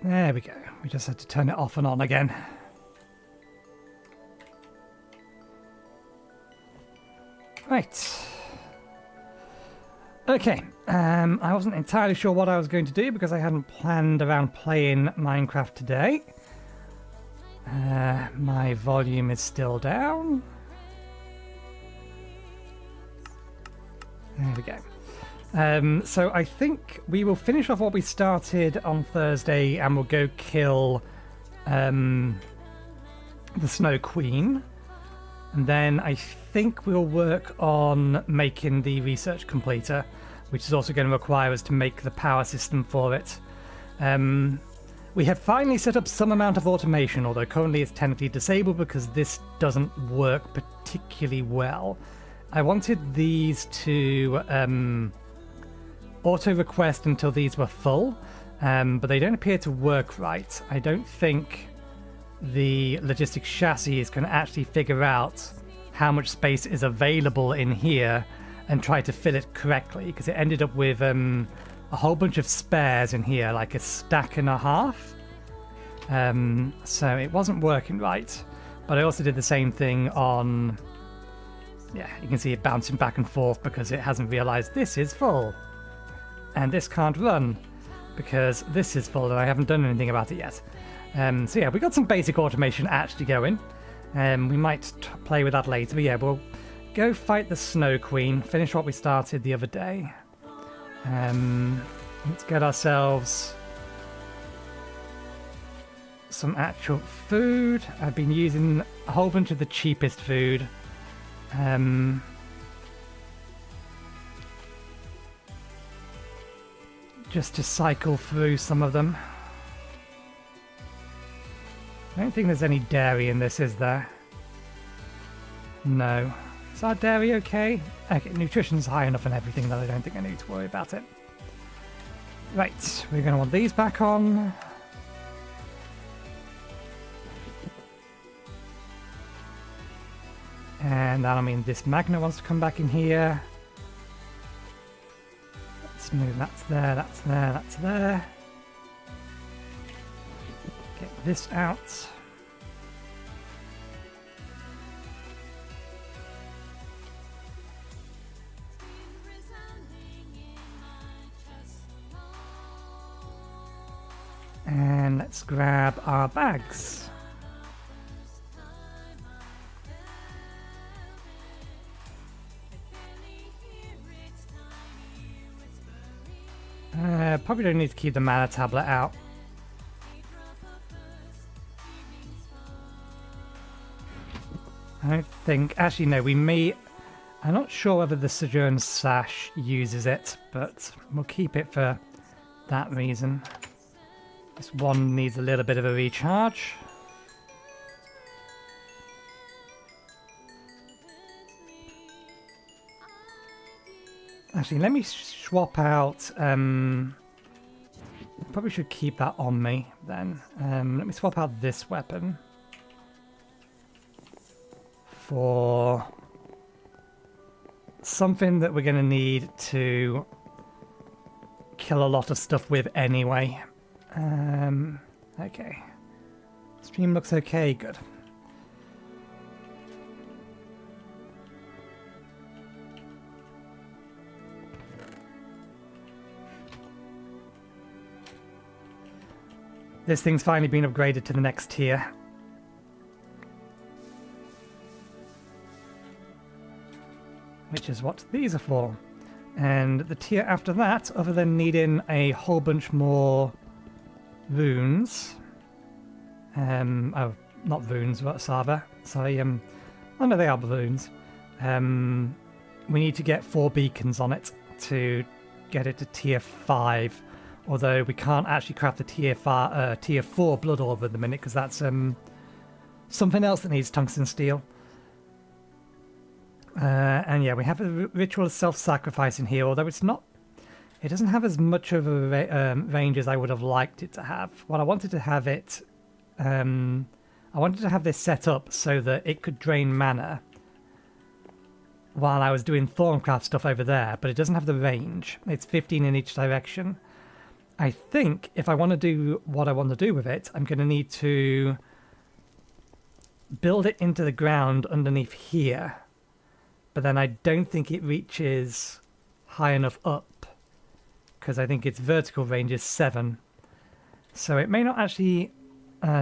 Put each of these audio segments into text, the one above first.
There we go. We just had to turn it off and on again. Right. Okay. I wasn't entirely sure what I was going to do because I hadn't planned around playing Minecraft today. My volume is still down. There we go. So I think we will finish off what we started on Thursday and we'll go kill the Snow Queen. And then I think we'll work on making the research completer, which is also going to require us to make the power system for it. We have finally set up some amount of automation, although currently it's technically disabled because this doesn't work particularly well. I wanted these to auto-request until these were full, but they don't appear to work right. I don't think the logistics chassis is going to actually figure out how much space is available in here and try to fill it correctly, because it ended up with a whole bunch of spares in here, like a stack and a half. So it wasn't working right. But I also did the same thing on... Yeah, you can see it bouncing back and forth because it hasn't realized this is full. And this can't run because this is full and I haven't done anything about it yet. So yeah, we got some basic automation actually going. We might play with that later, but yeah, we'll go fight the Snow Queen, finish what we started the other day. Let's get ourselves some actual food. I've been using a whole bunch of the cheapest food. Just to cycle through some of them. I don't think there's any dairy in this, is there? No. Is our dairy okay? Okay, nutrition's high enough and everything that I don't think I need to worry about it. Right, we're going to want these back on. And that'll mean this magnet wants to come back in here. Let's move that's there, that's there, that's there. Get this out. And let's grab our bags. Probably don't need to keep the mana tablet out. I don't think... Actually, no, we may... I'm not sure whether the Sojourn Sash uses it, but we'll keep it for that reason. This one needs a little bit of a recharge. Actually, let me swap out... probably should keep that on me then. Let me swap out this weapon for something that we're going to need to kill a lot of stuff with anyway. Okay. Stream looks okay, good. This thing's finally been upgraded to the next tier. Which is what these are for. And the tier after that, other than needing a whole bunch more runes... oh, not runes, but Sava. Sorry, oh no, they are runes. We need to get 4 beacons on it to get it to tier 5. Although we can't actually craft the tier 4 blood orb at the minute because that's something else that needs tungsten steel. And yeah, we have a ritual of self-sacrifice in here, although it's not... It doesn't have as much of a range as I would have liked it to have. Well, I wanted to have it... I wanted to have this set up so that it could drain mana while I was doing Thorncraft stuff over there, but it doesn't have the range. It's 15 in each direction. I think if I want to do what I want to do with it, I'm going to need to build it into the ground underneath here. But then I don't think it reaches high enough up, because I think its vertical range is 7. So it may not actually...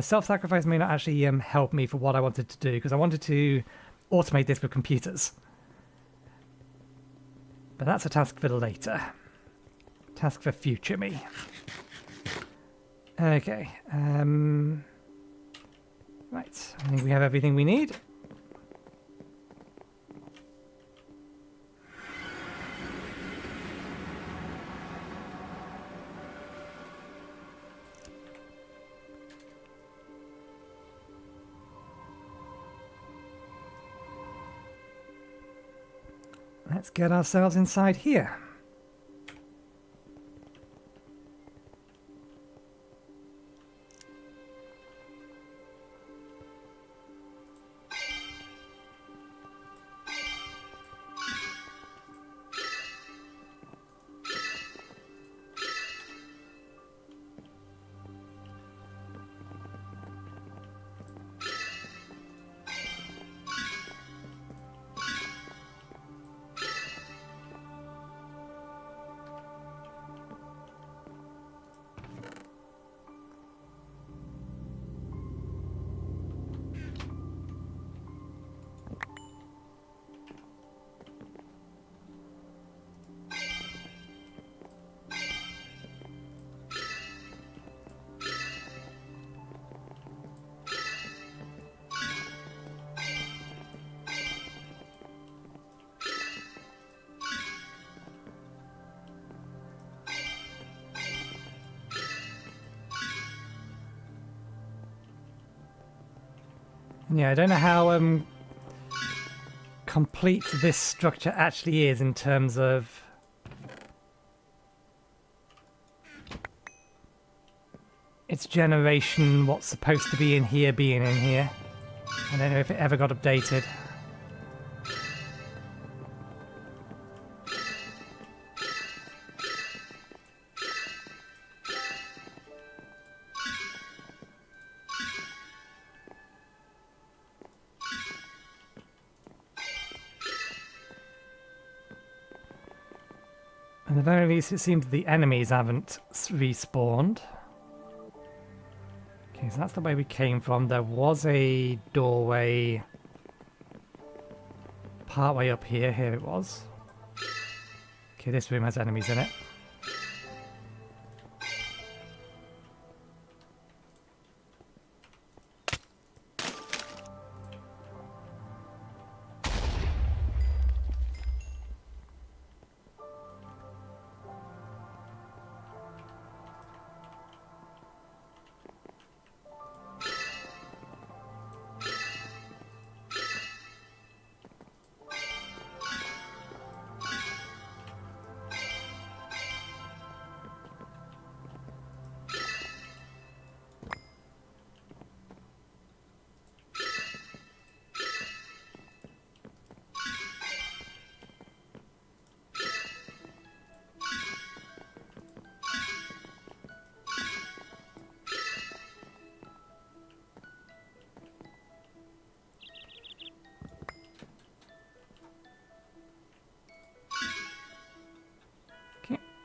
self-sacrifice may not actually help me for what I wanted to do, because I wanted to automate this with computers. But that's a task for later. Task for future me. Okay. Right. I think we have everything we need. Let's get ourselves inside here. Yeah, I don't know how complete this structure actually is in terms of its generation, what's supposed to be in here being in here. I don't know if it ever got updated. At the very least, it seems the enemies haven't respawned. Okay, so that's the way we came from. There was a doorway partway up here. Here it was. Okay, this room has enemies in it.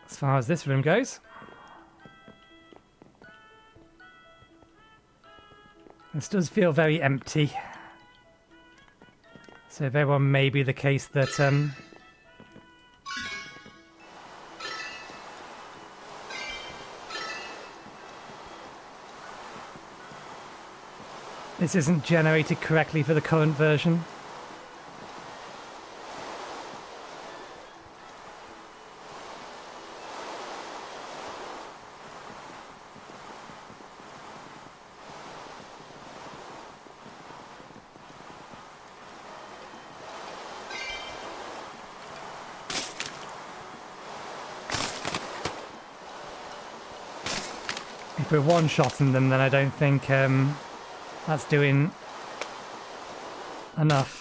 As far as this room goes, this does feel very empty. So very well may be the case that this isn't generated correctly for the current version. If we're one-shotting them, then I don't think that's doing enough.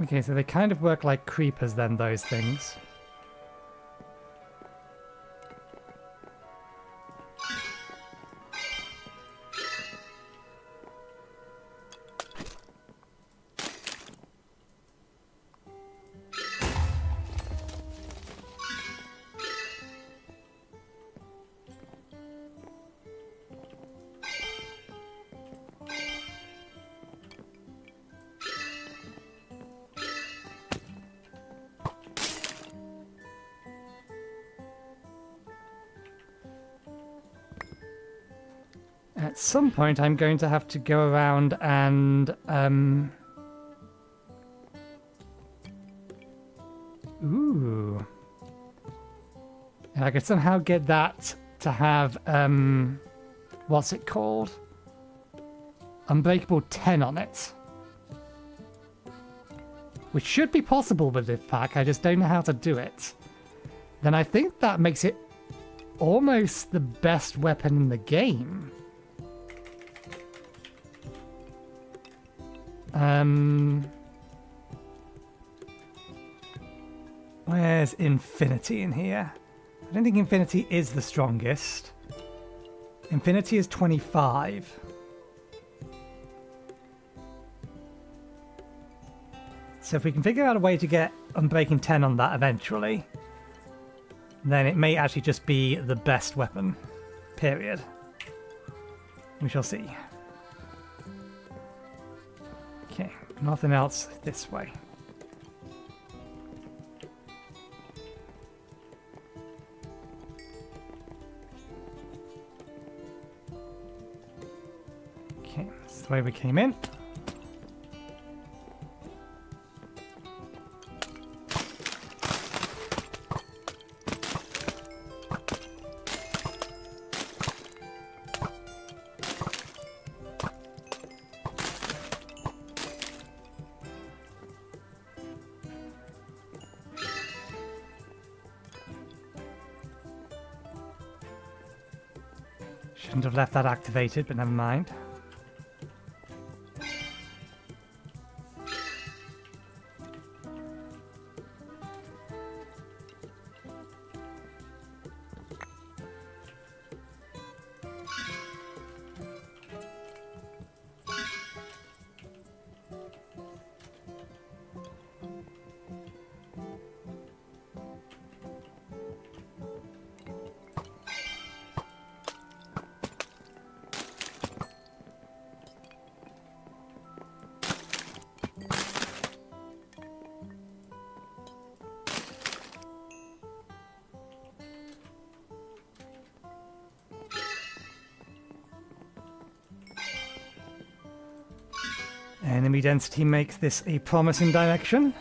Okay, so they kind of work like creepers then, those things. At some point, I'm going to have to go around and, ooh. If I could somehow get that to have, what's it called? Unbreakable 10 on it. Which should be possible with this pack, I just don't know how to do it. Then I think that makes it almost the best weapon in the game. Where's Infinity in here? I don't think Infinity is the strongest. Infinity is 25. So if we can figure out a way to get Unbreaking 10 on that eventually, then it may actually just be the best weapon. Period. We shall see. Okay, nothing else this way. Okay, that's the way we came in. Shouldn't have left that activated, but never mind. Enemy density makes this a promising direction.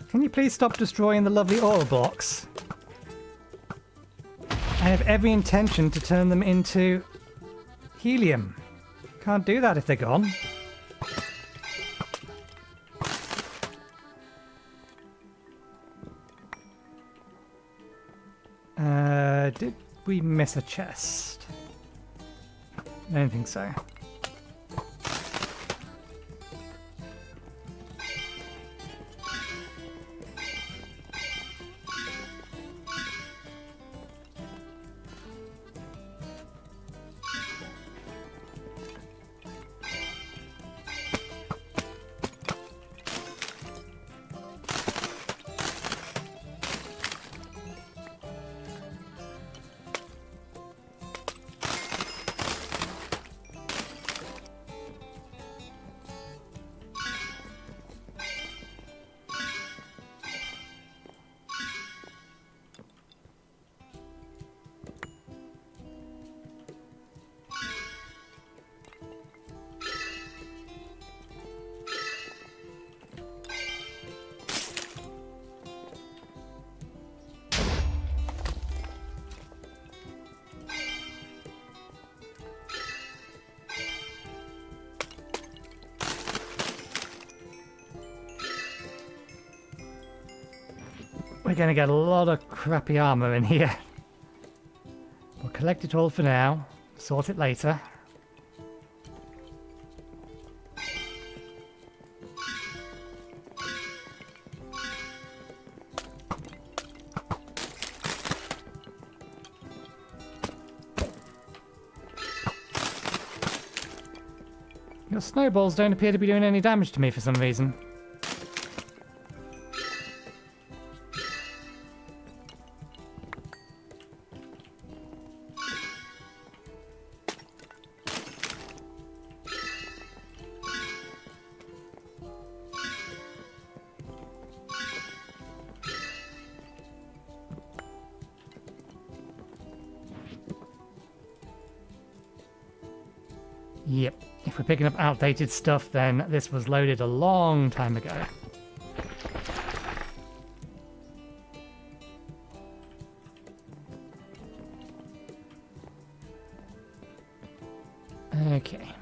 Can you please stop destroying the lovely ore blocks? I have every intention to turn them into helium. Can't do that if they're gone. Did we miss a chest? I don't think so. we're going to get a lot of crappy armor in here. We'll collect it all for now, sort it later. Your snowballs don't appear to be doing any damage to me for some reason. Yep, if we're picking up outdated stuff, then this was loaded a long time ago. Okay.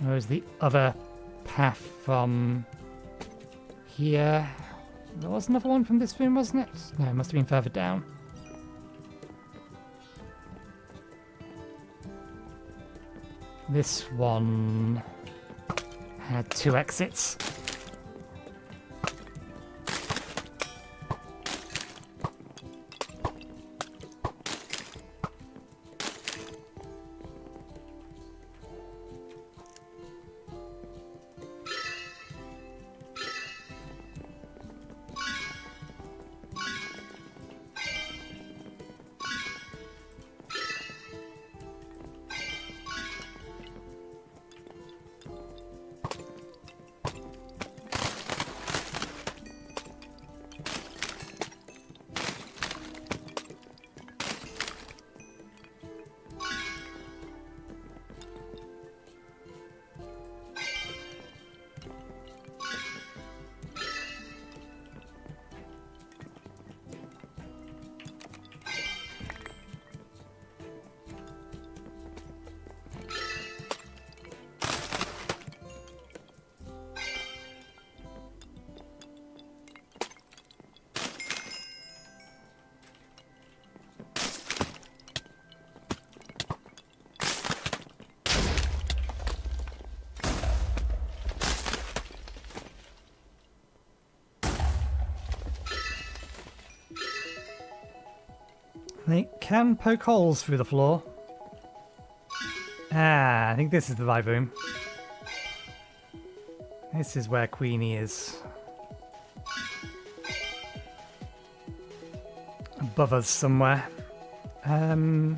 Where's the other path from here? There was another one from this room, wasn't it? No, it must have been further down. This one had 2 exits. They can poke holes through the floor. Ah, I think this is the right room. This is where Queenie is. Above us somewhere. The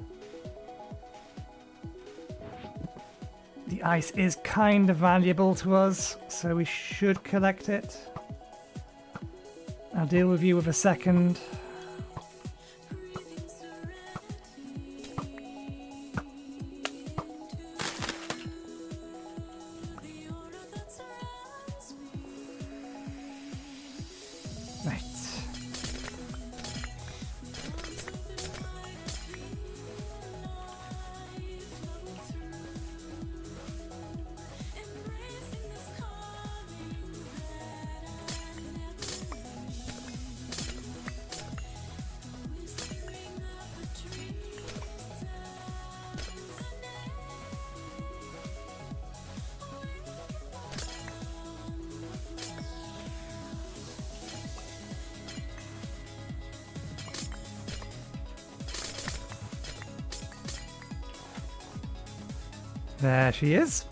ice is kind of valuable to us, so we should collect it. I'll deal with you with a second. There she is.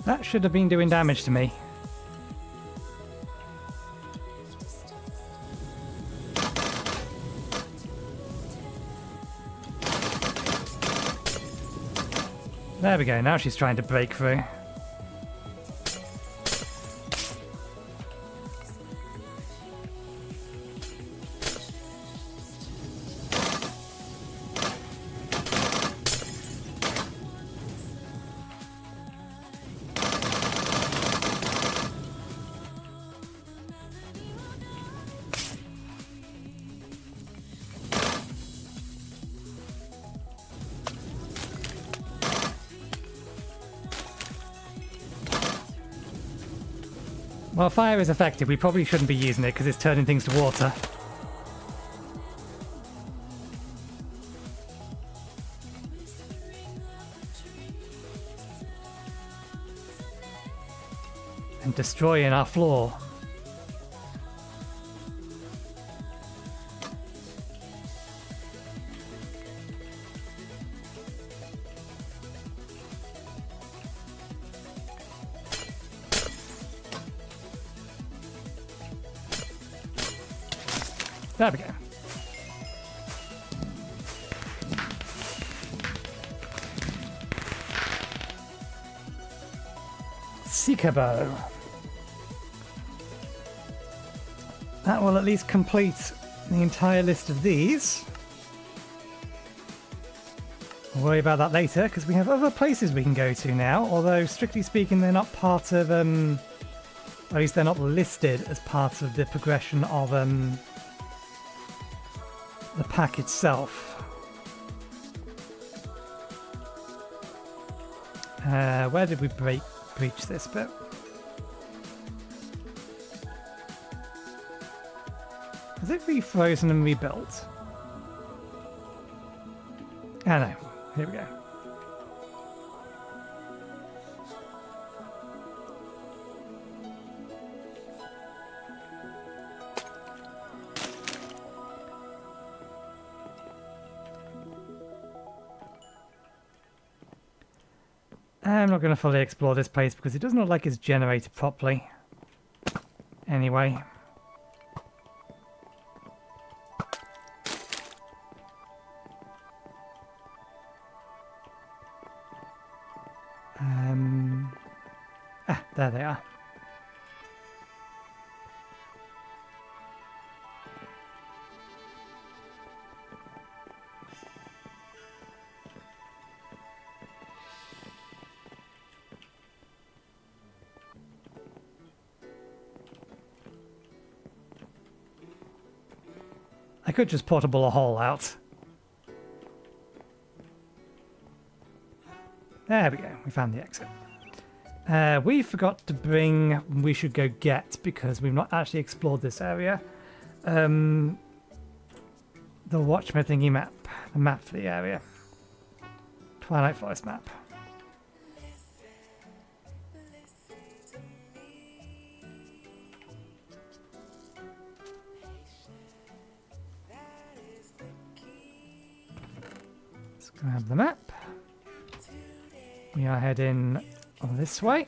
That should have been doing damage to me. There we go, now she's trying to break through. Well, fire is effective. We probably shouldn't be using it because it's turning things to water. And destroying our floor. There we go. Seekabo. That will at least complete the entire list of these. We'll worry about that later because we have other places we can go to now, although strictly speaking they're not part of, at least they're not listed as part of the progression of the pack itself. Where did we breach this bit? Has it refrozen and rebuilt? Ah no, here we go. I'm not going to fully explore this place because it doesn't look like it's generated properly. Anyway. There they are. I could just portable a hole out. There we go, we found the exit. We forgot to bring, we should go get, because we've not actually explored this area. The Watchman thingy map, the map for the area. Twilight Forest map. Let's grab the map. We are heading this way.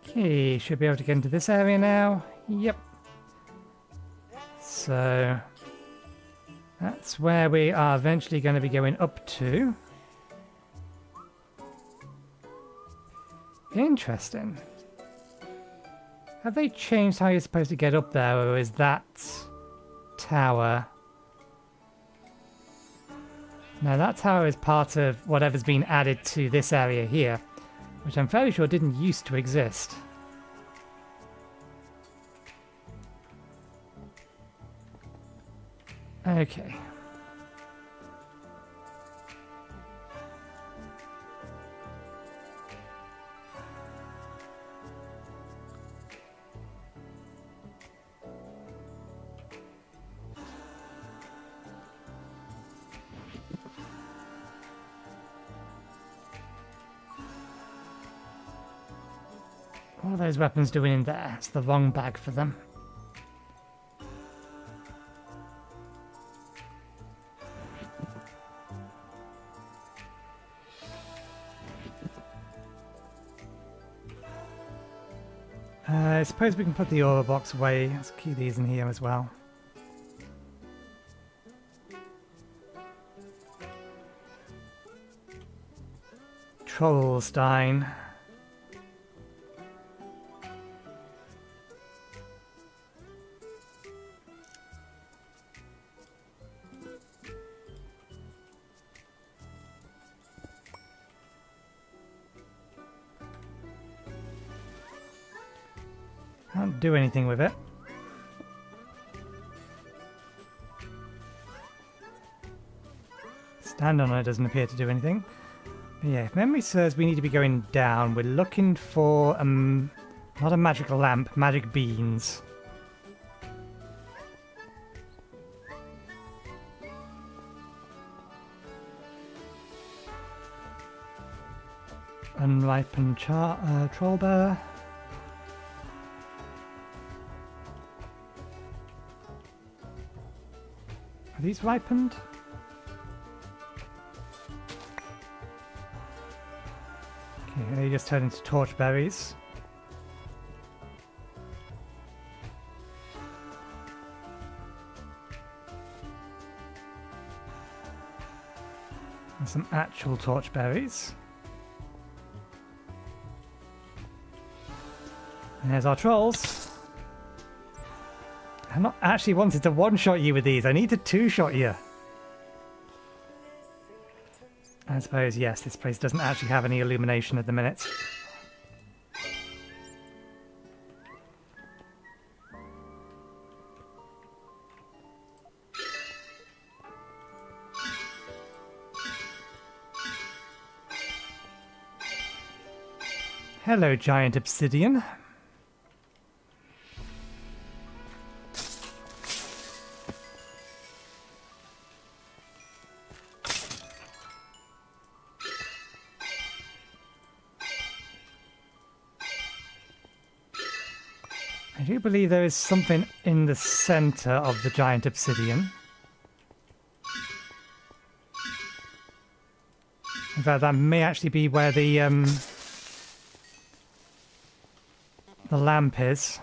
Okay, should be able to get into this area now. Yep. So that's where we are eventually going to be going up to. Interesting. Have they changed how you're supposed to get up there, or is that tower? No, that tower is part of whatever's been added to this area here, which I'm fairly sure didn't used to exist. Okay. What are those weapons doing in there? It's the wrong bag for them. I suppose we can put the aura box away. Let's key these in here as well. Trollstein. Can't do anything with it. Stand on it doesn't appear to do anything. But yeah, if memory serves, we need to be going down. We're looking for not a magical lamp, magic beans. Unripened trollbear. Are these ripened? Okay, they just turn into torch berries. And some actual torch berries. And there's our trolls. I'm not actually wanted to one-shot you with these. I need to two-shot you. I suppose, yes, this place doesn't actually have any illumination at the minute. Hello, giant obsidian. I do believe there is something in the center of the giant obsidian. In fact, that may actually be where the lamp is.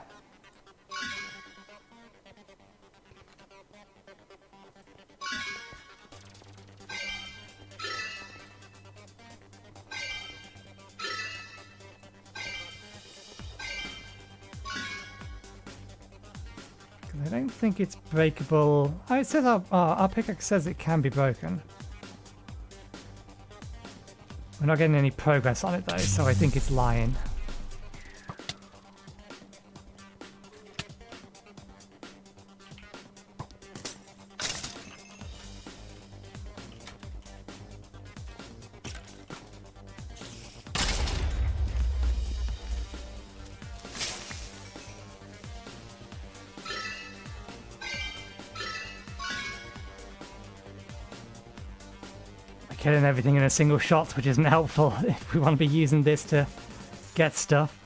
I don't think it's breakable. Oh, it says our pickaxe says it can be broken. We're not getting any progress on it though, so I think it's lying. Killing everything in a single shot, which isn't helpful if we want to be using this to get stuff.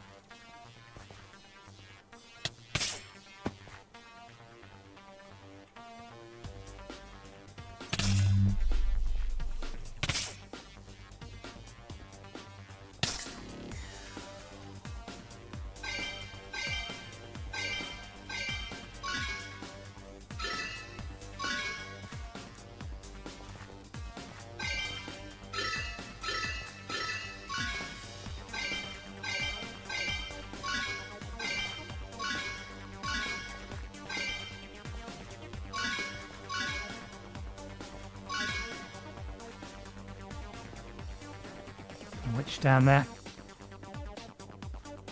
Which down there?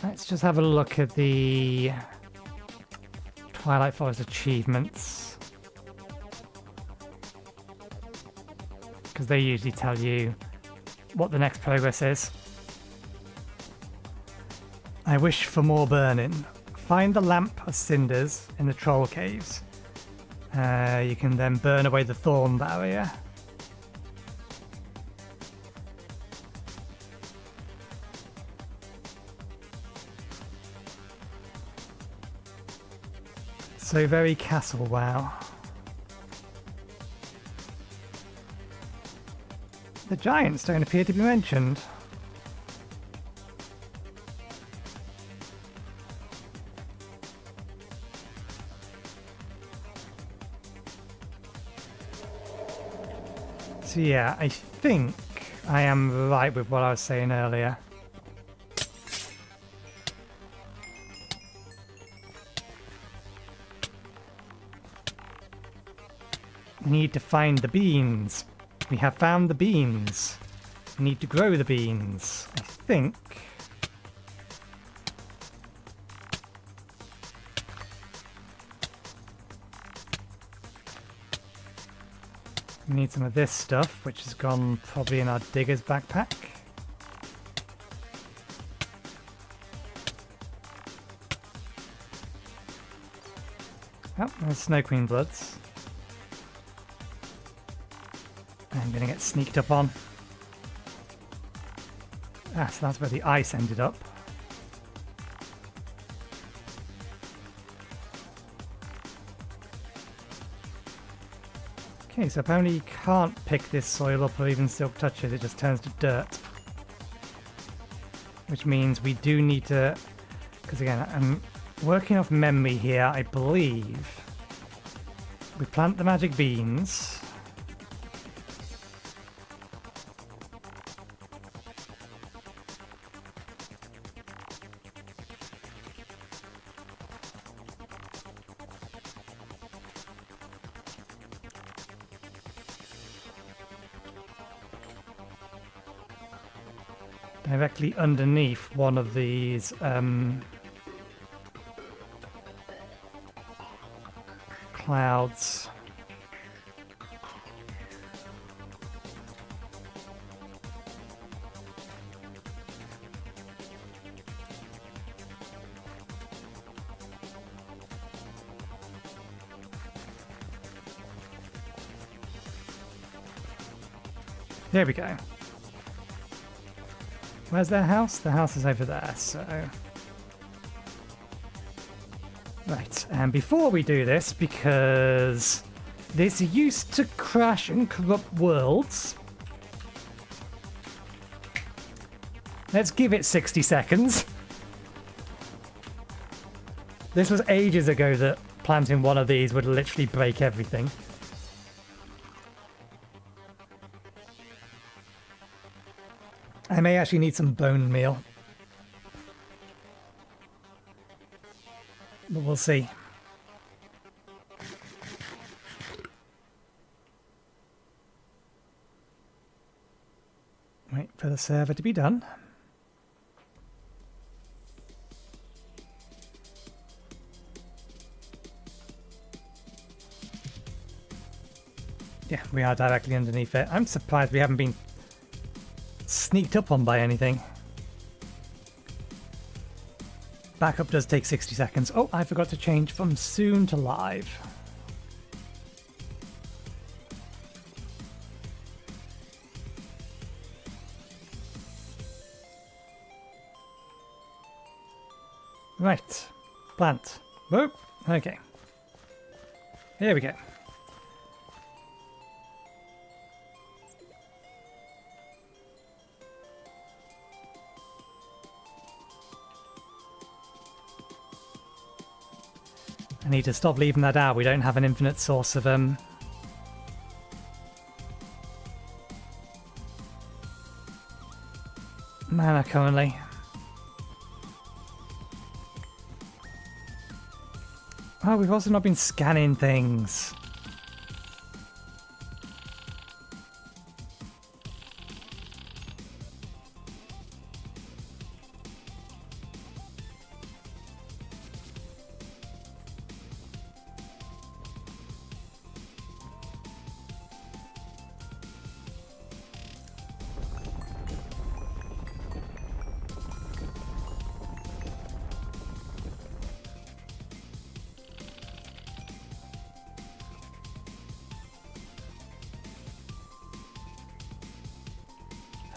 Let's just have a look at the Twilight Forest achievements, because they usually tell you what the next progress is. I wish for more burning. Find the lamp of cinders in the troll caves. You can then burn away the thorn barrier. So very castle wow. The giants don't appear to be mentioned. So yeah, I think I am right with what I was saying earlier. We need to find the beans. We have found the beans. We need to grow the beans. I think... we need some of this stuff, which has gone probably in our digger's backpack. Oh, there's Snow Queen Bloods. I'm going to get sneaked up on. Ah, so that's where the ice ended up. Okay, so apparently you can't pick this soil up or even silk touch it, it just turns to dirt. Which means we do need to... because again, I'm working off memory here, I believe. We plant the magic beans. Directly underneath one of these clouds. There we go. Where's their house? The house is over there, so... right, and before we do this, because this used to crash and corrupt worlds, let's give it 60 seconds. This was ages ago that planting one of these would literally break everything. I may actually need some bone meal. But we'll see. Wait for the server to be done. Yeah, we are directly underneath it. I'm surprised we haven't been sneaked up on by anything. Backup does take 60 seconds. Oh, I forgot to change from soon to live. Right. Plant. Whoa. Okay. Here we go. I need to stop leaving that out. We don't have an infinite source of mana currently. Oh, we've also not been scanning things.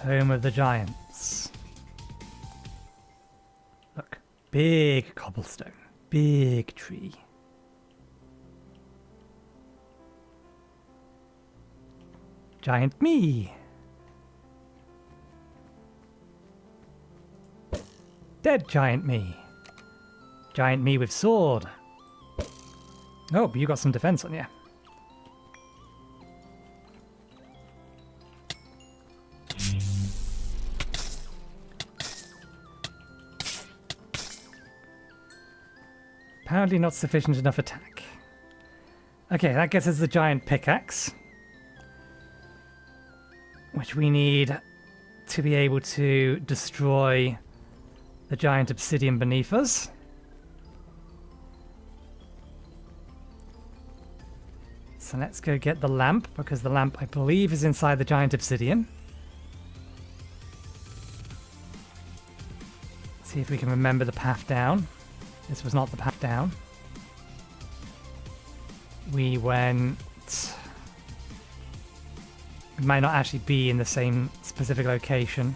Home of the Giants. Look, big cobblestone, big tree. Giant me. Dead giant me. Giant me with sword. Oh, but you got some defense on you. Apparently not sufficient enough attack. Okay, that gets us the giant pickaxe, which we need to be able to destroy the giant obsidian beneath us. So let's go get the lamp, because the lamp, I believe, is inside the giant obsidian. See if we can remember the path down. This was not the path down. We went... It might not actually be in the same specific location.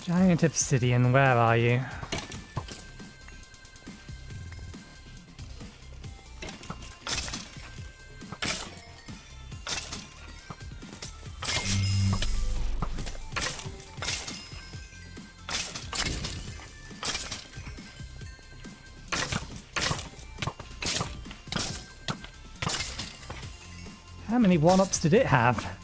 Giant obsidian, where are you? How many one-ups did it have?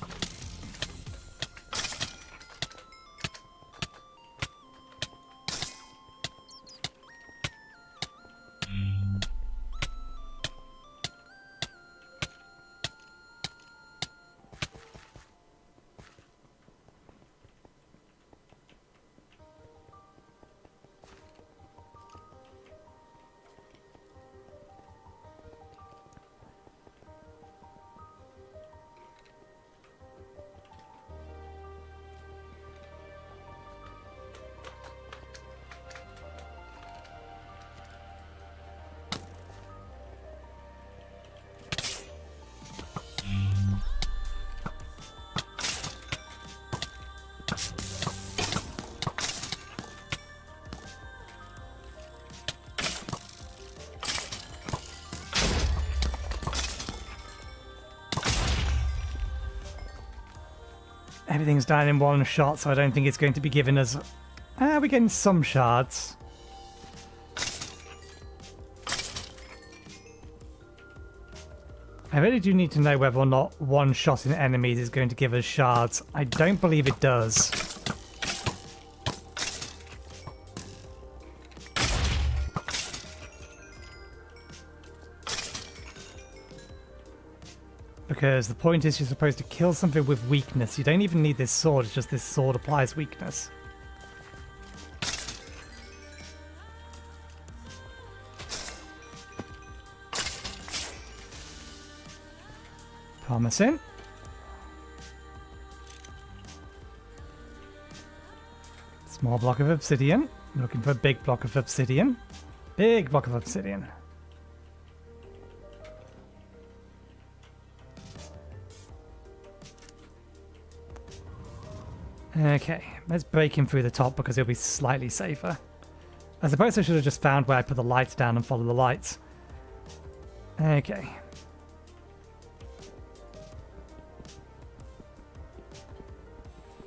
Everything's down in one shot, so I don't think it's going to be giving us... we're getting some shards. I really do need to know whether or not one shot in enemies is going to give us shards. I don't believe it does. Because the point is you're supposed to kill something with weakness. You don't even need this sword, it's just this sword applies weakness. Promising. Small block of obsidian. I'm looking for a big block of obsidian. Big block of obsidian. Okay, let's break him through the top because it'll be slightly safer. I suppose I should have just found where I put the lights down and follow the lights. Okay.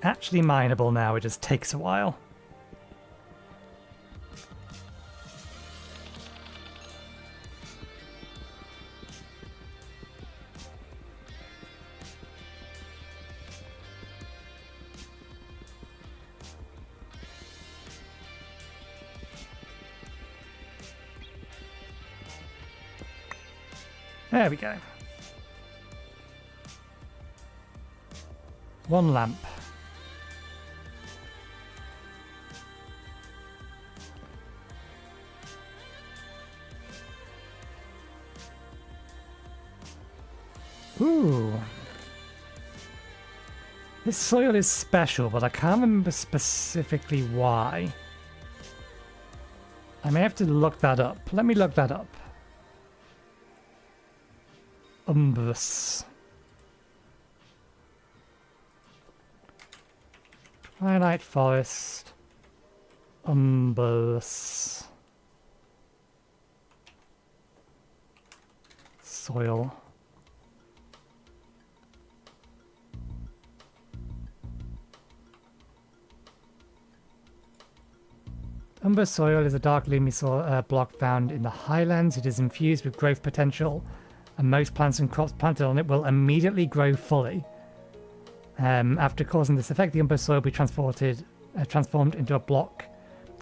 Actually mineable now, it just takes a while. There we go. One lamp. Ooh. This soil is special, but I can't remember specifically why. I may have to look that up. Let me look that up. Umbus. Twilight Forest. Umbus. Soil. Umber soil is a dark loomy block found in the highlands. It is infused with growth potential, and most plants and crops planted on it will immediately grow fully. After causing this effect, the umber soil will be transformed into a block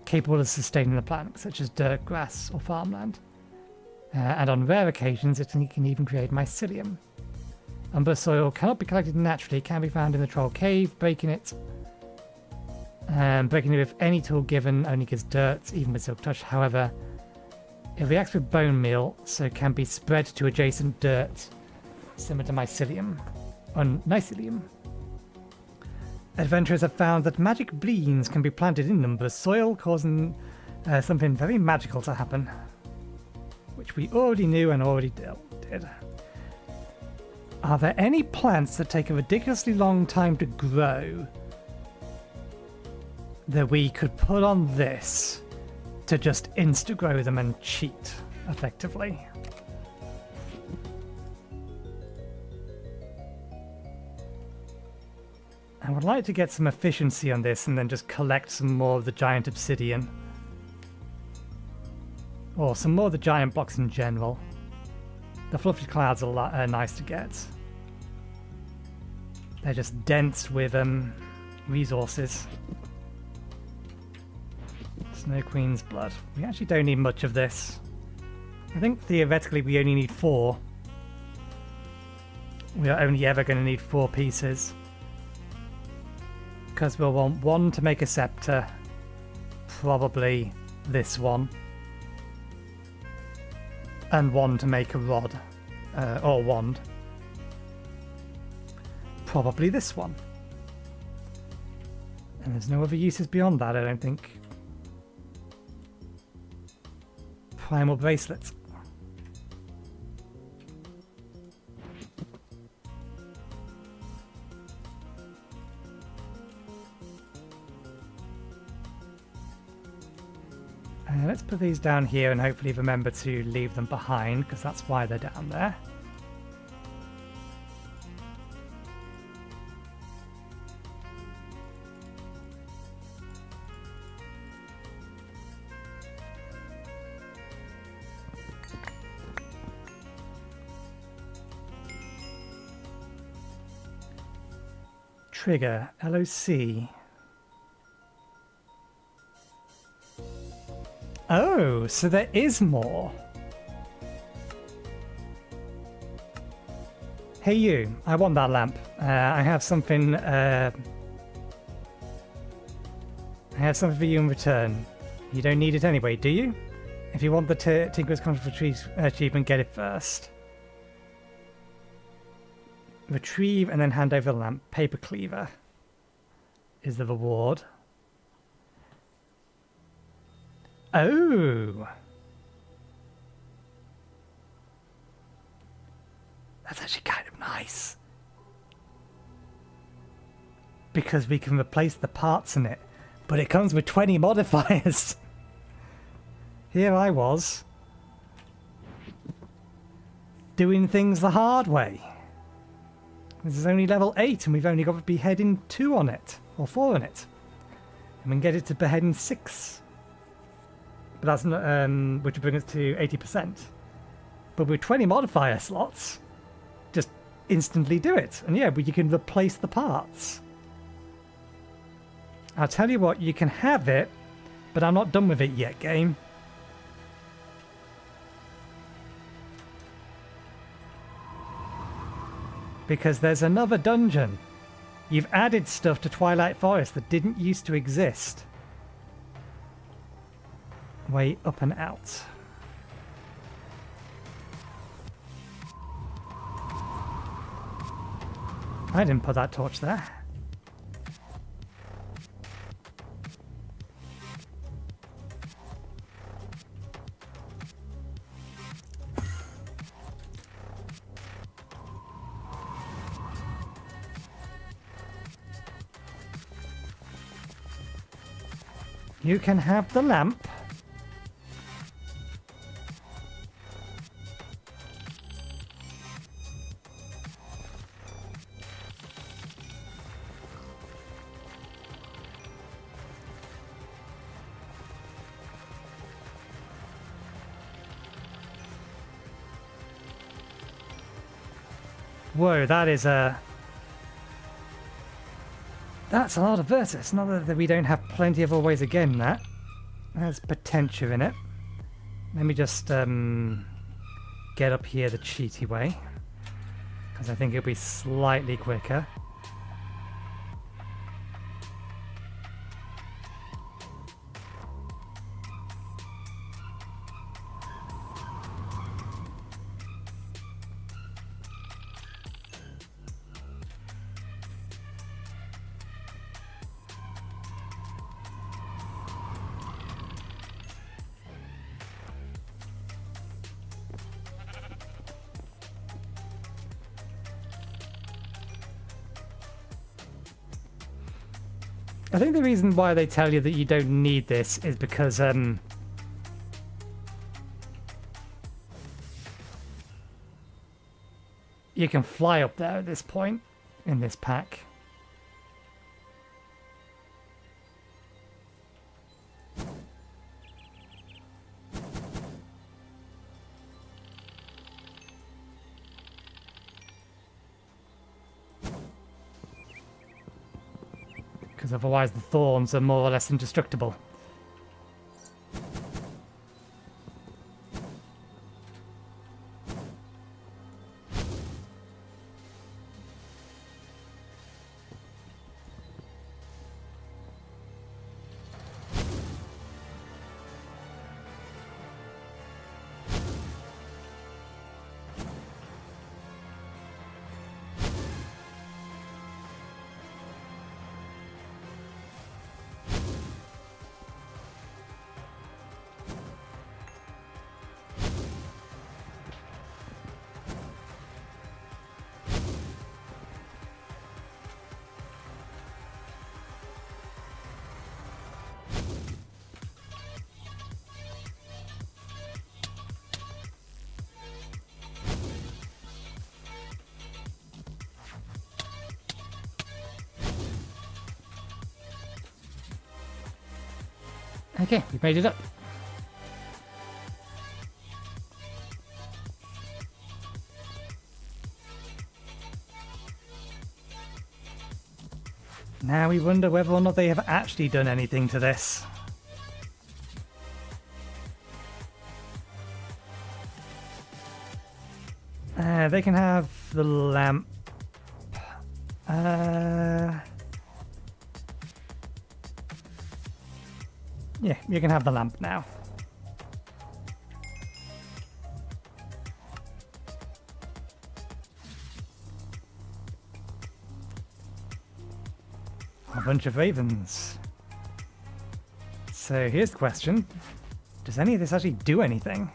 capable of sustaining the plant, such as dirt, grass, or farmland. And on rare occasions, it can even create mycelium. Umber soil cannot be collected naturally. It can be found in the troll cave. Breaking it with any tool given only gives dirt, even with silk touch. However, it reacts with bone meal, so it can be spread to adjacent dirt, similar to mycelium. Mycelium. Adventurers have found that magic beans can be planted in umber soil, causing something very magical to happen, which we already knew and already did. Are there any plants that take a ridiculously long time to grow that we could put on this to just insta-grow them and cheat, effectively? I would like to get some efficiency on this and then just collect some more of the giant obsidian. Or some more of the giant blocks in general. The fluffy clouds are nice to get. They're just dense with resources. Snow Queen's blood. We actually don't need much of this. I think theoretically we only need 4. We are only ever going to need 4 pieces. Because we'll want 1 to make a scepter. Probably this one. And 1 to make a rod. Or wand. Probably this one. And there's no other uses beyond that, I don't think. Primal bracelets. Let's put these down here and hopefully remember to leave them behind, because that's why they're down there. Trigger, LOC. Oh, so there is more. Hey you, I want that lamp. I have something for you in return. You don't need it anyway, do you? If you want the Tinker's Contract achievement, get it first. Retrieve and then hand over the lamp. Paper cleaver is the reward. Oh! That's actually kind of nice. Because we can replace the parts in it. But it comes with 20 modifiers. Here I was. Doing things the hard way. This is only level 8 and we've only got beheading 2 on it. Or 4 on it. And we can get it to beheading 6. But that's not, which will bring us to 80%. But with 20 modifier slots, just instantly do it. And yeah, but you can replace the parts. I'll tell you what, you can have it, but I'm not done with it yet, game. Because there's another dungeon. You've added stuff to Twilight Forest that didn't used to exist. Way up and out. I didn't put that torch there. You can have the lamp. Whoa, that's a lot of versus. Not that we don't have plenty of other ways of getting that. There's potential in it. Let me just get up here the cheaty way, because I think it'll be slightly quicker. I think the reason why they tell you that you don't need this is because you can fly up there at this point in this pack. Because otherwise the thorns are more or less indestructible. Okay, we've made it up. Now we wonder whether or not they have actually done anything to this. They can have the lamp. Yeah, you can have the lamp now. A bunch of ravens. So here's the question. Does any of this actually do anything?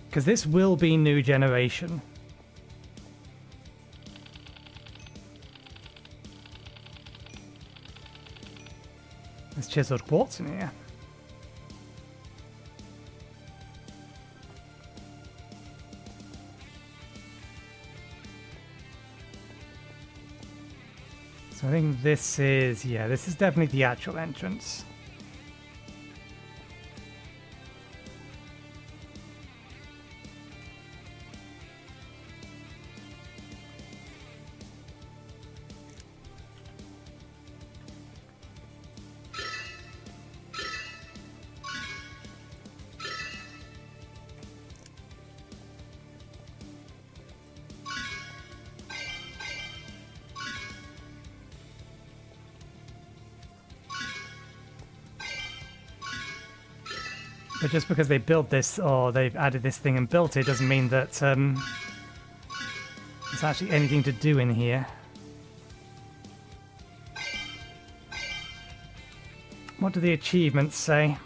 Because this will be new generation. There's chiseled quartz in here. So I think this is, yeah, this is definitely the actual entrance. But just because they built this, or they've added this thing and built it, doesn't mean that there's actually anything to do in here. What do the achievements say?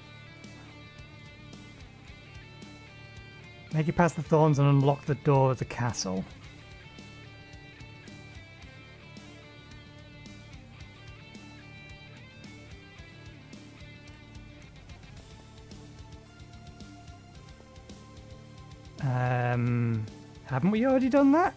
Make it past the thorns and unlock the door of the castle. Haven't we already done that?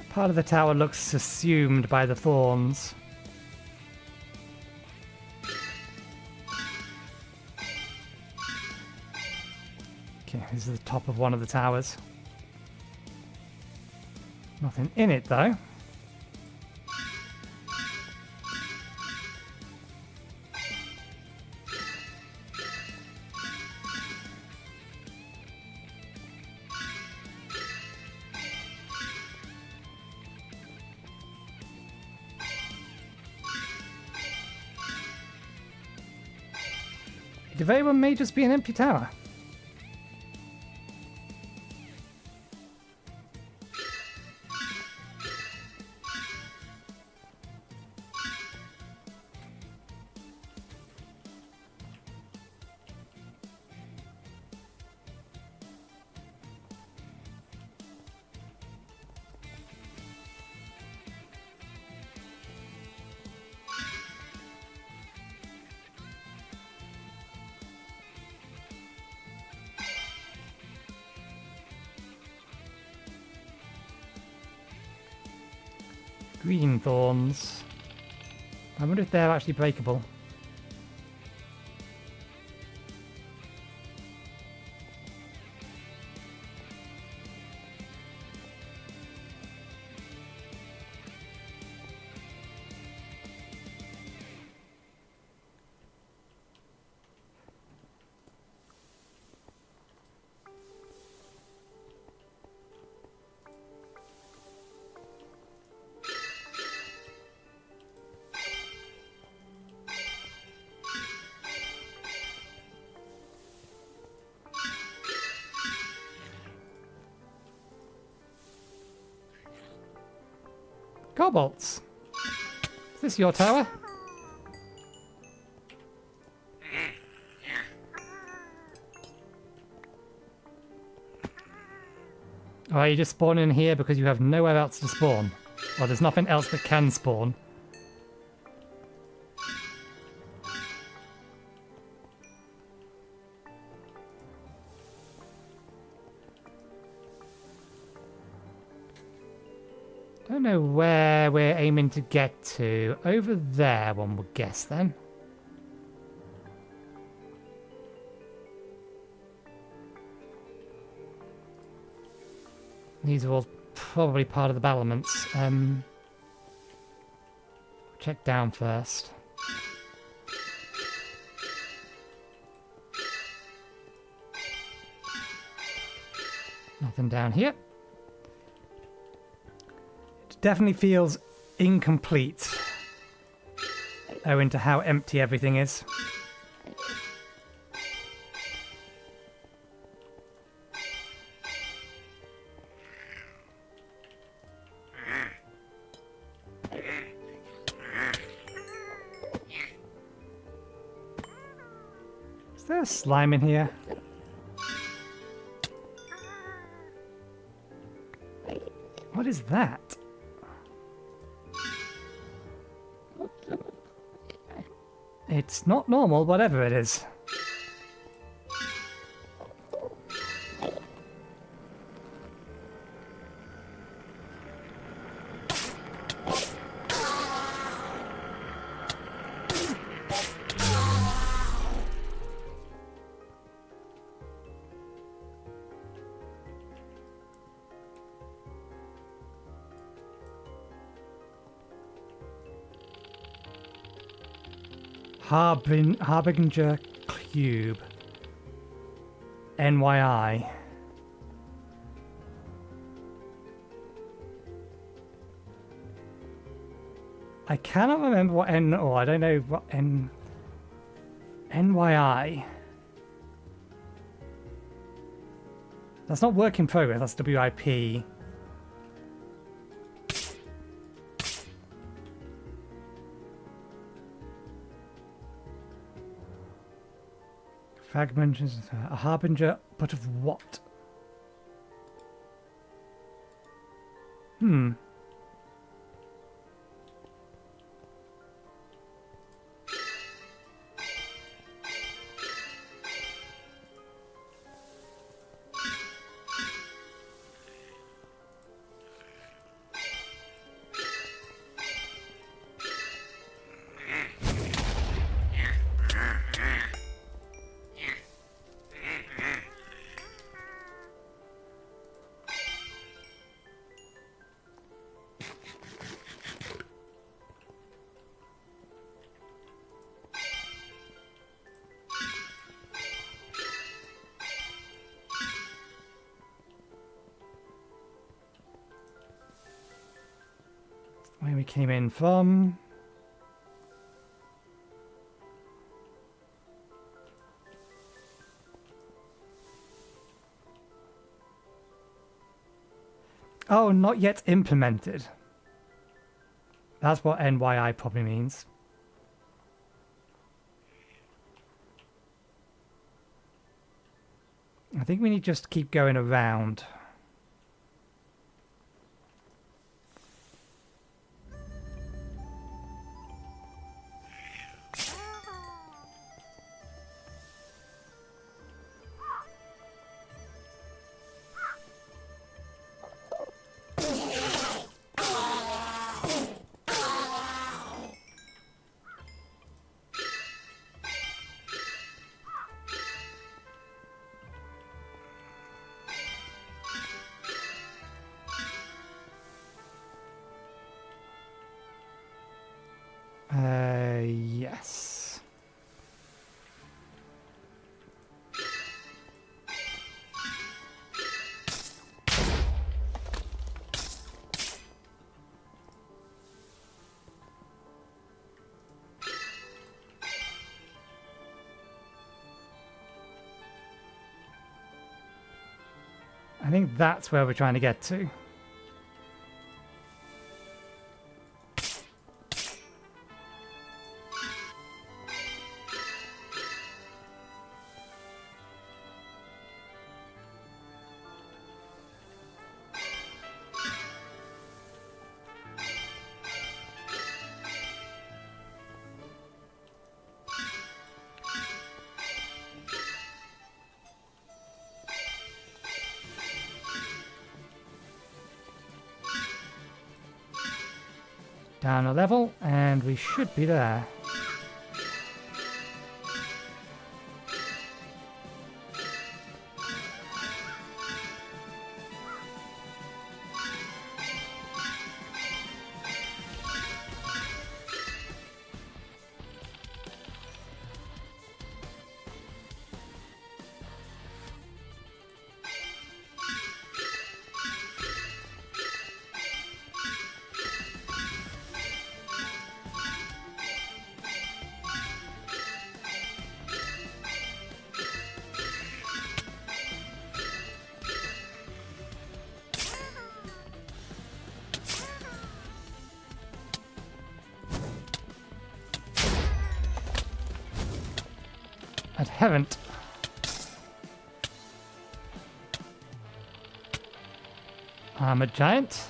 Part of the tower looks assumed by the thorns. Okay, this is the top of one of the towers. Nothing in it, though. It very well may just be an empty tower. Green thorns. I wonder if they're actually breakable. Kobolds. Is this your tower? Or are you just spawning here because you have nowhere else to spawn? Or there's nothing else that can spawn? Don't know where we're aiming to get to. Over there, one would guess then. These are all probably part of the battlements. Check down first. Nothing down here. It definitely feels incomplete, owing to how empty everything is. Is there a slime in here? What is that? It's not normal, whatever it is. Harbinger Cube. NYI. I cannot remember what N, or I don't know what N. NYI. That's not work in progress, that's WIP. Fragment is a harbinger, but of what? where we came in from. Oh, not yet implemented. That's what NYI probably means. I think we need to just keep going around. Yes. I think that's where we're trying to get to. Down a level, and we should be there. Haven't. I'm a giant.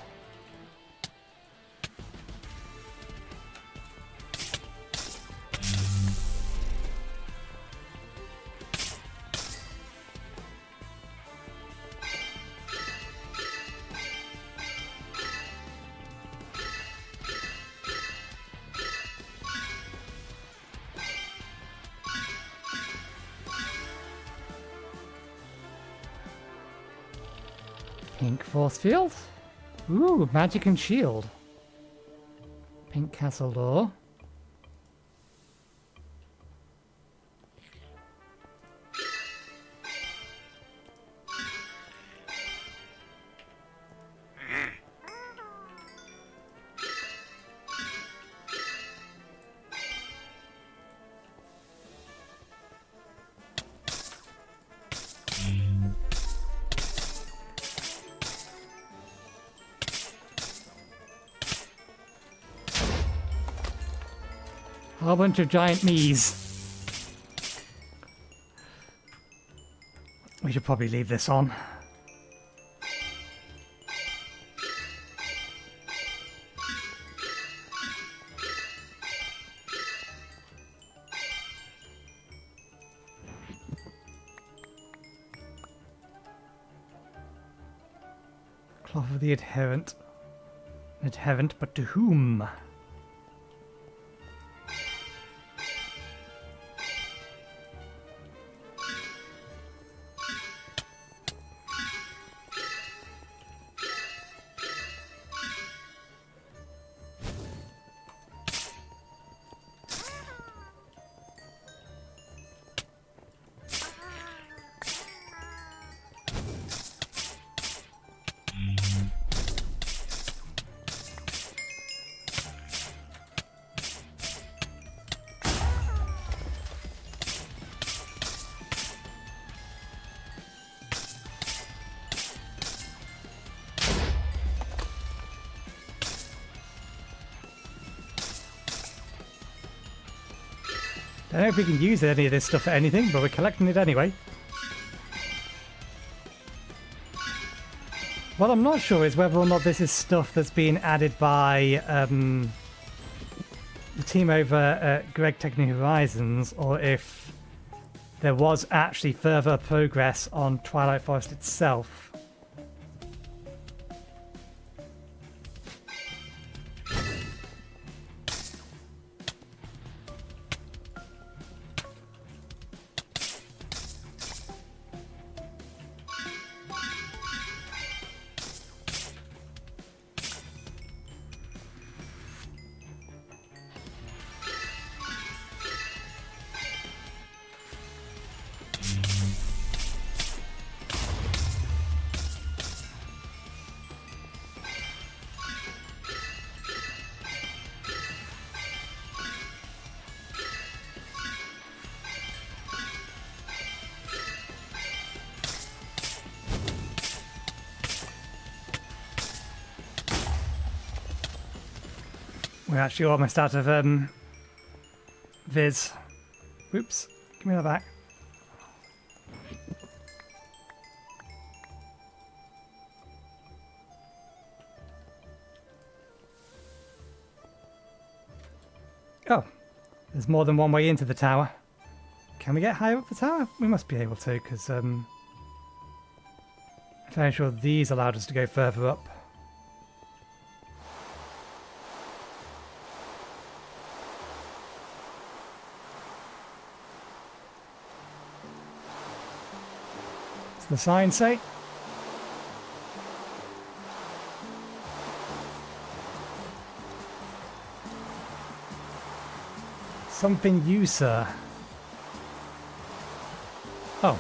Pink force field. Ooh, magic and shield. Pink castle door. A whole bunch of giant me's. We should probably leave this on. Cloth of the adherent. Adherent, but to whom? Don't know if we can use any of this stuff for anything, but we're collecting it anyway. What I'm not sure is whether or not this is stuff that's been added by the team over at GregTech NewHorizons, or if there was actually further progress on Twilight Forest itself. We're actually almost out of Viz. Oops, give me that back. Oh, there's more than one way into the tower. Can we get higher up the tower? We must be able to, because I'm fairly sure these allowed us to go further up. The sign say? Something you, sir. Oh.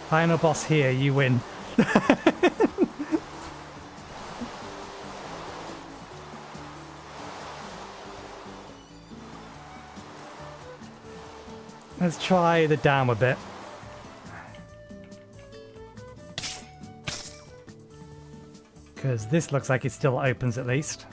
Final boss here, you win. Let's try the downward bit. Because this looks like it still opens at least.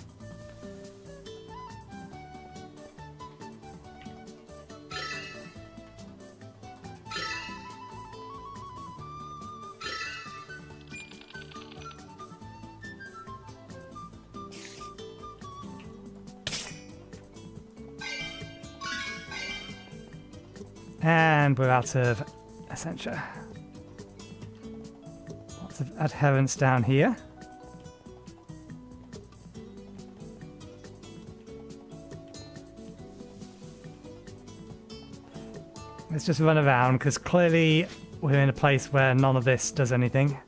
And we're out of Essentia. Lots of adherents down here. Let's just run around, because clearly we're in a place where none of this does anything.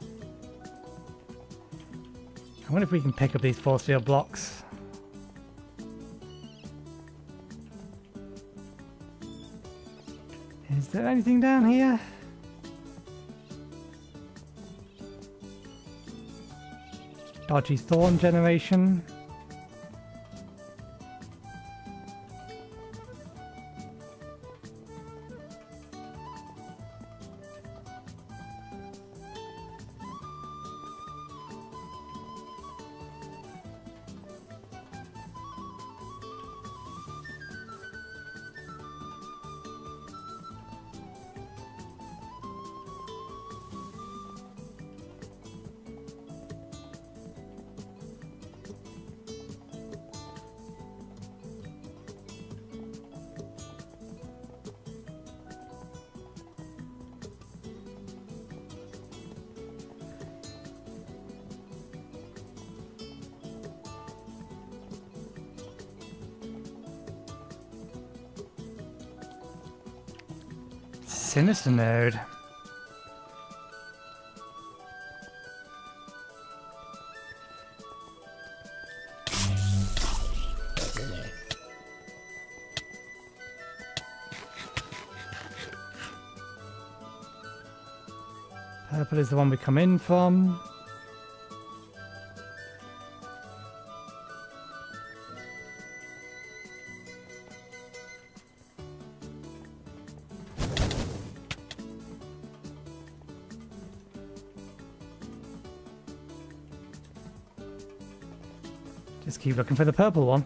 I wonder if we can pick up these force field blocks. Is there anything down here? Dodgy thorn generation. Sinister node. Purple is the one we come in from. Just keep looking for the purple one.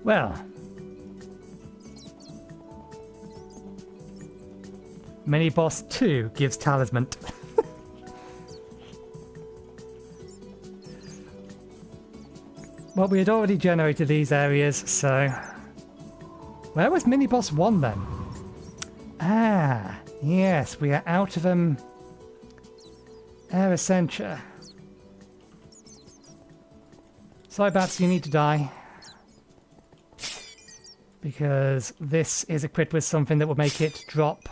Well. Mini boss 2 gives talisman. Well, we had already generated these areas, so... Where was mini boss 1 then? Ah, yes, we are out of Air Essentia. Sorry, Bats, you need to die. Because this is equipped with something that will make it drop,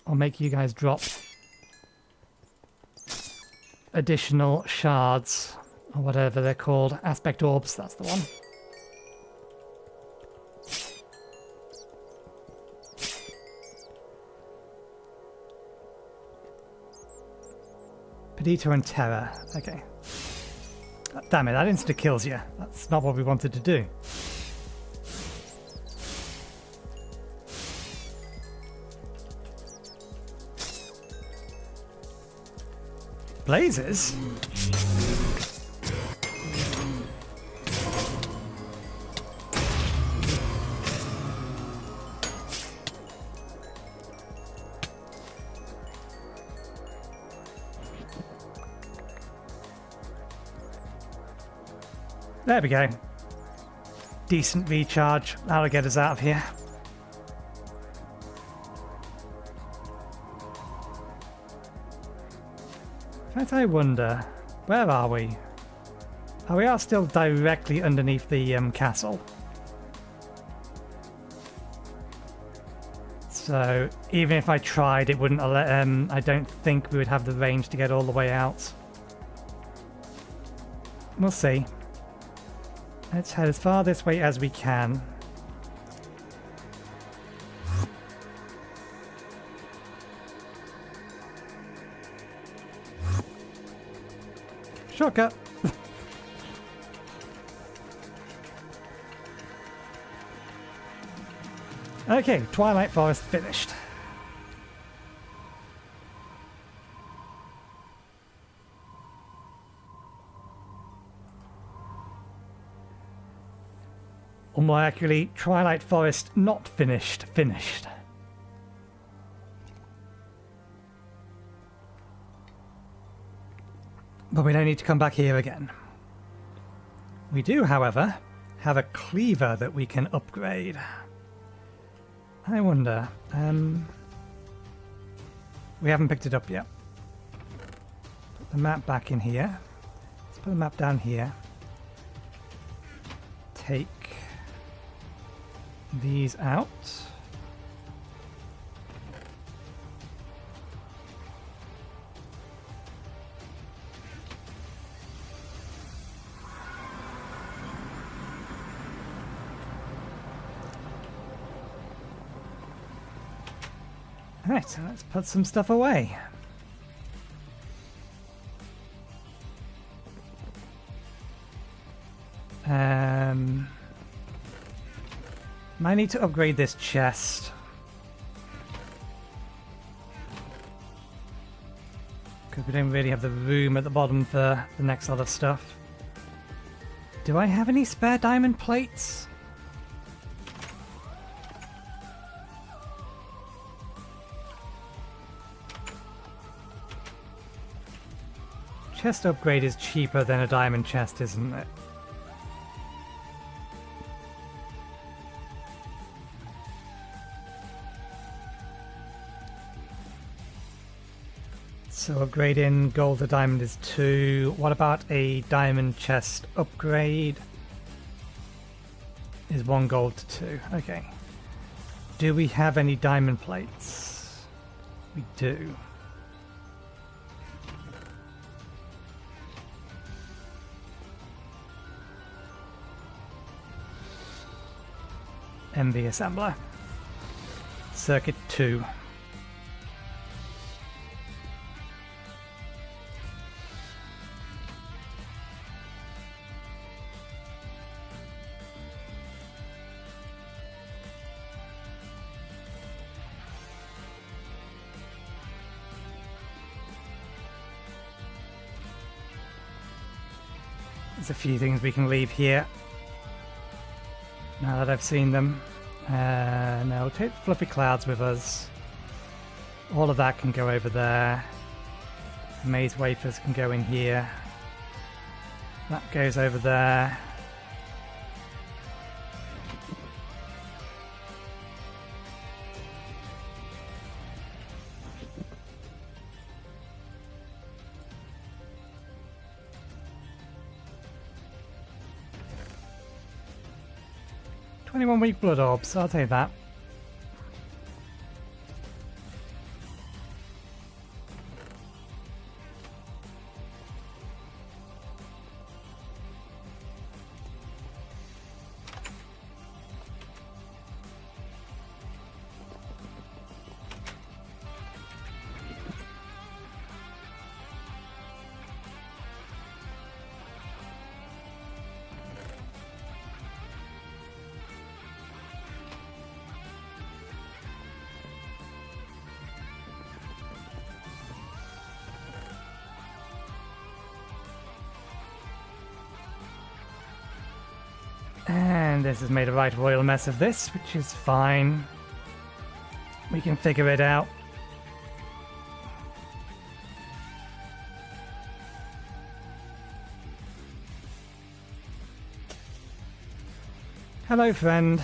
or make you guys drop additional shards, or whatever they're called. Aspect orbs, that's the one. Pedito and Terra. Okay. Damn it, that insta kills you. That's not what we wanted to do. Blazes? There we go. Decent recharge. That'll get us out of here. In fact, I wonder, where are we? Oh, we are still directly underneath the castle. So even if I tried, it wouldn't let. I don't think we would have the range to get all the way out. We'll see. Let's head as far this way as we can. Shortcut. Okay, Twilight Forest finished. Or more accurately, Twilight Forest not finished. But we don't need to come back here again. We do, however, have a cleaver that we can upgrade. I wonder, we haven't picked it up yet. Put the map back in here. Let's put the map down here. Take these out. Right, so let's put some stuff away. Might need to upgrade this chest. Because we don't really have the room at the bottom for the next lot of stuff. Do I have any spare diamond plates? Chest upgrade is cheaper than a diamond chest, isn't it? So upgrading gold to diamond is 2. What about a diamond chest upgrade? Is 1 gold to 2. Okay. Do we have any diamond plates? We do. MV assembler. Circuit 2. There's a few things we can leave here. Now that I've seen them. Now we'll take the fluffy clouds with us. All of that can go over there. Maze wafers can go in here. That goes over there. Weak blood orbs, I'll take that. And this has made a right royal mess of this, which is fine. We can figure it out. Hello, friend.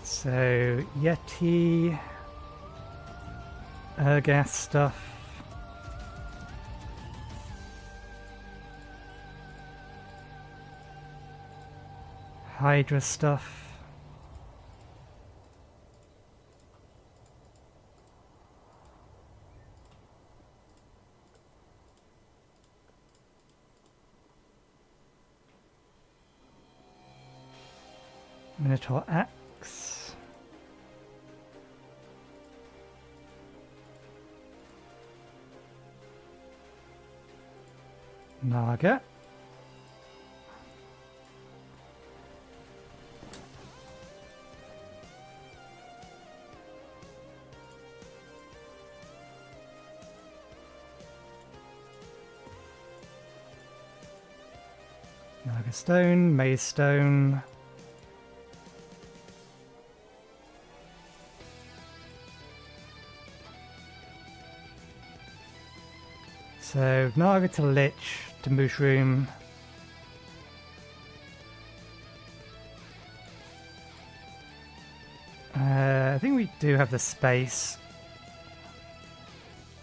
So, Yeti, gas stuff. Hydra stuff. Minotaur axe. Naga. Naga stone, maze stone. So, Naga to Lich to Mushroom. I think we do have the space.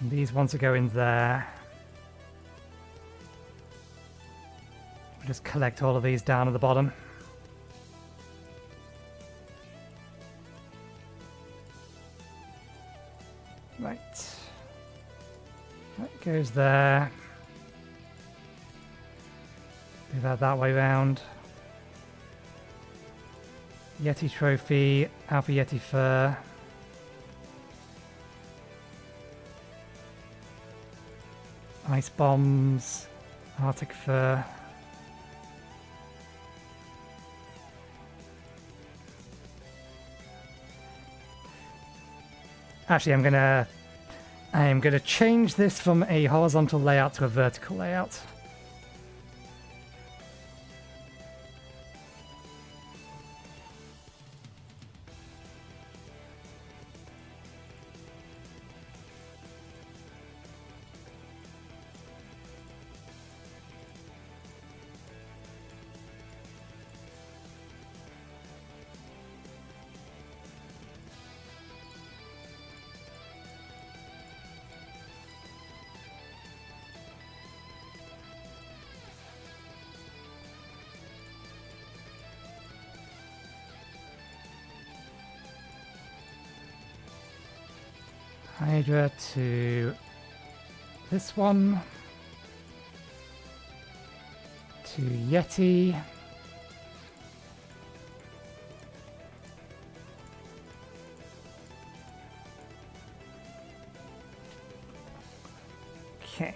And these ones are going there. We'll just collect all of these down at the bottom. Right. That goes there. Do that way round. Yeti trophy, Alpha Yeti fur. Ice bombs, Arctic fur. Actually, I am gonna change this from a horizontal layout to a vertical layout. Hydra to this one, to Yeti, okay.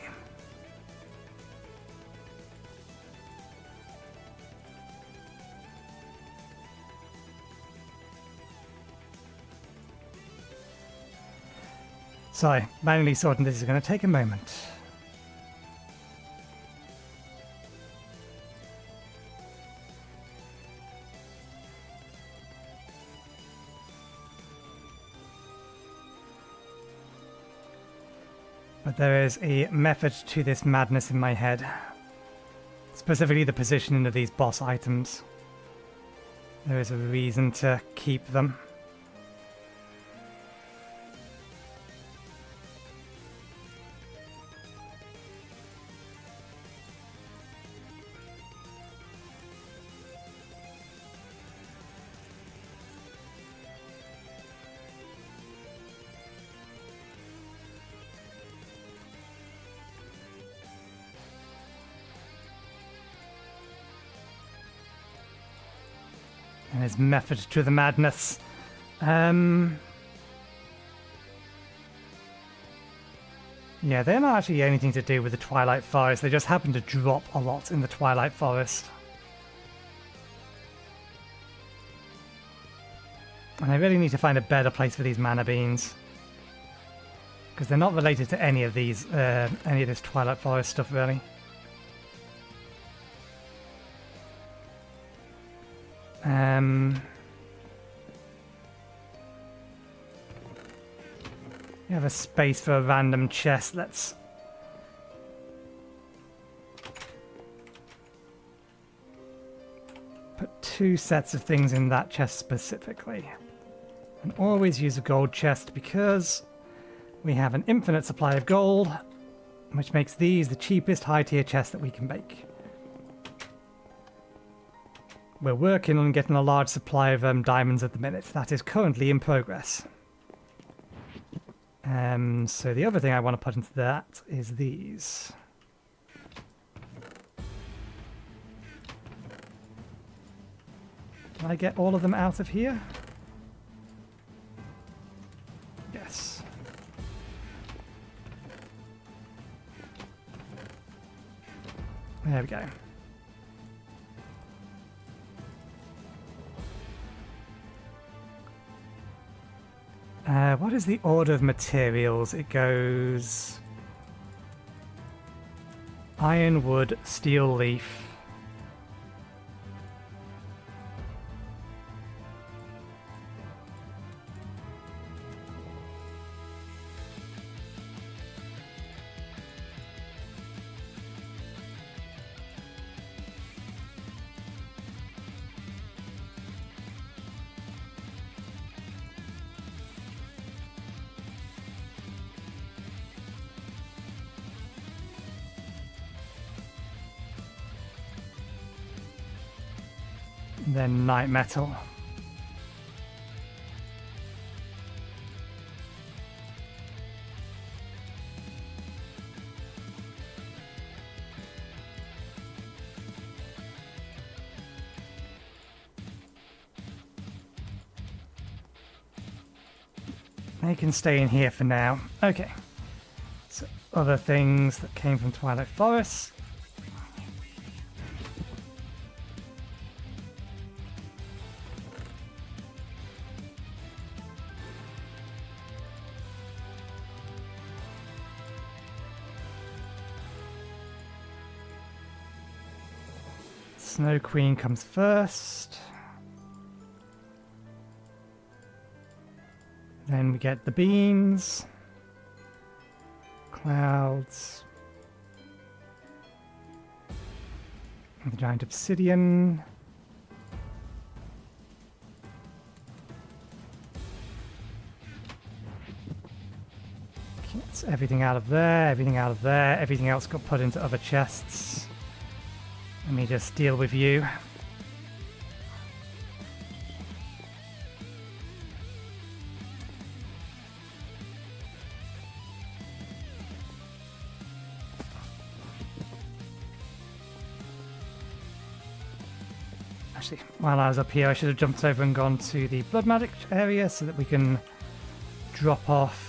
Sorry, manually sorting this is going to take a moment. But there is a method to this madness in my head. Specifically the positioning of these boss items. There is a reason to keep them. And his method to the madness. Yeah, they're not actually anything to do with the Twilight Forest. They just happen to drop a lot in the Twilight Forest. And I really need to find a better place for these mana beans. Because they're not related to any of these, any of this Twilight Forest stuff, really. We have a space for a random chest. Let's put 2 sets of things in that chest specifically. And always use a gold chest because we have an infinite supply of gold, which makes these the cheapest high tier chests that we can make. We're working on getting a large supply of diamonds at the minute. That is currently in progress. So the other thing I want to put into that is these. Can I get all of them out of here? Yes. There we go. What is the order of materials? It goes iron, wood, steel, leaf. Then night metal. They can stay in here for now. Okay. So other things that came from Twilight Forest. Snow Queen comes first. Then we get the beans. Clouds. The giant obsidian. Gets everything out of there, everything out of there. Everything else got put into other chests. Let me just deal with you. Actually, while I was up here, I should have jumped over and gone to the blood magic area so that we can drop off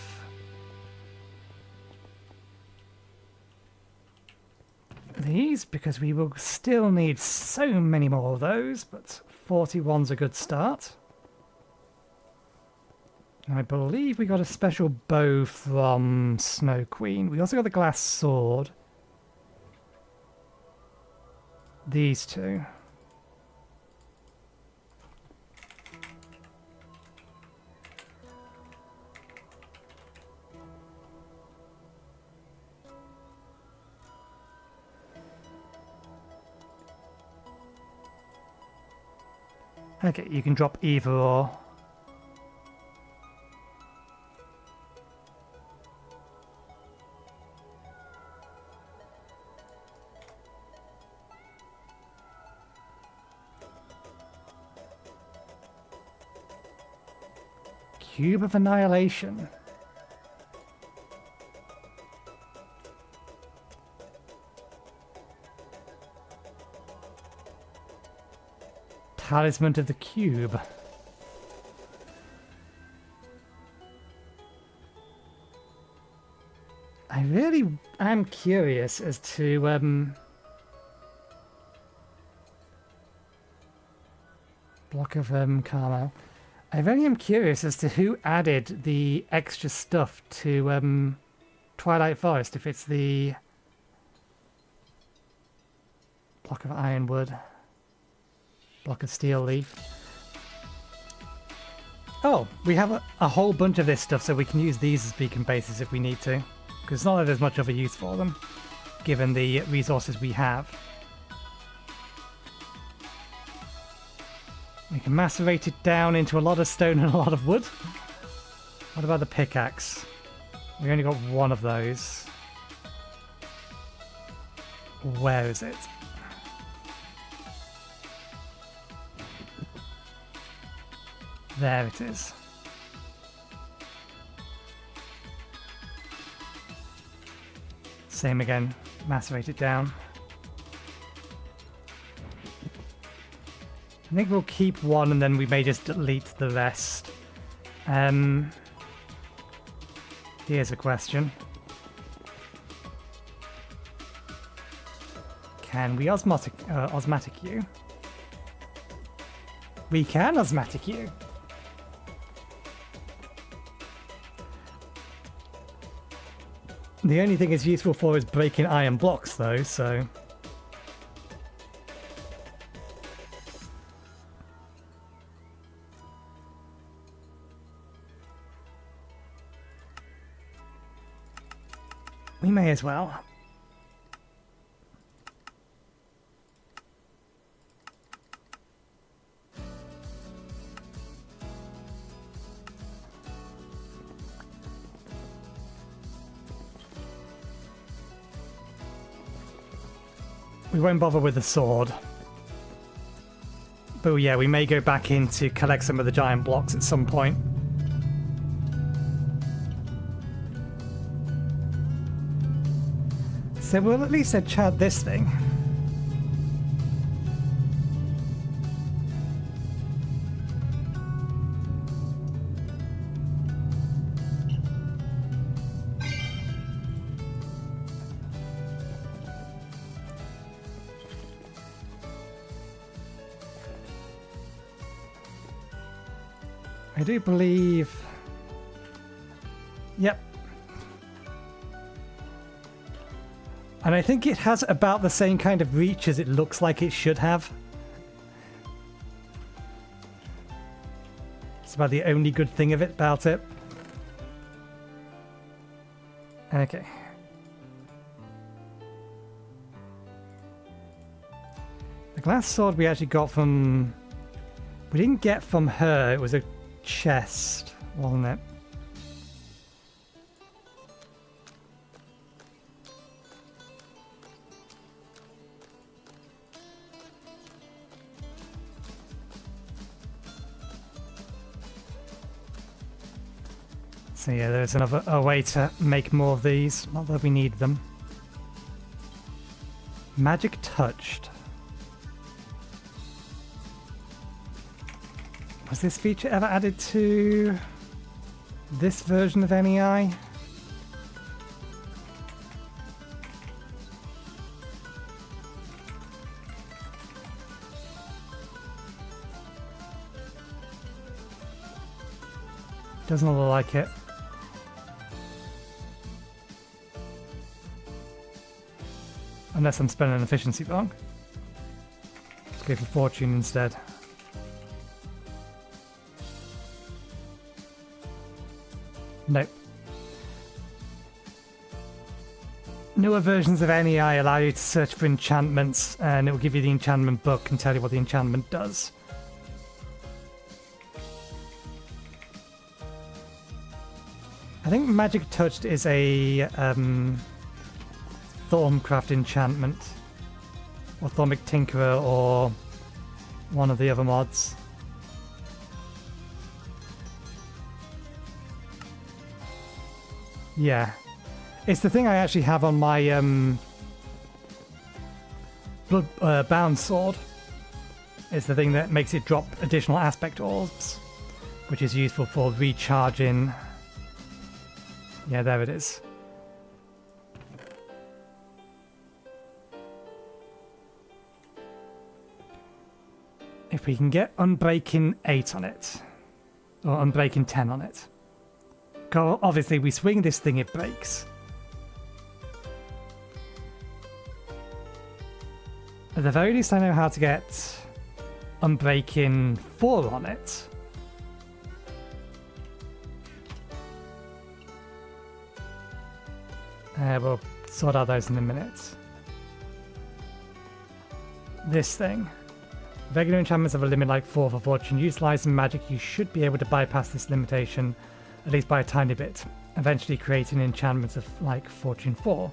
these, because we will still need so many more of those, but 41's a good start. I believe we got a special bow from Snow Queen. We also got the glass sword. These two. Okay, you can drop either or. Cube of Annihilation. Talisman of the Cube. I really am curious as to block of Carmel. I really am curious as to who added the extra stuff to Twilight Forest, if it's the block of Ironwood, block of Steel Leaf. Oh, we have a whole bunch of this stuff, so we can use these as beacon bases if we need to, because it's not that there's much of a use for them, given the resources we have. We can macerate it down into a lot of stone and a lot of wood. What about the pickaxe? We only got one of those. Where is it? There it is. Same again, macerate it down. I think we'll keep one and then we may just delete the rest. Here's a question. Can we osmotic you? We can osmotic you. The only thing it's useful for is breaking iron blocks though, so... we may as well. We won't bother with the sword. But yeah, we may go back in to collect some of the giant blocks at some point. So we'll at least enchant this thing. I do believe... Yep. And I think it has about the same kind of reach as it looks like it should have. It's about the only good thing of it about it. Okay. The glass sword we actually got from... we didn't get from her, it was a chest, wasn't it? So yeah, there's a way to make more of these, not that we need them. Magic touched. Was this feature ever added to this version of MEI? Doesn't look like it. Unless I'm spelling efficiency wrong. Let's go for fortune instead. Nope. Newer versions of NEI allow you to search for enchantments, and it will give you the enchantment book and tell you what the enchantment does. I think Magic Touched is a Thorncraft enchantment, or Thormic Tinkerer, or one of the other mods. Yeah. It's the thing I actually have on my bound sword. It's the thing that makes it drop additional aspect orbs, which is useful for recharging. Yeah, there it is. If we can get Unbreaking 8 on it, or Unbreaking 10 on it. Obviously, we swing this thing, it breaks. At the very least, I know how to get Unbreaking 4 on it. We'll sort out those in a minute. This thing. Regular enchantments have a limit like 4 for fortune. Utilizing magic, you should be able to bypass this limitation, at least by a tiny bit, eventually creating enchantments of like fortune 4.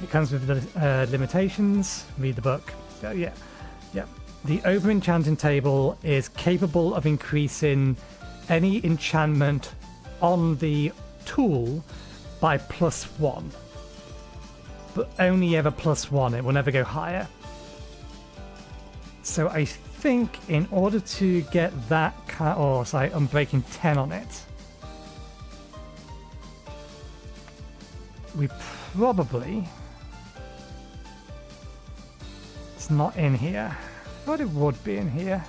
It comes with the limitations. Read the book. So yeah. The over enchanting table is capable of increasing any enchantment on the tool by +1, but only ever +1. It will never go higher. So I think in order to get that Unbreaking 10 on it, we probably... It's not in here. I thought it would be in here.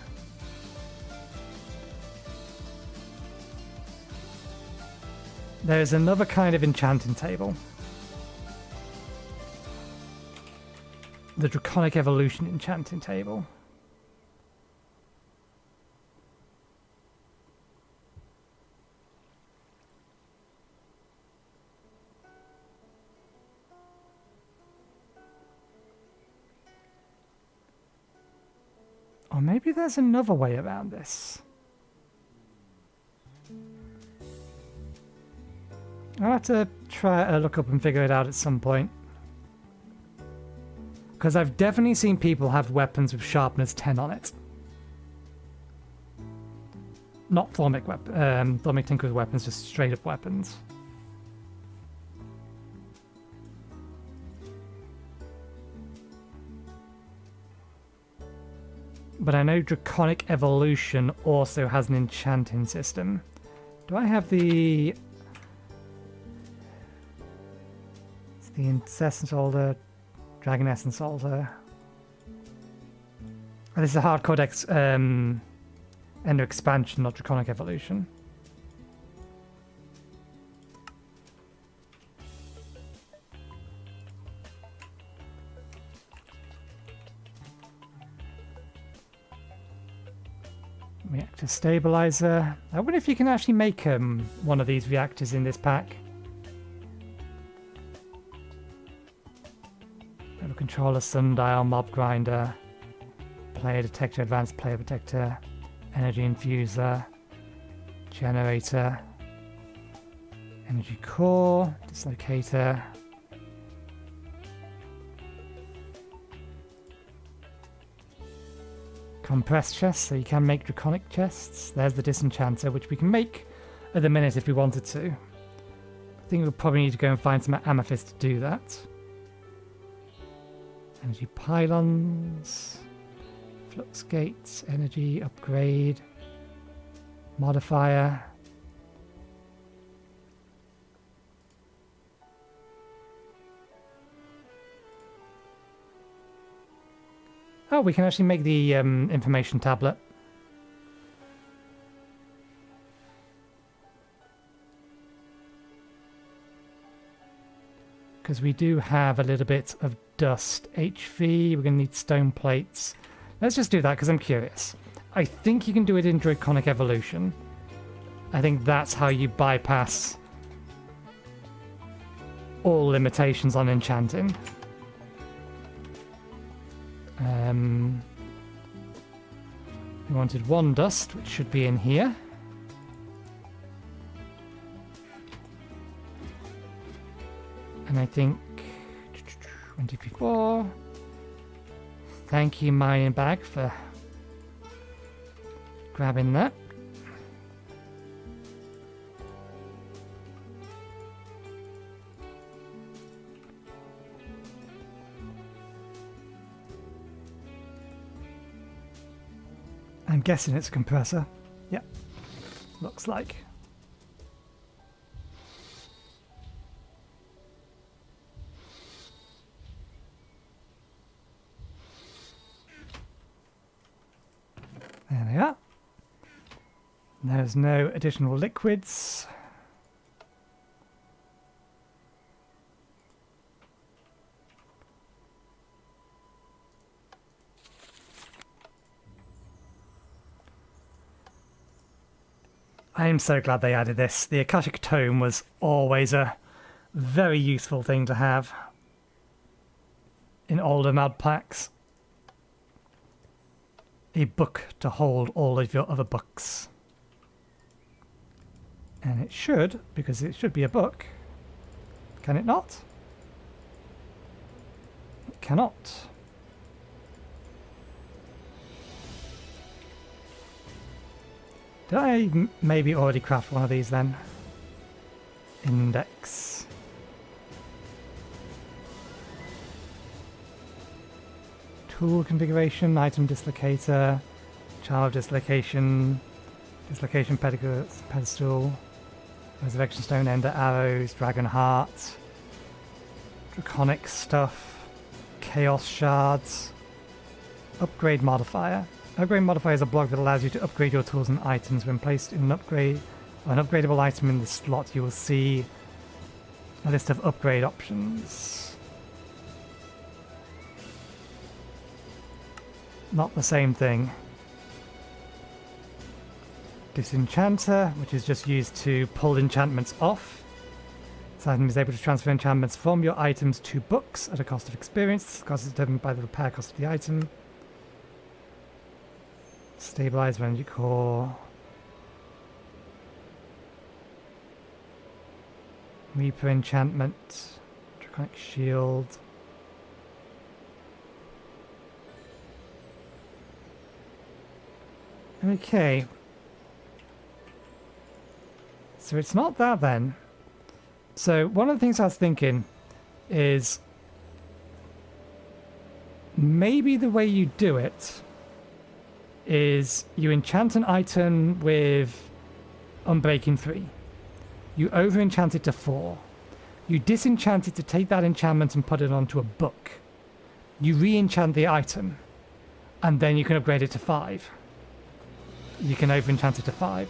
There's another kind of enchanting table. The Draconic Evolution enchanting table. Or maybe there's another way around this. I'll have to try to look up and figure it out at some point. Because I've definitely seen people have weapons with sharpness 10 on it. Not Thormic Tinker's weapons, just straight up weapons. But I know Draconic Evolution also has an enchanting system. Do I have the... It's the Incessant Altar, Dragon Essence Altar. Oh, this is a hardcore Ender expansion, not Draconic Evolution. Reactor Stabilizer. I wonder if you can actually make one of these reactors in this pack. Level Controller, Sundial, Mob Grinder, Player Detector, Advanced Player Protector, Energy Infuser, Generator, Energy Core, Dislocator. Compressed chests, so you can make draconic chests. There's the disenchanter, which we can make at the minute if we wanted to. I think we'll probably need to go and find some amethyst to do that. Energy pylons, flux gates, energy upgrade, modifier. Oh, we can actually make the information tablet. because we do have a little bit of dust. HV, we're going to need stone plates. Let's just do that because I'm curious. I think you can do it in Draconic Evolution. I think that's how you bypass all limitations on enchanting. We wanted 1 dust, which should be in here. And I think 24. Thank you, mining bag, for grabbing that. I'm guessing it's a compressor. Yep, looks like. There they are. There's no additional liquids. I'm so glad they added this. The Akashic Tome was always a very useful thing to have in older mod packs. A book to hold all of your other books. And it should, because it should be a book. Can it not? It cannot. Did I maybe already craft one of these then? Index. Tool configuration, item dislocator, child dislocation, dislocation pedestal, resurrection stone, ender arrows, dragon heart, draconic stuff, chaos shards, upgrade modifier. Upgrade modifier is a block that allows you to upgrade your tools and items. When placed in an upgradable item in the slot, you will see a list of upgrade options. Not the same thing. Disenchanter, which is just used to pull enchantments off. This item is able to transfer enchantments from your items to books at a cost of experience. This cost is determined by the repair cost of the item. Stabilize energy core. Reaper enchantment. Draconic shield. Okay. So it's not that then. So one of the things I was thinking is maybe the way you do it is you enchant an item with Unbreaking 3. You over-enchant it to 4. You disenchant it to take that enchantment and put it onto a book. You re-enchant the item, and then you can upgrade it to 5. You can over-enchant it to 5.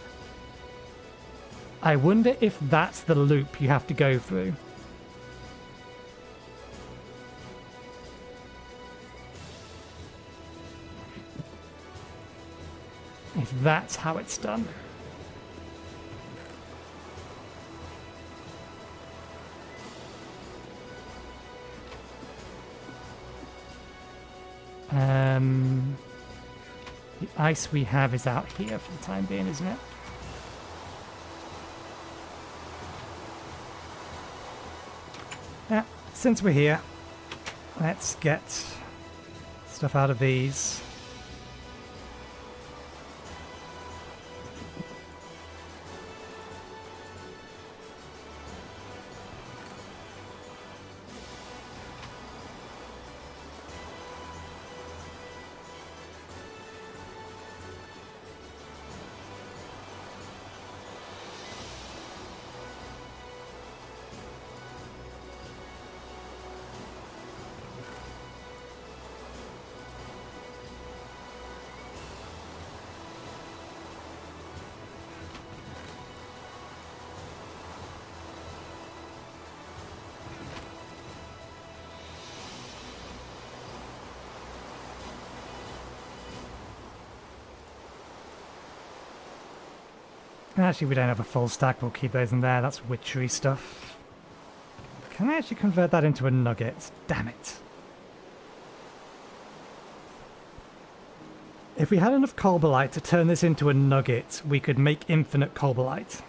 I wonder if that's the loop you have to go through. If that's how it's done. The ice we have is out here for the time being, isn't it? Yeah, since we're here, let's get stuff out of these. Actually, we don't have a full stack. We'll keep those in there. That's witchery stuff. Can I actually convert that into a nugget? Damn it. If we had enough cobalite to turn this into a nugget, we could make infinite cobalite.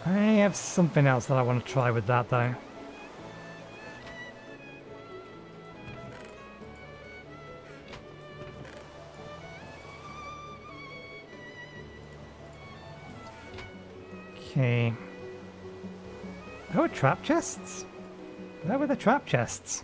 I have something else that I want to try with that, though. Okay. Oh, trap chests? Where were the trap chests?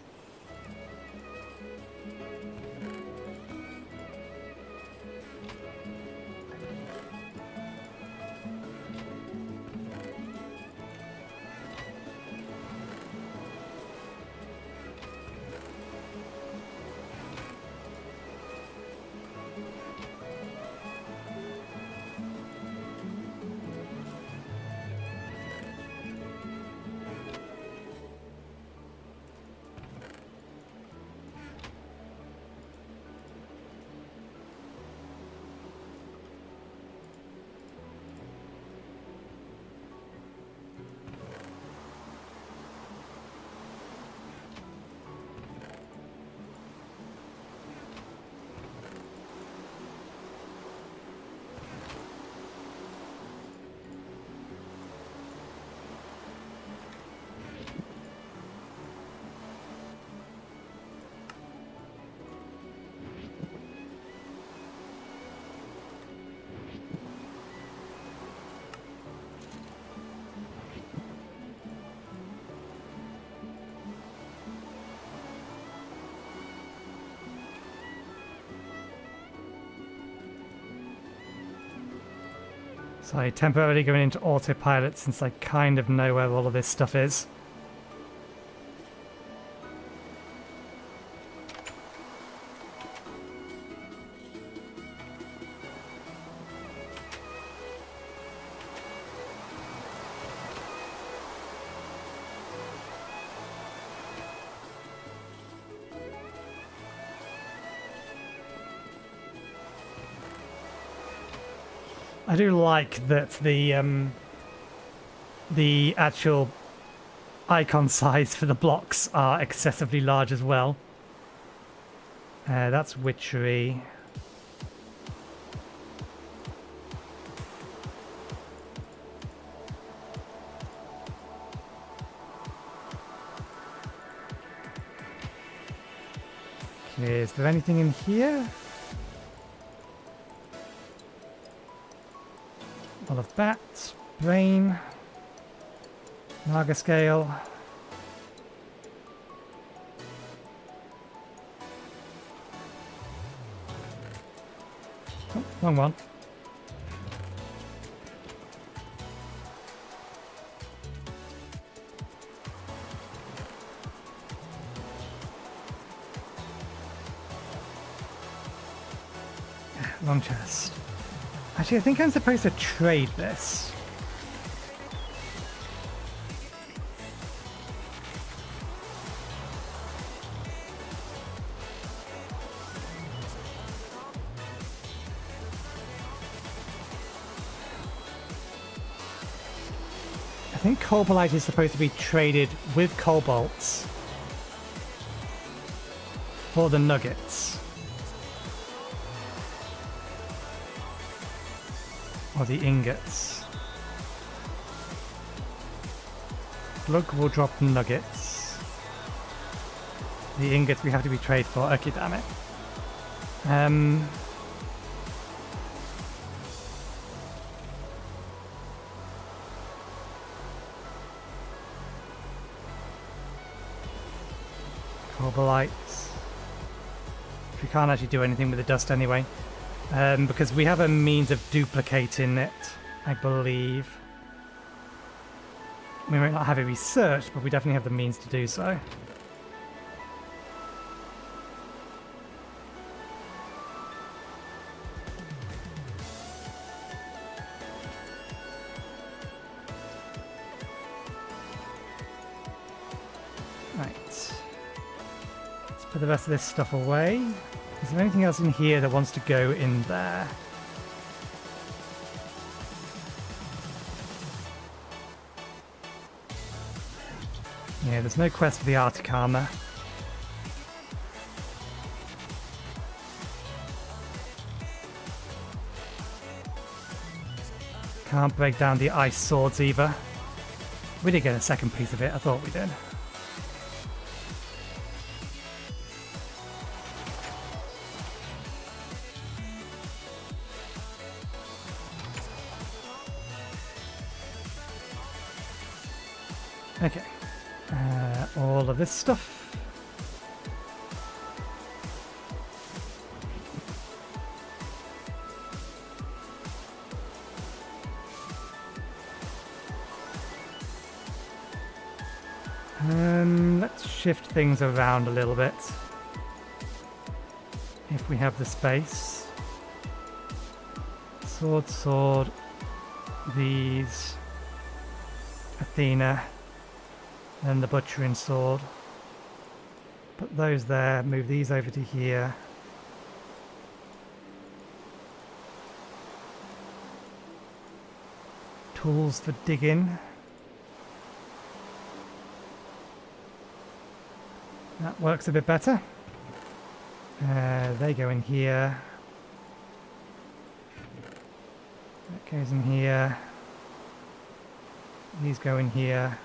So I temporarily going into autopilot since I kind of know where all of this stuff is. I do like that the actual icon size for the blocks are excessively large as well. That's witchery. Okay, is there anything in here? All of that, brain, Naga scale. Oh, wrong one. Wrong chest. Actually, I think I'm supposed to trade this. I think cobalite is supposed to be traded with cobalts for the nuggets. Or the ingots. Glug will drop nuggets. The ingots we have to be traded for. Okay, damn it. Cobalite. We can't actually do anything with the dust anyway. Because we have a means of duplicating it I believe. We might not have it researched, but we definitely have the means to do so. Right. Let's put the rest of this stuff away. Is there anything else in here that wants to go in there? Yeah, there's no quest for the Arctic armor. Can't break down the ice swords either. We did get a second piece of it, I thought we did. Okay. All of this stuff. Let's shift things around a little bit. If we have the space. Sword. These. Athena. And the butchering sword. Put those there, move these over to here. Tools for digging. That works a bit better. They go in here. That goes in here. These go in here.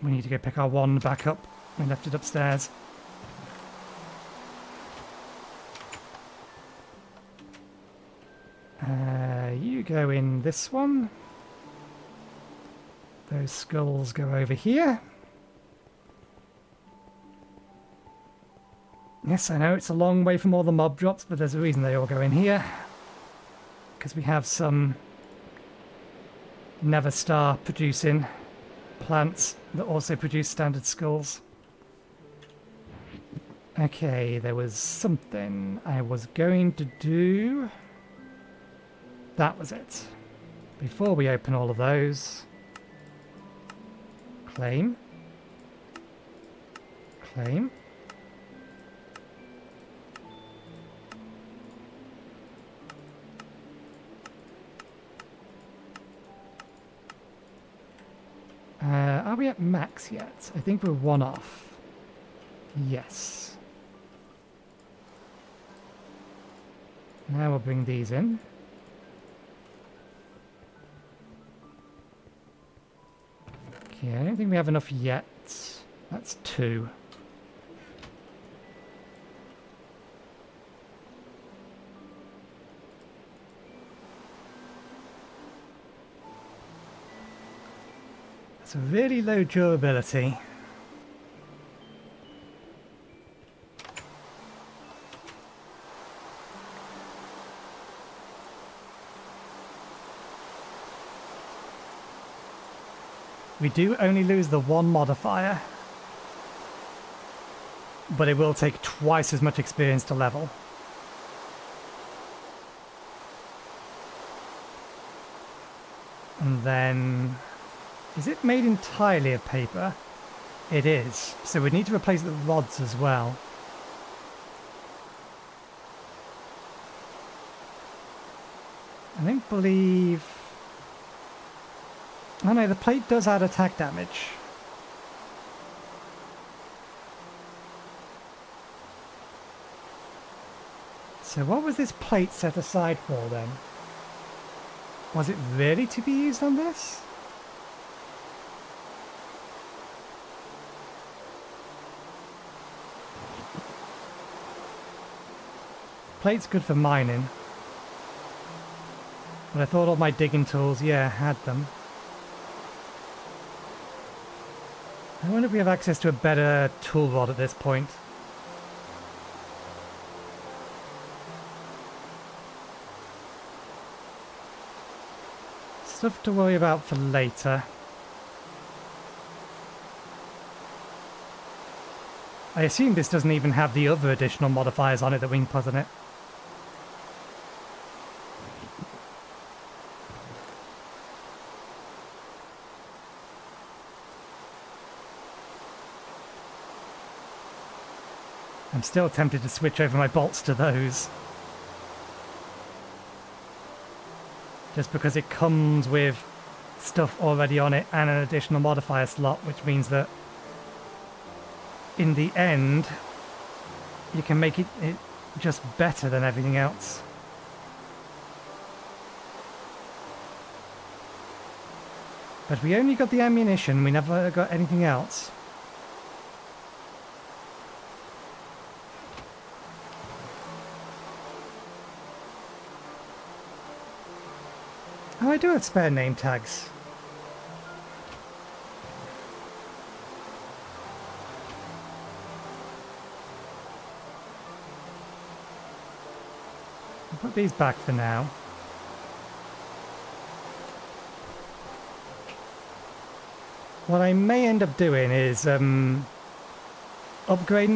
We need to go pick our wand back up. We left it upstairs. You go in this one. Those skulls go over here. Yes, I know it's a long way from all the mob drops, but there's a reason they all go in here. Because we have some Never Star producing plants that also produce standard skulls. Okay, there was something I was going to do. That was it. Before we open all of those. Claim. Claim. Are we at max yet? I think we're one off. Yes. Now we'll bring these in. Okay, I don't think we have enough yet. That's 2. That's a really low durability. We do only lose the 1 modifier, but it will take twice as much experience to level. And then, is it made entirely of paper? It is, so we need to replace the rods as well. I don't believe... Oh no, the plate does add attack damage. So what was this plate set aside for then? Was it really to be used on this? Plate's good for mining. But I thought all my digging tools, yeah, had them. I wonder if we have access to a better tool rod at this point. Stuff to worry about for later. I assume this doesn't even have the other additional modifiers on it that we can put on it. I'm still tempted to switch over my bolts to those. Just because it comes with stuff already on it and an additional modifier slot, which means that in the end you can make it just better than everything else. But we only got the ammunition, we never got anything else. Oh, I do have spare name tags. I'll put these back for now. What I may end up doing is upgrading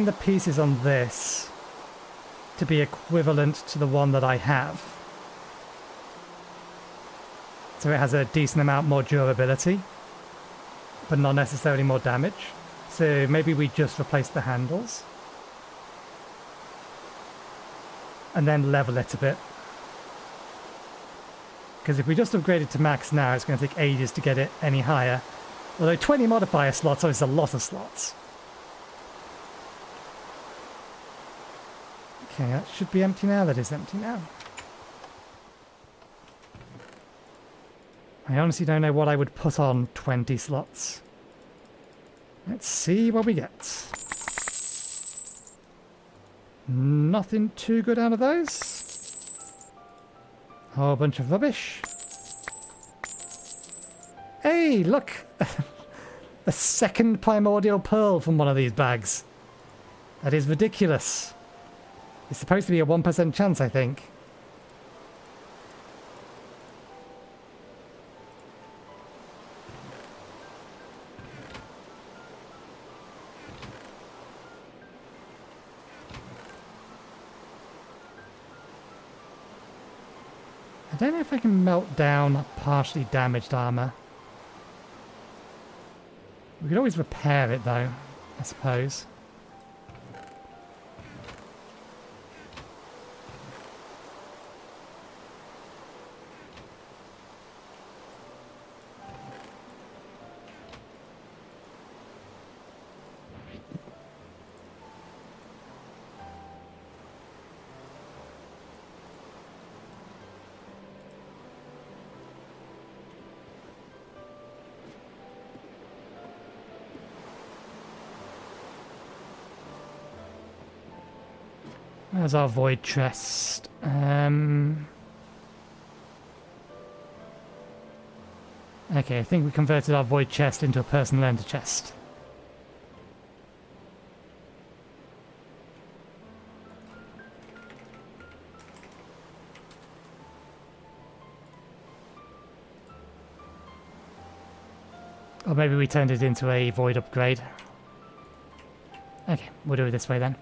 the pieces on this to be equivalent to the one that I have. So it has a decent amount more durability, but not necessarily more damage. So maybe we just replace the handles and then level it a bit. Because if we just upgrade it to max now, it's going to take ages to get it any higher. Although 20 modifier slots is a lot of slots. Okay, that should be empty now. That is empty now. I honestly don't know what I would put on 20 slots. Let's see what we get. Nothing too good out of those. Whole bunch of rubbish. Hey, look! A second primordial pearl from one of these bags. That is ridiculous. It's supposed to be a 1% chance, I think. I don't know if I can melt down partially damaged armor. We could always repair it though, I suppose. There's our void chest. Okay, I think we converted our void chest into a personal ender chest. Or maybe we turned it into a void upgrade. Okay, we'll do it this way then.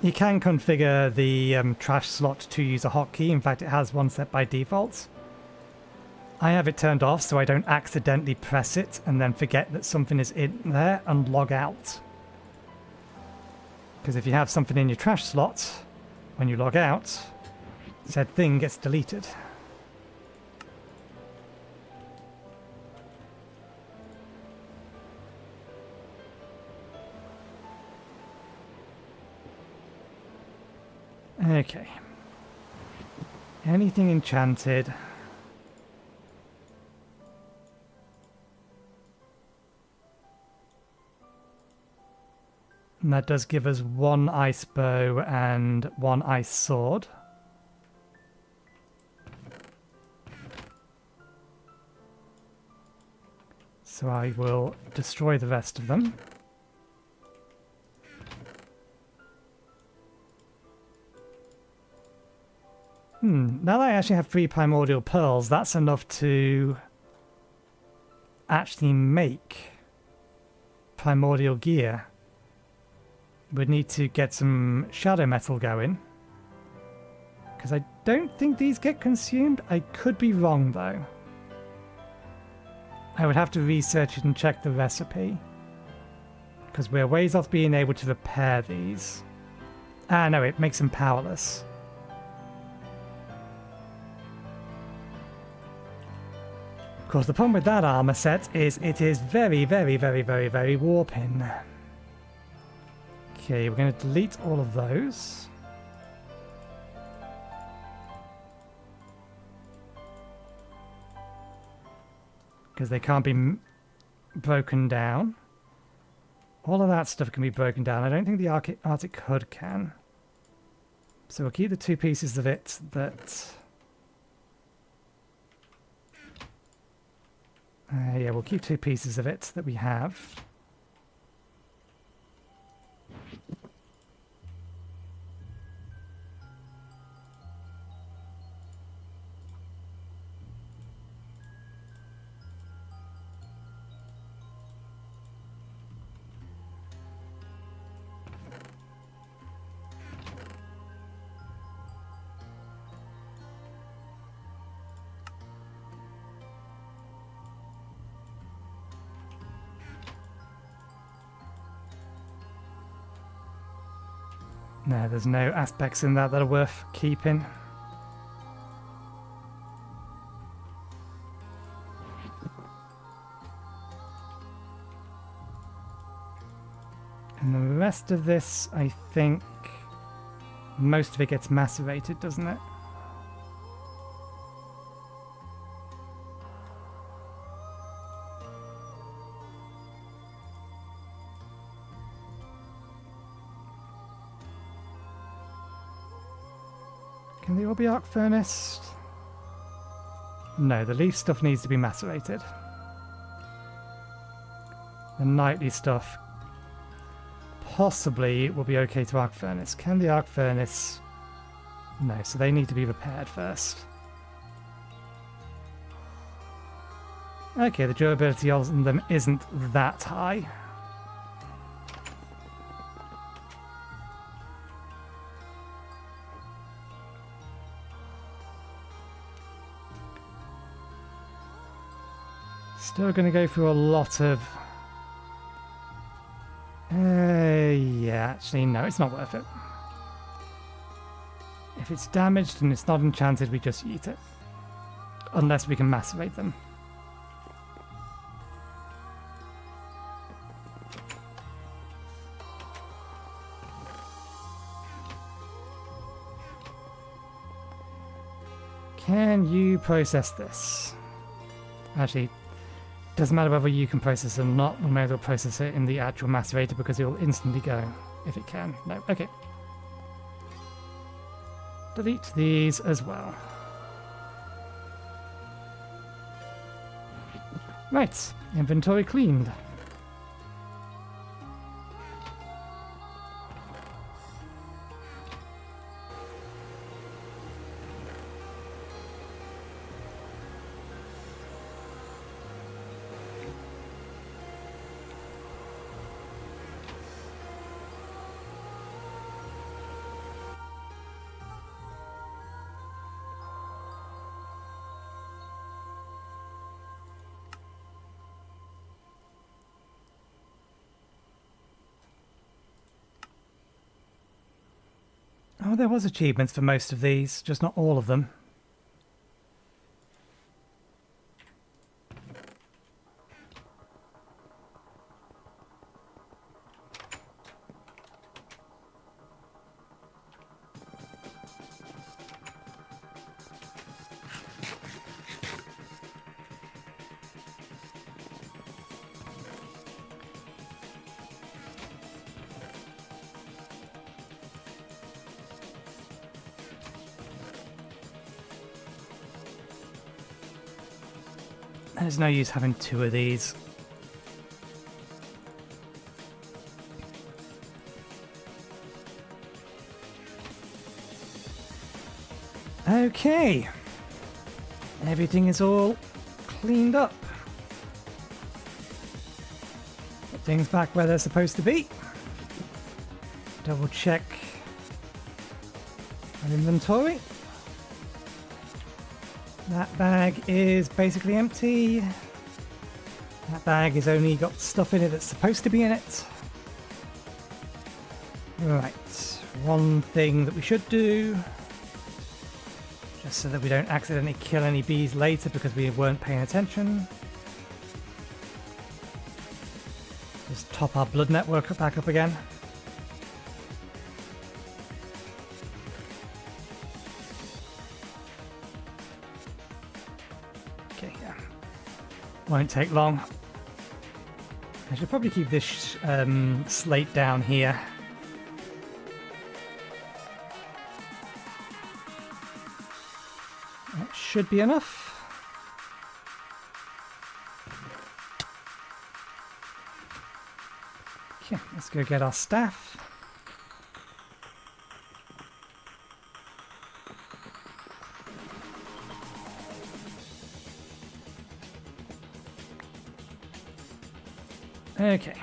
You can configure the trash slot to use a hotkey. In fact, it has one set by default. I have it turned off so I don't accidentally press it and then forget that something is in there and log out. Because if you have something in your trash slot, when you log out, said thing gets deleted. Okay. Anything enchanted? And that does give us 1 ice bow and 1 ice sword. So I will destroy the rest of them. Now that I actually have 3 primordial pearls, that's enough to actually make primordial gear. We'd need to get some shadow metal going. Because I don't think these get consumed. I could be wrong though. I would have to research it and check the recipe. Because we're ways off being able to repair these. Ah no, it makes them powerless. Of course, the problem with that armor set is it is very, very, very, very, very warping. Okay, we're going to delete all of those. Because they can't be broken down. All of that stuff can be broken down. I don't think the Arctic Hood can. So we'll keep the 2 pieces of it that... yeah, we'll keep 2 pieces of it that we have. No, there's no aspects in that are worth keeping. And the rest of this, I think, most of it gets macerated, doesn't it? Can they all be arc furnace? No, the leaf stuff needs to be macerated. The nightly stuff possibly will be okay to arc furnace. Can the arc furnace? No, so they need to be repaired first. Okay, the durability on them isn't that high. Still going to go through a lot of... yeah, actually, no, it's not worth it. If it's damaged and it's not enchanted, we just eat it. Unless we can macerate them. Can you process this? Actually, doesn't matter whether you can process it or not, we may as well process it in the actual macerator because it will instantly go if it can. No, okay. Delete these as well. Right, inventory cleaned. Oh, there was achievements for most of these, just not all of them. There's no use having two of these. Okay. Everything is all cleaned up. Put things back where they're supposed to be. Double check our inventory. That bag is basically empty. That bag has only got stuff in it that's supposed to be in it. Right, one thing that we should do, just so that we don't accidentally kill any bees later because we weren't paying attention. Just top our blood network back up again. Okay, yeah. Won't take long. I should probably keep this slate down here. That should be enough. Okay, let's go get our staff. Okay.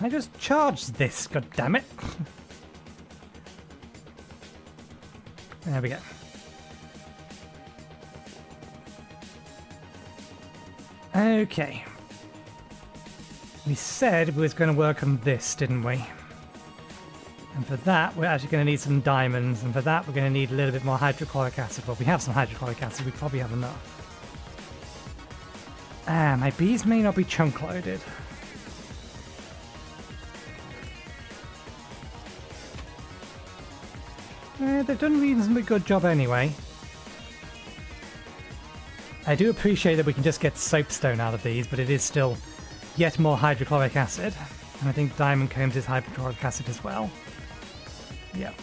I just charged this, god damn it. There we go. Okay. We said we was going to work on this, didn't we? And for that, we're actually going to need some diamonds, and for that, we're going to need a little bit more hydrochloric acid. Well, we have some hydrochloric acid, we probably have enough. Ah, my bees may not be chunk loaded. They've done a reasonably good job anyway. I do appreciate that we can just get soapstone out of these, but it is still yet more hydrochloric acid. And I think diamond combs is hydrochloric acid as well. Yeah.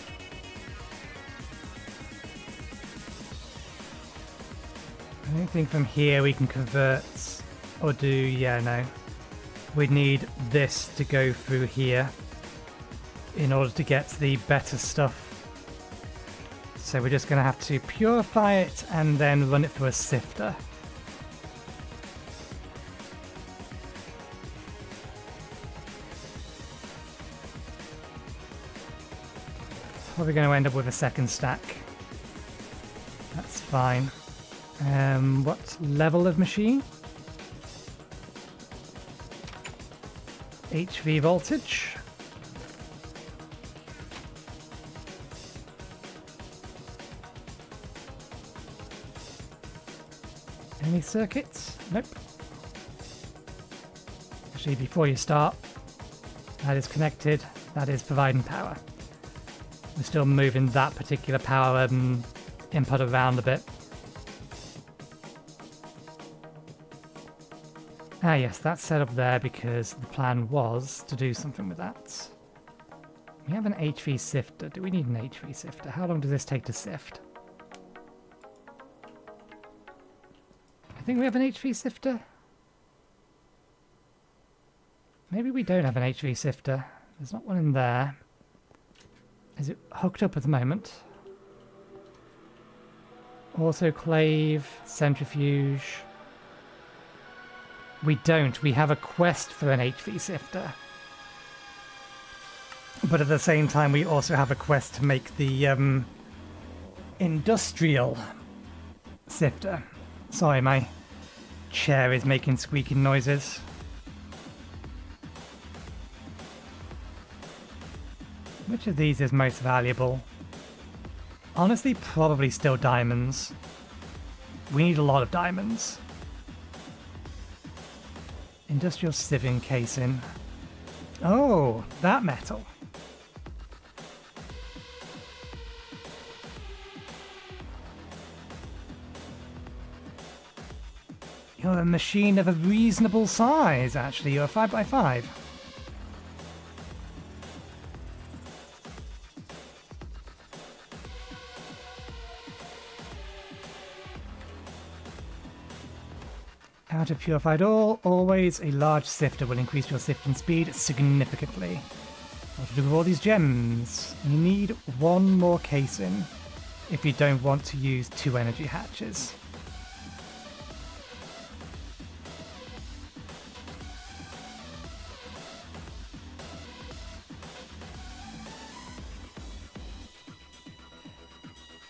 I don't think from here we can convert or do, yeah, no. We'd need this to go through here in order to get the better stuff. So we're just going to have to purify it and then run it through a sifter. Probably going to end up with a second stack. That's fine. What level of machine? HV voltage. Any circuits? Nope. Actually, before you start, that is connected. That is providing power. We're still moving that particular power input around a bit. Ah yes, that's set up there because the plan was to do something with that. We have an HV sifter. Do we need an HV sifter? How long does this take to sift? I think we have an HV sifter. Maybe we don't have an HV sifter. There's not one in there. Is it hooked up at the moment? Autoclave, centrifuge. We don't. We have a quest for an HV sifter. But at the same time, we also have a quest to make the industrial sifter. Sorry, my chair is making squeaking noises. Which of these is most valuable? Honestly, probably still diamonds. We need a lot of diamonds. Industrial sieving casing. Oh, that metal. You're a machine of a reasonable size, actually. You're a 5x5. Counter purified ore. Always a large sifter will increase your sifting speed significantly. What to do with all these gems? You need one more casing if you don't want to use 2 energy hatches.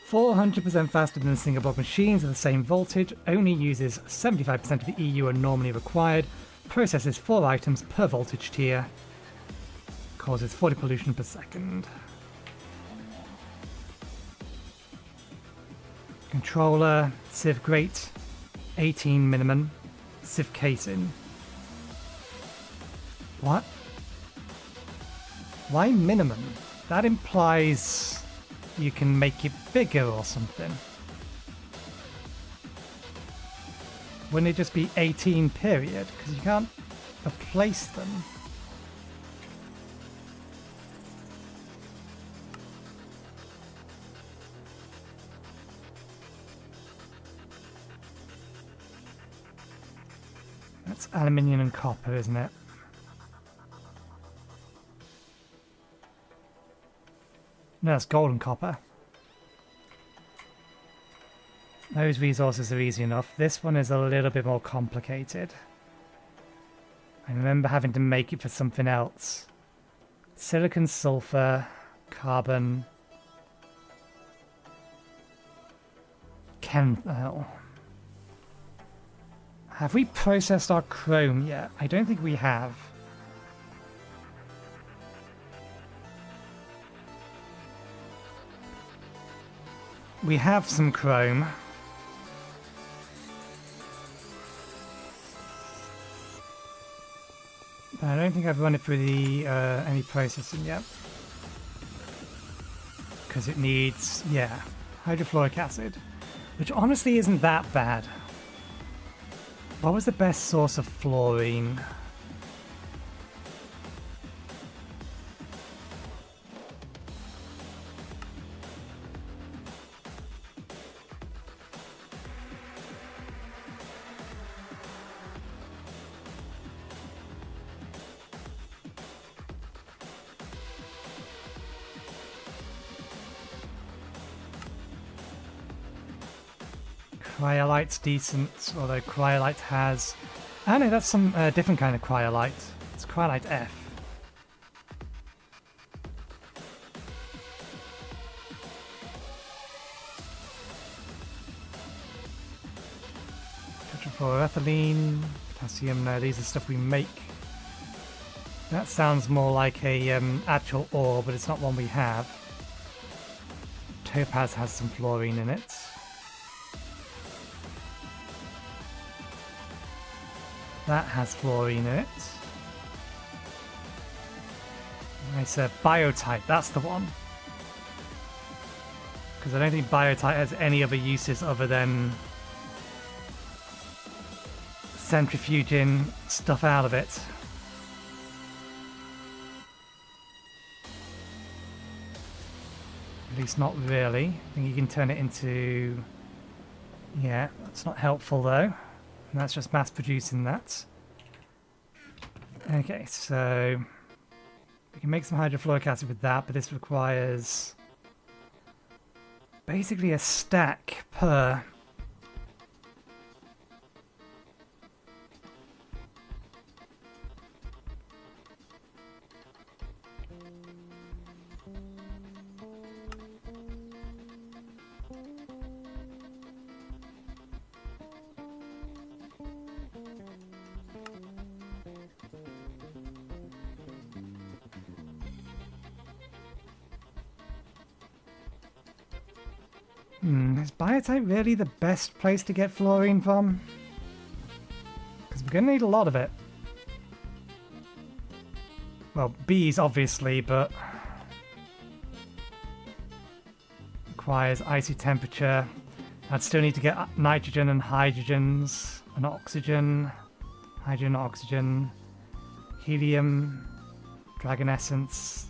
"400% faster than single block machines of the same voltage, only uses 75% of the EU are normally required, processes 4 items per voltage tier, causes 40 pollution per second." Controller, Civ Grate, 18 minimum, Civ Casing. What? Why minimum? That implies you can make it bigger or something. Wouldn't it just be 18 period? Because you can't replace them. That's aluminium and copper, isn't it? No, that's gold and copper. Those resources are easy enough. This one is a little bit more complicated. I remember having to make it for something else. Silicon, sulfur, carbon, oh. Have we processed our chrome yet? I don't think we have. We have some chrome. But I don't think I've run it through the any processing yet. Because it needs, yeah, hydrofluoric acid. Which honestly isn't that bad. What was the best source of fluorine? Cryolite's decent, although cryolite has... Oh no, that's some different kind of cryolite. It's cryolite F. Tetrafluoroethylene, potassium, no, these are stuff we make. That sounds more like a actual ore, but it's not one we have. Topaz has some fluorine in it. That has fluorine in it. Nice biotite, that's the one. Because I don't think biotite has any other uses other than centrifuging stuff out of it. At least not really. I think you can turn it into... Yeah, that's not helpful though. And that's just mass producing that. Okay, so we can make some hydrofluoric acid with that, but this requires basically a stack per. Is biotite really the best place to get fluorine from? Because we're going to need a lot of it. Well, bees obviously, but requires icy temperature. I'd still need to get nitrogen and hydrogens and oxygen. Hydrogen, oxygen, helium, dragon essence.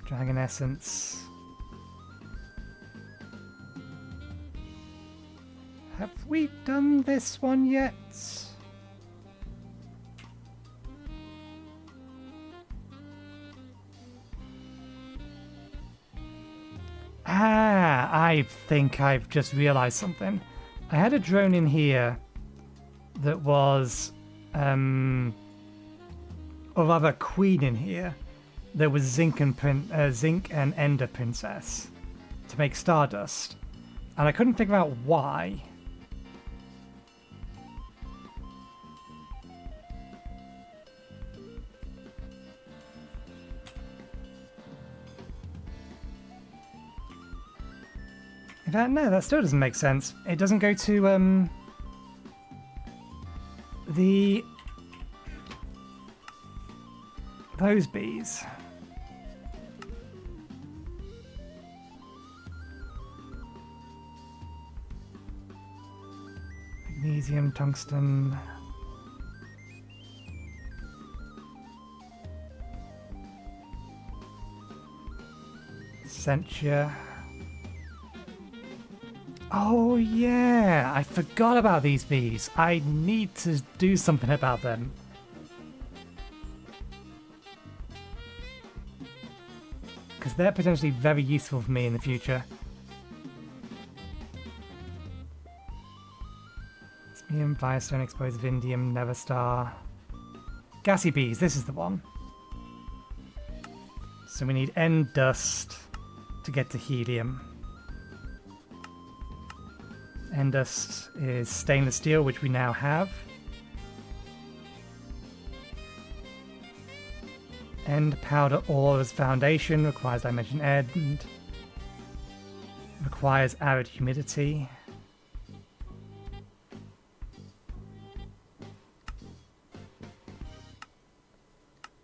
Dragon essence. Have we done this one yet? Ah, I think I've just realized something. I had a drone in here that was, or rather a queen in here. There was Zinc and Ender Princess to make Stardust, and I couldn't figure out why. In fact, no, that still doesn't make sense. It doesn't go to those bees. Magnesium, tungsten. Sentia. Oh yeah, I forgot about these bees. I need to do something about them. Because they're potentially very useful for me in the future. Osmium, Firestone, Explosive Indium, Neverstar. Gassy bees, this is the one. So we need End Dust to get to helium. End Dust is stainless steel, which we now have. End Powder Ore as foundation requires dimension end. Requires arid humidity.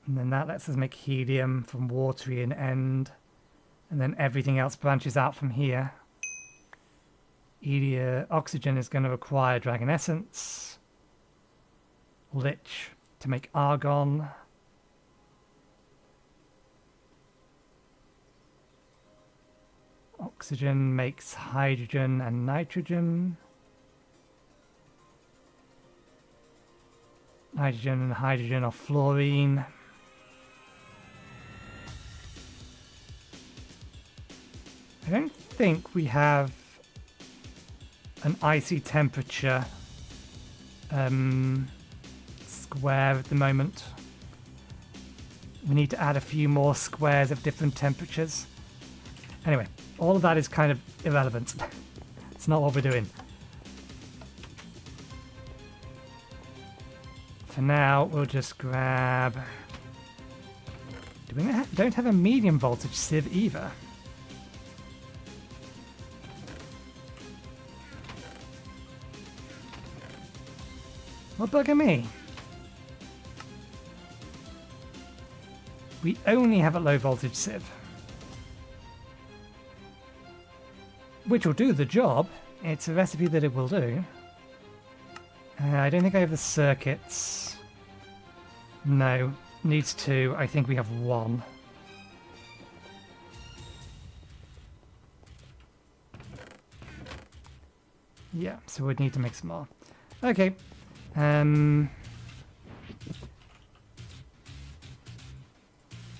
And then that lets us make helium from watery and end. And then everything else branches out from here. Oxygen is going to require Dragon Essence. Lich to make argon. Oxygen makes hydrogen and nitrogen. Nitrogen and hydrogen are fluorine. I don't think we have an icy temperature square at the moment. We need to add a few more squares of different temperatures. Anyway, all of that is kind of irrelevant. It's not what we're doing. For now, we'll just grab... don't have a medium voltage sieve either. What bugger me? We only have a low voltage sieve. Which will do the job. It's a recipe that it will do. I don't think I have the circuits. No, needs 2. I think we have 1. Yeah, so we'd need to make some more. Okay.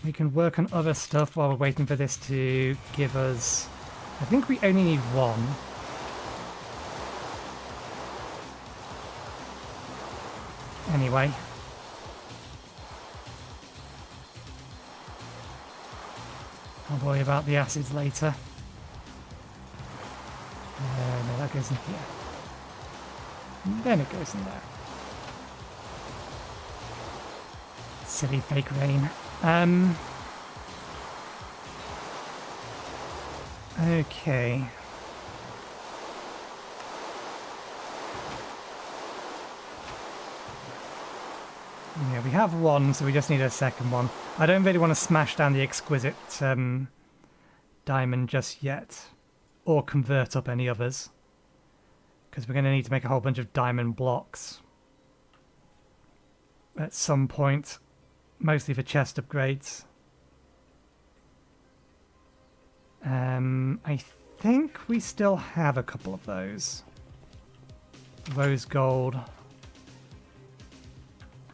We can work on other stuff while we're waiting for this to give us... I think we only need 1. Anyway. I'll worry about the acids later. No, that goes in here. Then it goes in there. Silly fake rain. Okay. Yeah, we have 1, so we just need a second one. I don't really want to smash down the exquisite diamond just yet, or convert up any others, because we're going to need to make a whole bunch of diamond blocks at some point, mostly for chest upgrades. I think we still have a couple of those. rose gold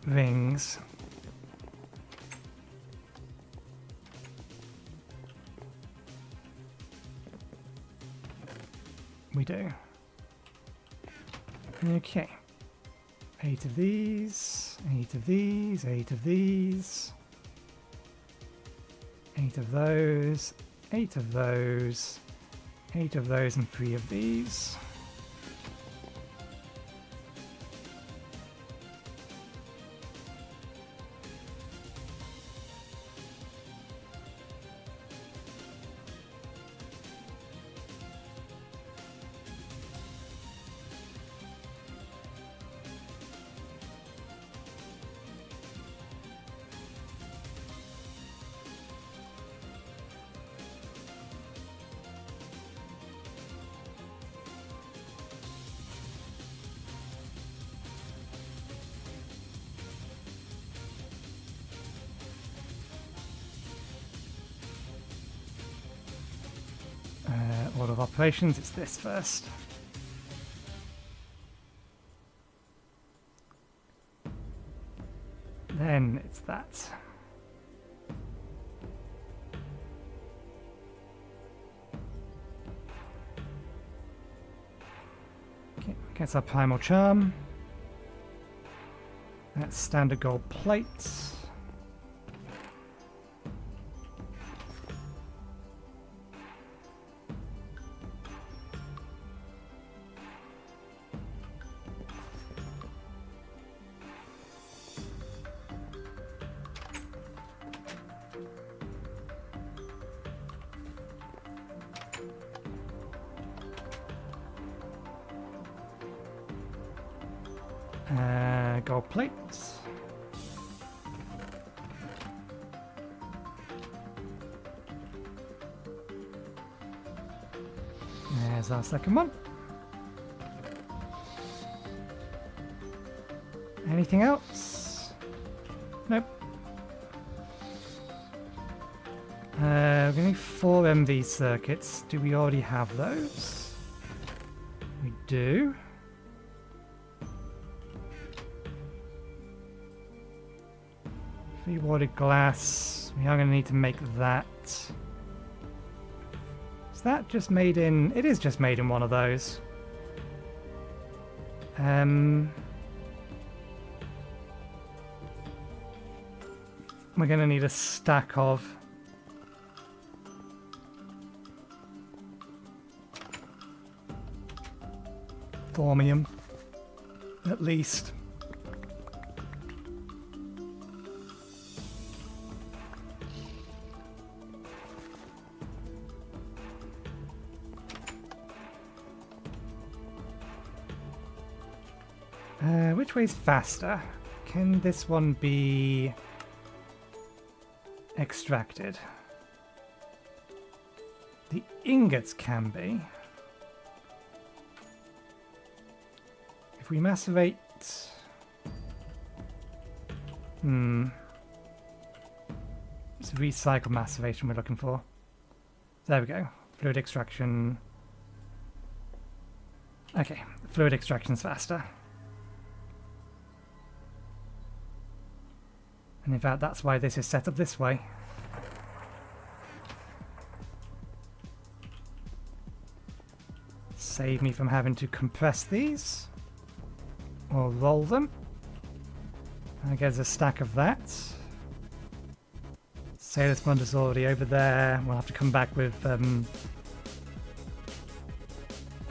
rings. We do. Okay. 8 of these, 8 of these, 8 of these, 8 of those, 8 of those, 8 of those, and 3 of these. Order of operations, it's this first. Then it's that. Okay, gets our primal charm. That's standard gold plates. Gold plates. There's our second one. Anything else? Nope. We're going to need 4 MV circuits. Do we already have those? We do. Free-wadded glass. We are going to need to make that. Is that just made in... It is just made in one of those. We're going to need a stack of... Thormium. At least. Which way's faster? Can this one be extracted? The ingots can be. If we macerate... It's recycle maceration we're looking for. There we go. Fluid extraction. Okay, fluid extraction's faster. And in fact, that's why this is set up this way. Save me from having to compress these. Or roll them. I guess a stack of that. Sailor Sponder's already over there. We'll have to come back with...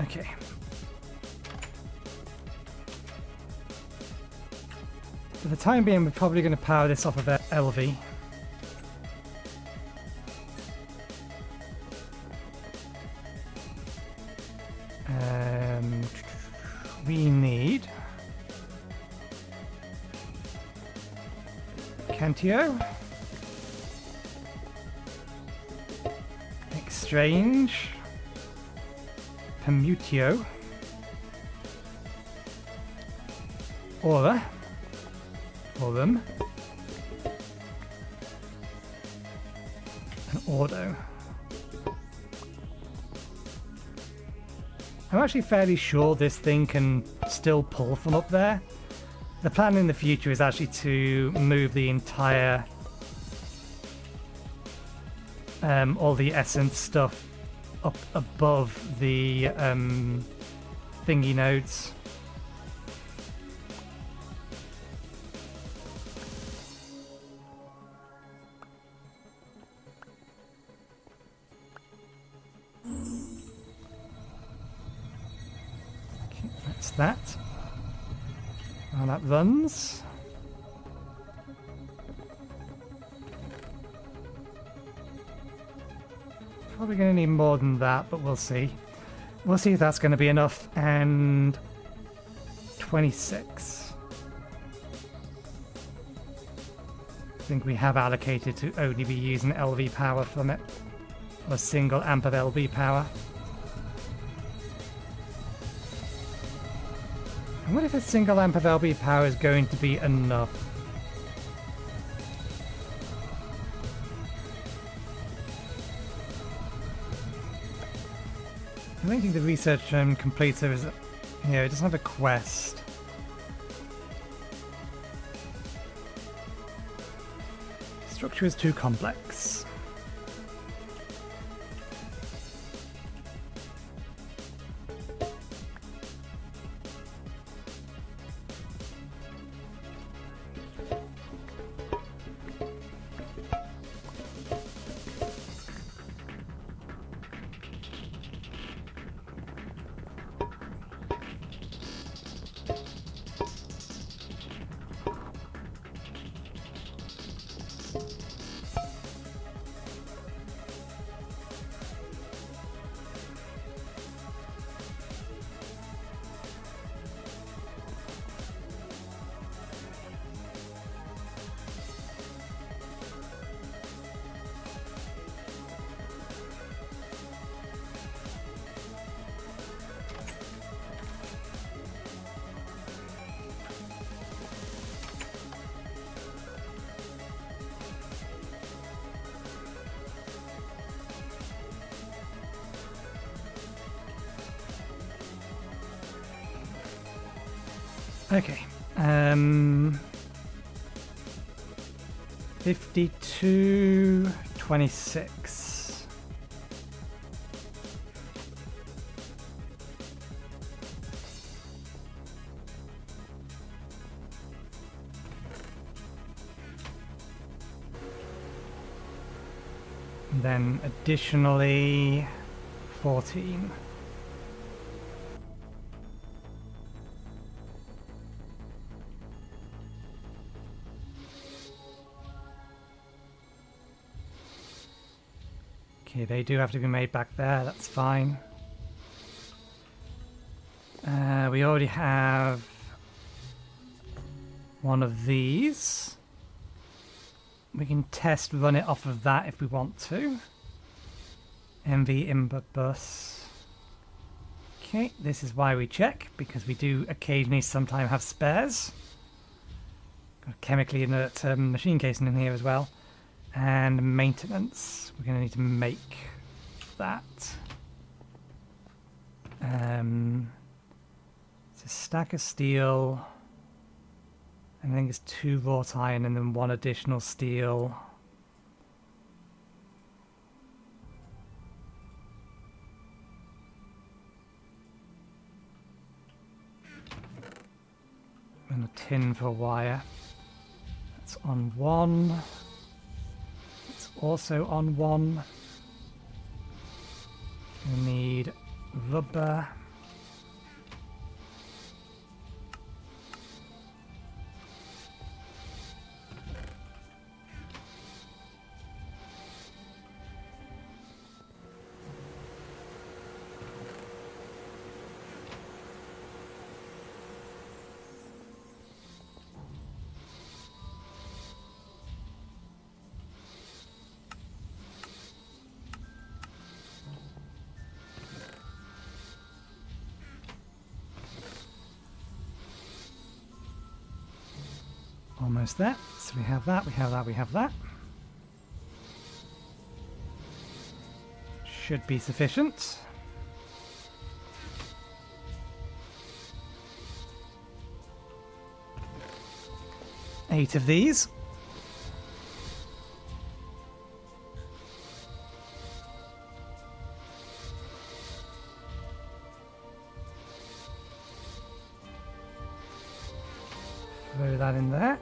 Okay. For the time being, we're probably going to power this off of LV. We need... Cantio. Exchange. Permutio. Aura. Aurum. And Ordo. I'm actually fairly sure this thing can still pull from up there. The plan in the future is actually to move the entire all the essence stuff up above the thingy nodes. Okay, that's that. How that runs. Probably going to need more than that, but we'll see. We'll see if that's going to be enough. And 26. I think we have allocated to only be using LV power from it. Or a single amp of LV power. I wonder if a single amp of LV power is going to be enough. I don't think the research completer is... Yeah, it doesn't have a quest. Structure is too complex. Okay, 52.26. And then additionally 14. Okay, they do have to be made back there, that's fine. We already have one of these. We can test run it off of that if we want to. MV input bus. Okay, this is why we check, because we do occasionally sometimes have spares. Got a chemically inert machine casing in here as well. And maintenance, we're going to need to make that. It's a stack of steel, and I think it's 2 wrought iron and then 1 additional steel. And a tin for wire. That's on 1. Also on 1, we need rubber. Almost there. So we have that, we have that, we have that. Should be sufficient. 8 of these. Throw that in there.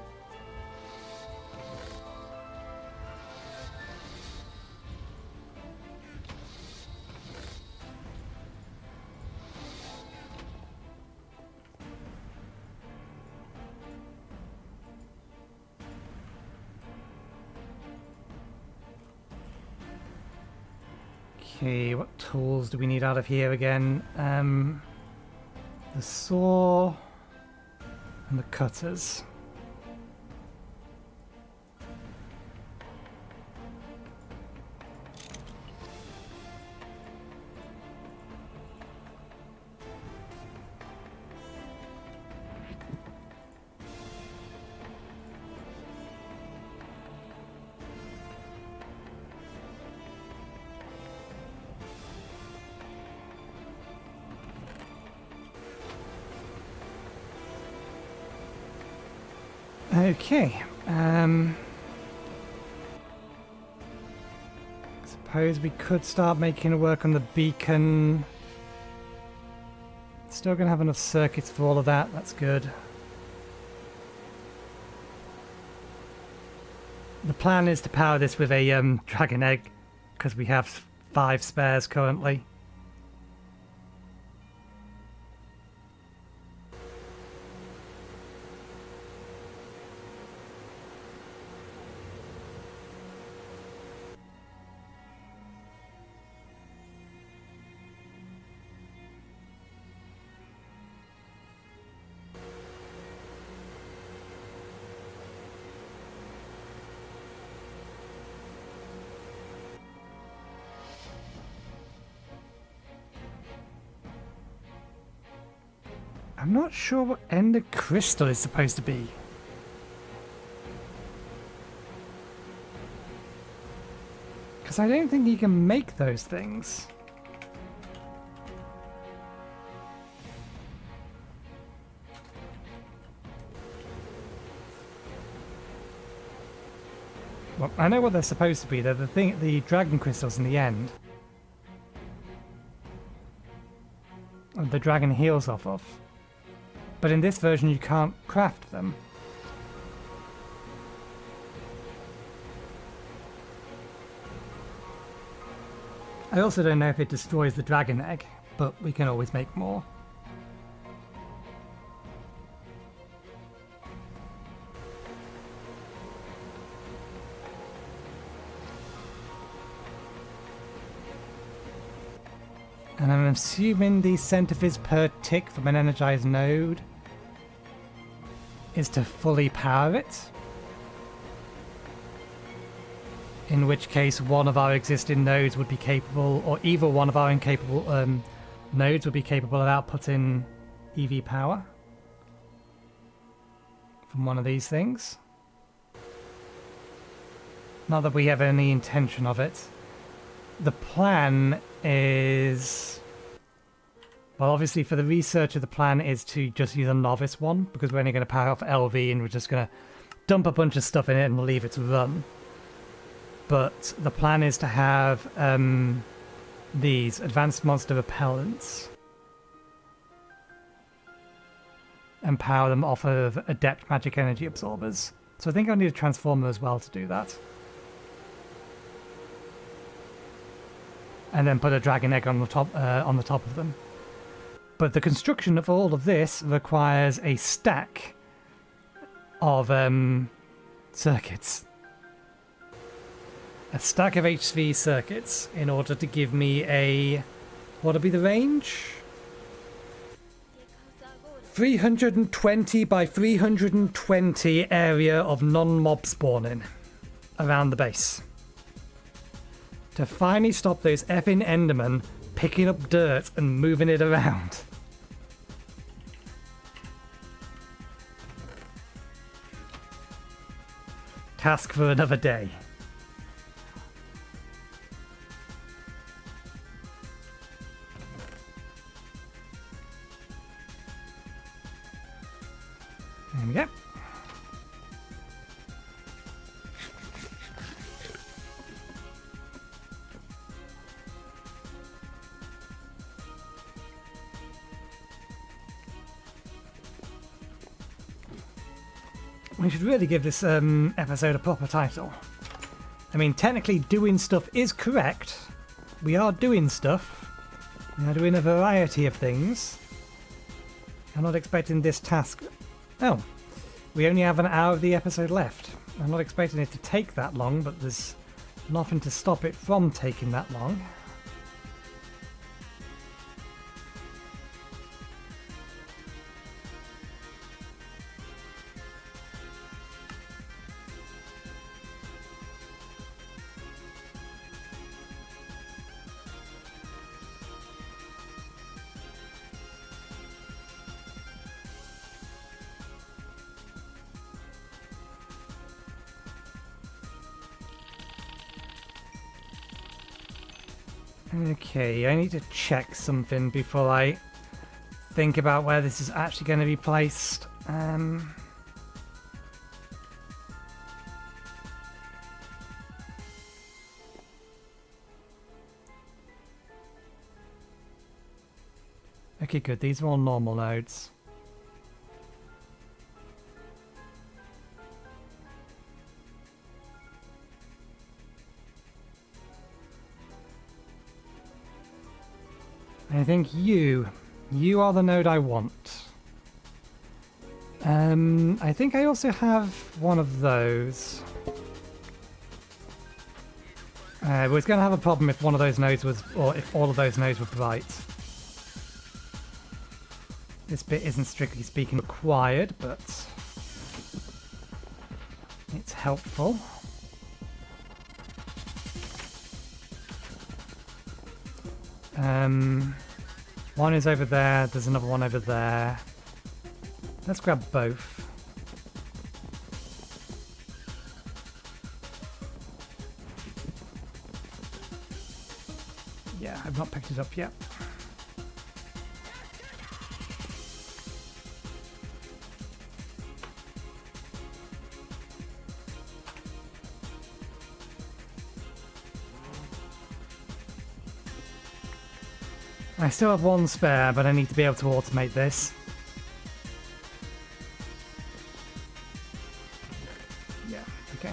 Okay, what tools do we need out of here again? The saw and the cutters. Okay, suppose we could start making work on the beacon. Still gonna have enough circuits for all of that, that's good. The plan is to power this with a dragon egg, because we have 5 spares currently. I'm not sure what Ender Crystal is supposed to be. Because I don't think you can make those things. Well, I know what they're supposed to be. They're the dragon crystals in the end. The dragon heals off of. But in this version you can't craft them. I also don't know if it destroys the dragon egg, but we can always make more. And I'm assuming the centerfizz per tick from an energized node is to fully power it. In which case one of our existing nodes would be capable, or either one of our incapable nodes would be capable of outputting EV power from one of these things. Not that we have any intention of it. The plan is... Well, obviously for the researcher, the plan is to just use a novice one, because we're only going to power off LV and we're just going to dump a bunch of stuff in it and leave it to run. But the plan is to have these advanced monster repellents and power them off of adept magic energy absorbers. So I think I'll need a transformer as well to do that. And then put a dragon egg on the top of them. But the construction of all of this requires a stack of circuits. A stack of HV circuits in order to give me a... What would be the range? 320 by 320 area of non-mob spawning around the base. To finally stop those effing Endermen picking up dirt and moving it around. Task for another day. There we go. We should really give this episode a proper title. I mean, technically doing stuff is correct. We are doing stuff. We are doing a variety of things. I'm not expecting this task... Oh, we only have an hour of the episode left. I'm not expecting it to take that long, but there's nothing to stop it from taking that long. Okay, I need to check something before I think about where this is actually going to be placed. Okay, good. These are all normal nodes. I think you are the node I want. I think I also have one of those. I was going to have a problem if one of those nodes was, or if all of those nodes were bright. This bit isn't strictly speaking required, but it's helpful. One is over there, there's another one over there. Let's grab both. Yeah, I've not picked it up yet. I still have one spare, but I need to be able to automate this. Yeah, okay.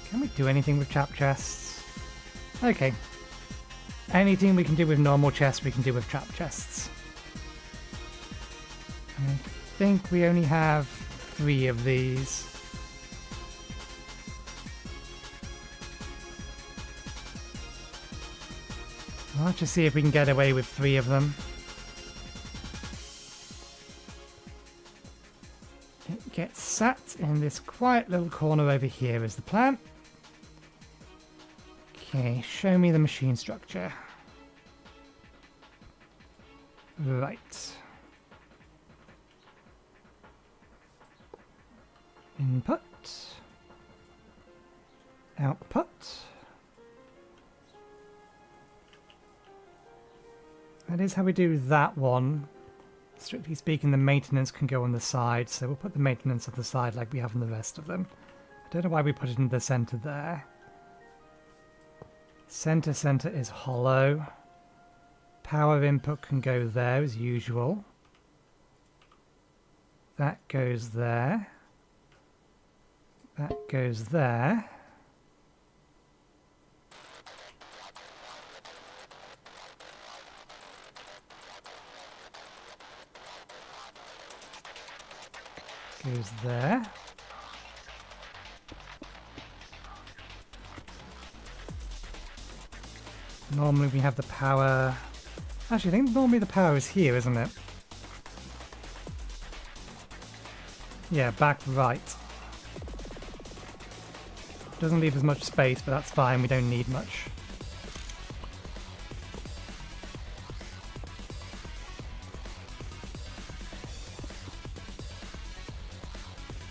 Can we do anything with trap chests? Okay. Anything we can do with normal chests, we can do with trap chests. I think we only have 3 of these. Let's just see if we can get away with 3 of them. It gets sat in this quiet little corner over here is the plan. Okay, show me the machine structure. Right. Input, output, that is how we do that one. Strictly speaking, the maintenance can go on the side, so we'll put the maintenance on the side like we have in the rest of them. I don't know why we put it in the center there. Center is hollow. Power input can go there as usual. That goes there. That goes there. Goes there. Normally we have the power... Actually, I think normally the power is here, isn't it? Yeah, back right. Doesn't leave as much space, but that's fine, we don't need much.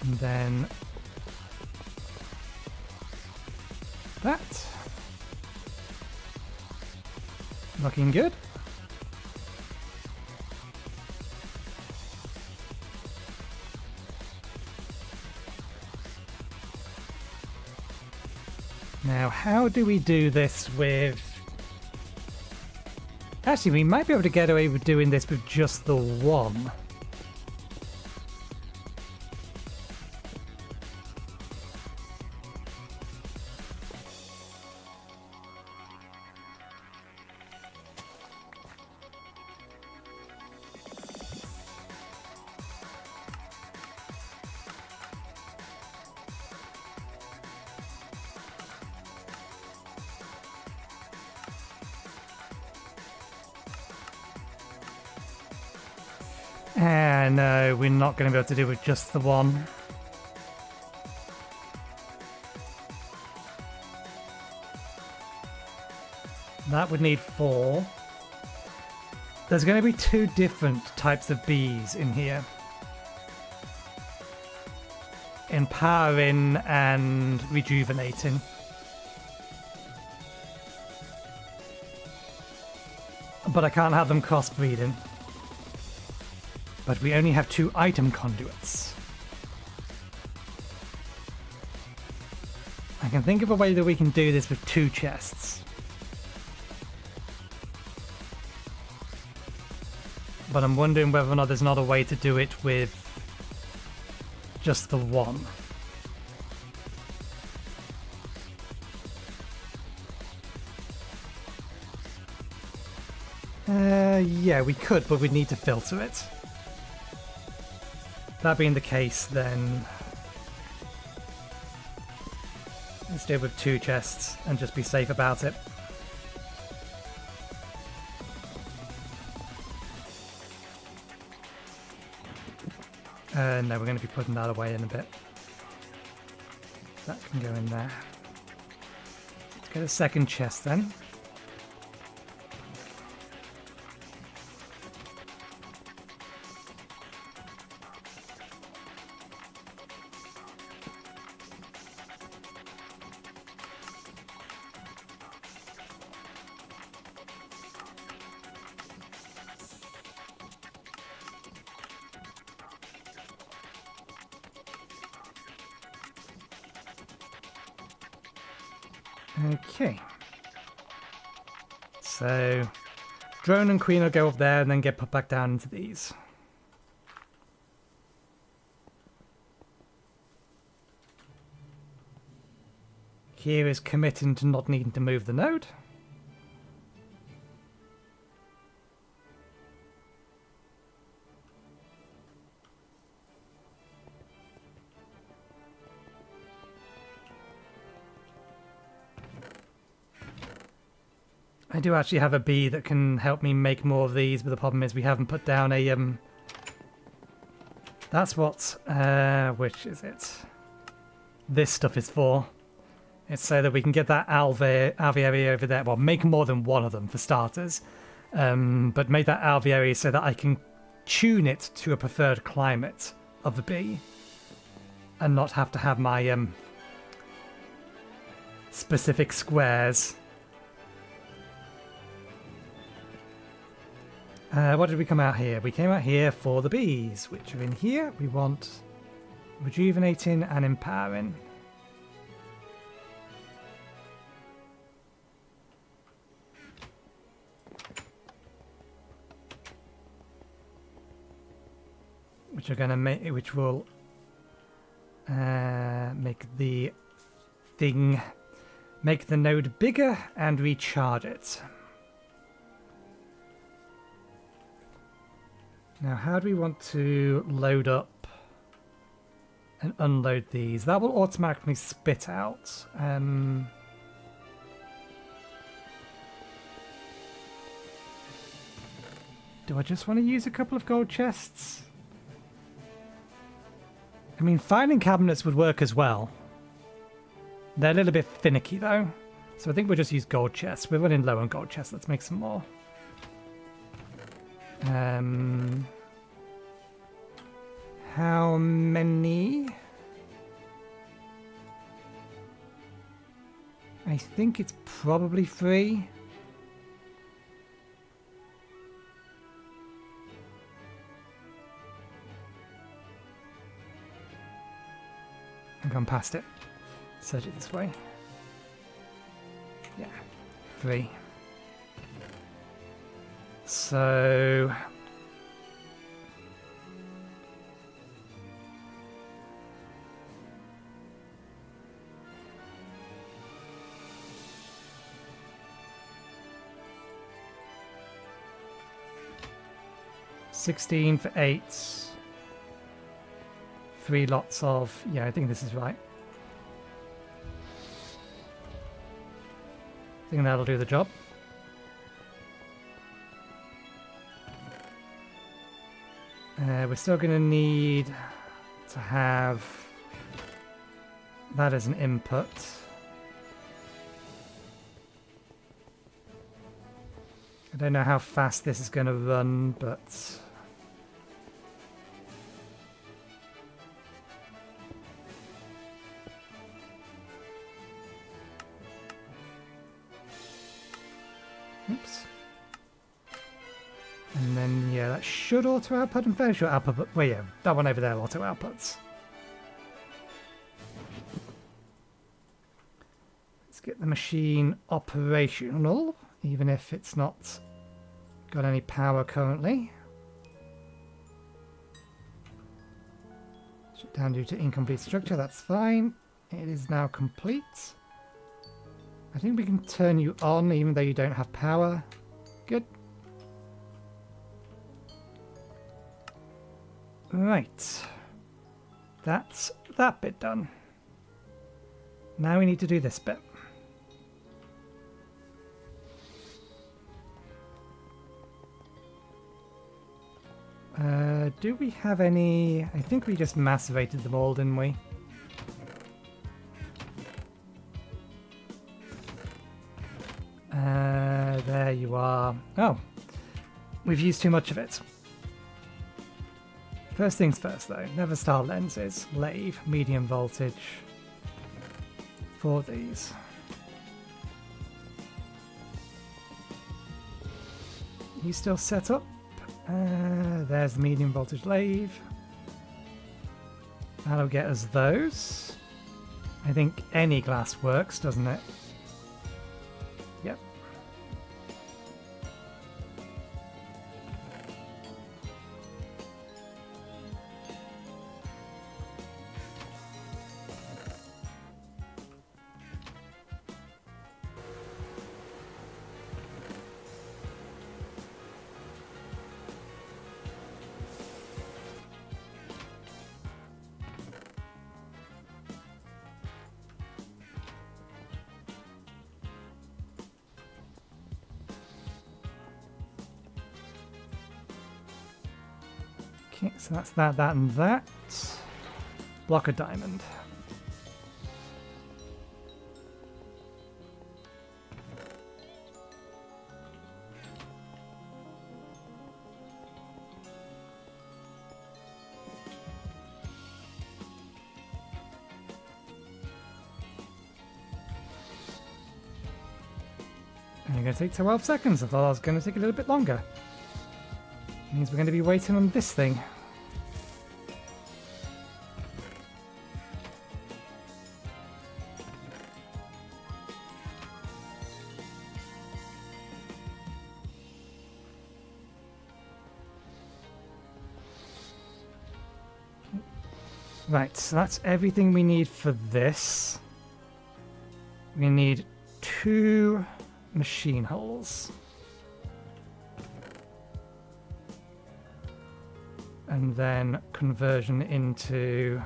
And then that. Looking good. Now, how do we do this with Actually, we might be able to get away with doing this with just the one. No, we're not going to be able to do it with just the one. That would need 4. There's going to be 2 different types of bees in here. Empowering and rejuvenating. But I can't have them crossbreeding. But we only have 2 item conduits. I can think of a way that we can do this with 2 chests. But I'm wondering whether or not there's not a way to do it with just the one. Yeah, we could, but we'd need to filter it. That being the case, then let's do it with 2 chests and just be safe about it. No, we're going to be putting that away in a bit. That can go in there. Let's get a second chest then. Okay. So, drone and queen will go up there and then get put back down into these. Here is committing to not needing to move the node. I do actually have a bee that can help me make more of these, but the problem is we haven't put down a that's what which is it? This stuff is for. It's so that we can get that alveary over there. Well, make more than one of them for starters, but make that alveary so that I can tune it to a preferred climate of the bee, and not have to have my specific squares. What did we come out here? We came out here for the bees, which are in here. We want rejuvenating and empowering. Which are going to make, which will make the thing, make the node bigger and recharge it. Now, how do we want to load up and unload these? That will automatically spit out. Do I just want to use a couple of gold chests? I mean, filing cabinets would work as well. They're a little bit finicky though. So I think we'll just use gold chests. We're running low on gold chests. Let's make some more. How many? I think it's probably 3. I've gone past it. Search it this way. Yeah, 3. So... $16 for 8. 3 lots of... Yeah, I think this is right. I think that'll do the job. We're still going to need to have that as an input. I don't know how fast this is going to run, but... Oops. And then, yeah, that should auto-output. I'm fairly sure output... Well, yeah, that one over there auto-outputs. Let's get the machine operational, even if it's not got any power currently. Shut down due to incomplete structure, that's fine. It is now complete. I think we can turn you on even though you don't have power. Good. Right. That's that bit done. Now we need to do this bit. Do we have any... I think we just macerated them all, didn't we? There you are. Oh, we've used too much of it. First things first though, never star lenses, lathe, medium voltage for these. You still set up? There's the medium voltage lathe. That'll get us those. I think any glass works, doesn't it? Yep. Okay, so that's that, that, and that. Block a diamond. And you're going to take 12 seconds. I thought I was going to take a little bit longer. Means we're going to be waiting on this thing. Right, so that's everything we need for this. We need 2 machine holes. And then conversion into...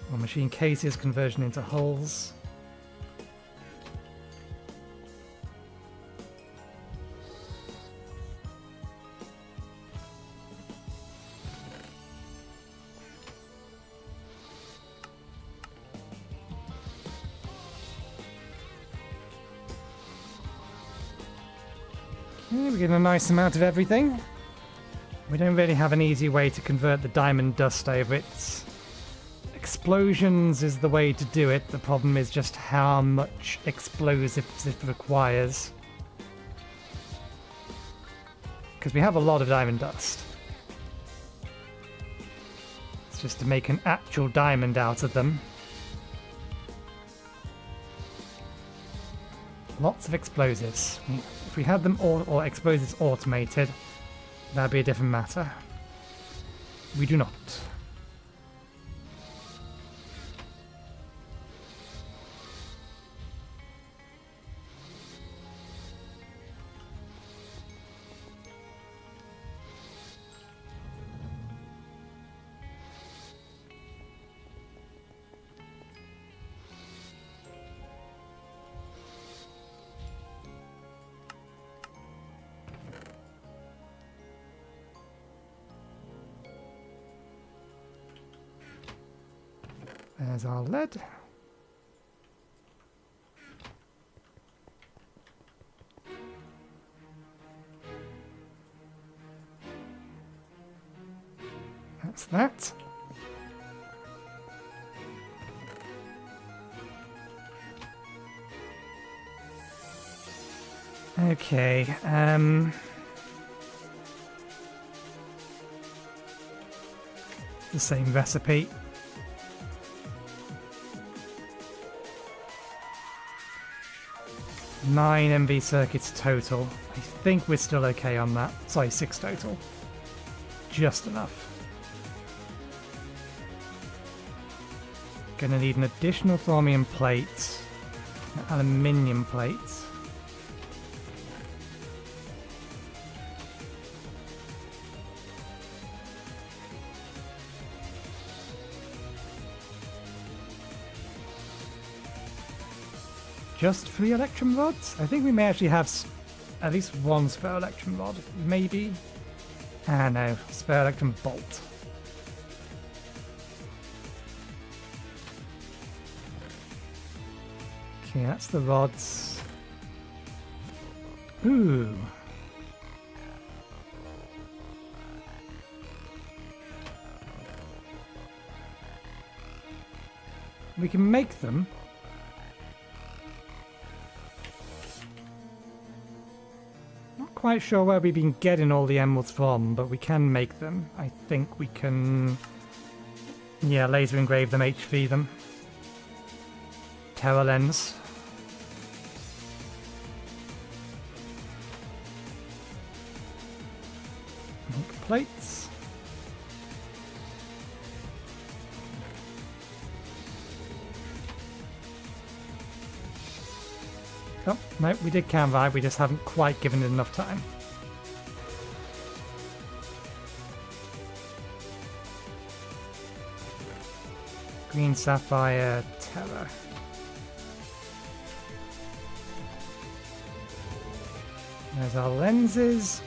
well, machine cases, conversion into holes. Okay, we're getting a nice amount of everything. We don't really have an easy way to convert the diamond dust over it. Explosions is the way to do it. The problem is just how much explosives it requires. Because we have a lot of diamond dust. It's just to make an actual diamond out of them. Lots of explosives. If we had them all, or explosives automated, that'd be a different matter. We do not. There's our lead. That's that. Okay, the same recipe. 9 MV circuits total. I think we're still okay on that. Sorry, 6 total. Just enough. Gonna need an additional thromium plate, an aluminium plate. Just 3 electrum rods? I think we may actually have at least 1 spare electrum rod, maybe. Ah no, spare electrum bolt. Okay, that's the rods. Ooh. We can make them. Quite sure where we've been getting all the emeralds from, but we can make them. I think we can, yeah, laser engrave them, HV them. Terra lens. Make plates. Oh, no, we did Canvi, we just haven't quite given it enough time. Green Sapphire Terra. There's our lenses.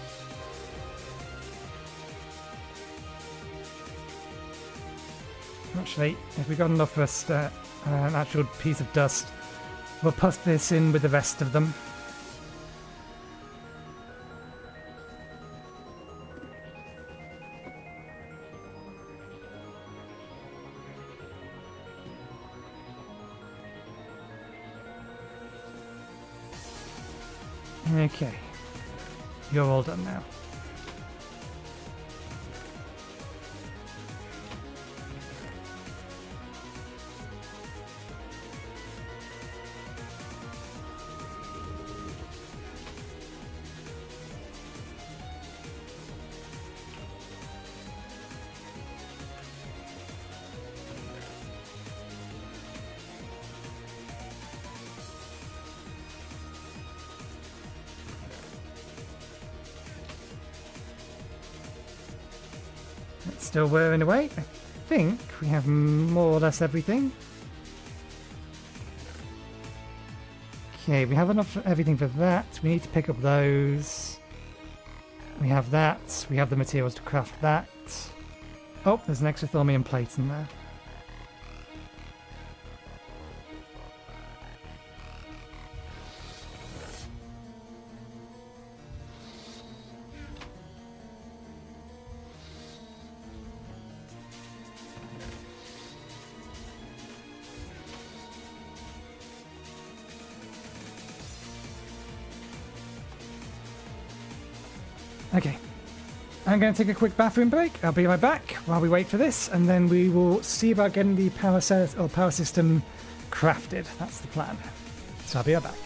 Actually, if we got enough for an actual piece of dust, we'll put this in with the rest of them. Okay, you're all done now. It's still whirring away. I think we have more or less everything. Okay, we have enough for everything for that. We need to pick up those. We have that. We have the materials to craft that. Oh, there's an extra thromium plate in there. Okay, I'm going to take a quick bathroom break. I'll be right back while we wait for this, and then we will see about getting the power system crafted. That's the plan. So I'll be right back.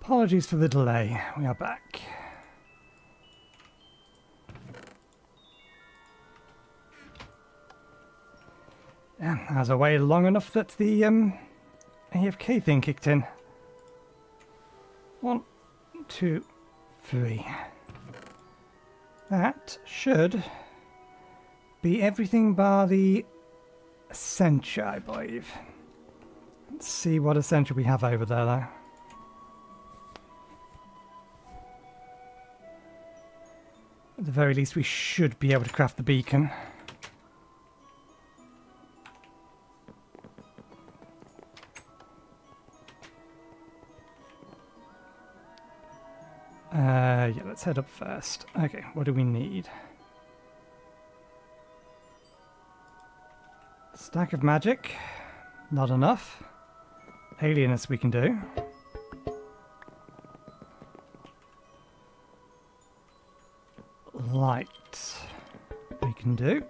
Apologies for the delay. We are back. Yeah, I was away long enough that the AFK thing kicked in. 1, 2, 3. That should be everything bar the Essentia, I believe. Let's see what Essentia we have over there, though. At the very least, we should be able to craft the beacon. Yeah, let's head up first. Okay, what do we need? Stack of magic. Not enough. Alienist we can do. Light we can do.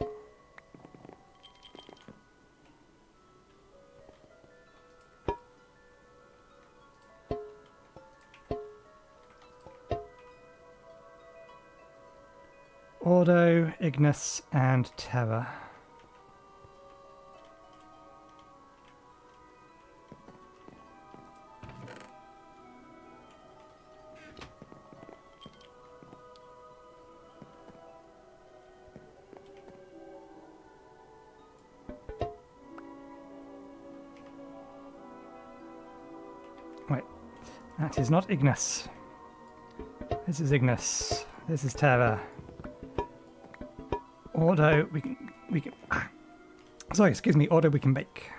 Ordo, Ignis, and Terra. Wait, that is not Ignis. This is Ignis. This is Terra. Ordo, we can. Sorry, excuse me. Ordo, we can make.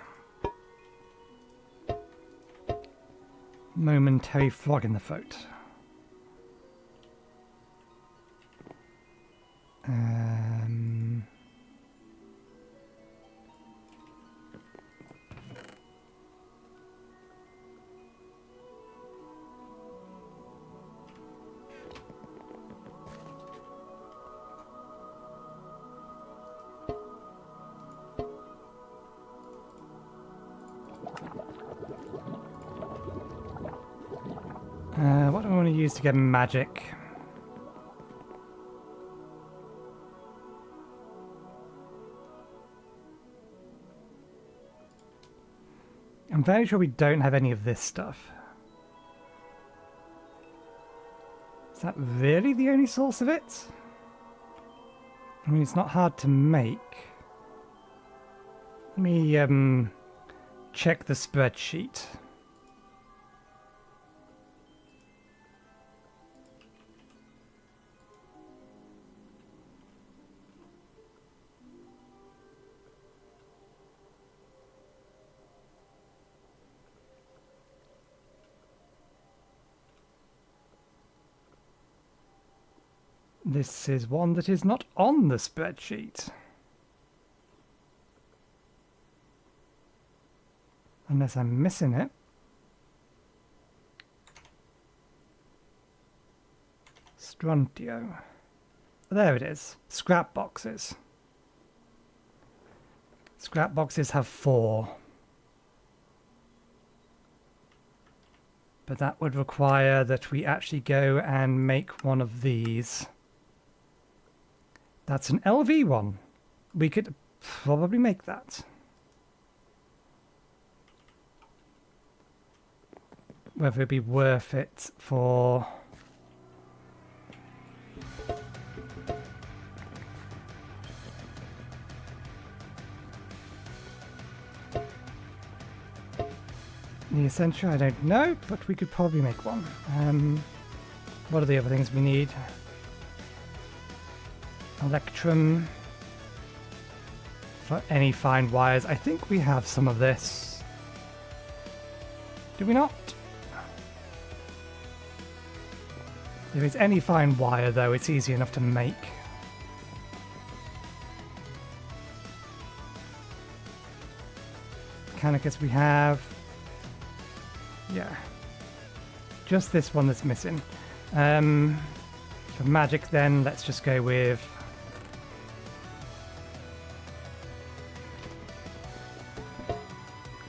Momentary frog in the throat. What do I want to use to get magic? I'm very sure we don't have any of this stuff. Is that really the only source of it? I mean, it's not hard to make. Let me check the spreadsheet. This is one that is not on the spreadsheet. Unless I'm missing it. Strontium. There it is. Scrap boxes. Scrap boxes have 4. But that would require that we actually go and make one of these. That's an LV one. We could probably make that. Whether it'd be worth it for... The Essential, I don't know, but we could probably make one. What are the other things we need? Electrum. For any fine wires. I think we have some of this. Do we not? If it's any fine wire, though, it's easy enough to make. Mechanicus we have. Yeah. Just this one that's missing. For magic, then, let's just go with...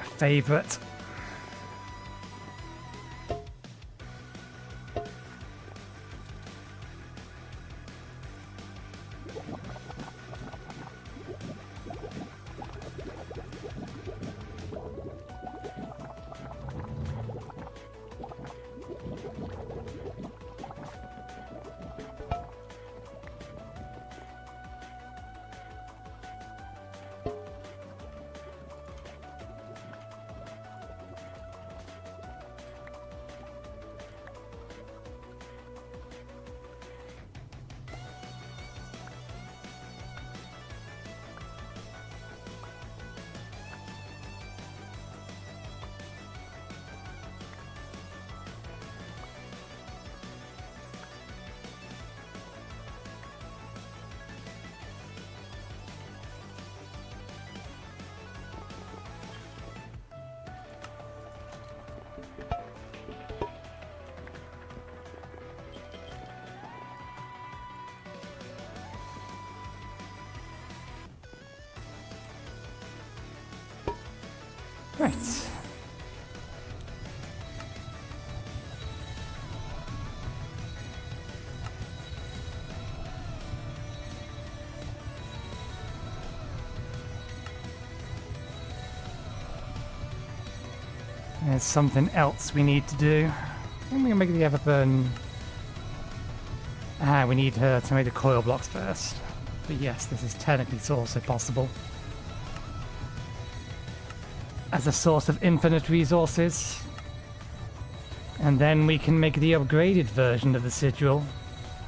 a favourite. Right. There's something else we need to do. I'm gonna make the Everburn. We need her to make the coil blocks first. But yes, this is technically also possible. As a source of infinite resources. And then we can make the upgraded version of the sigil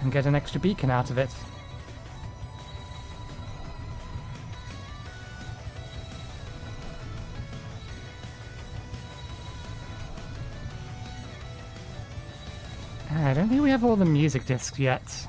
and get an extra beacon out of it. I don't think we have all the music discs yet.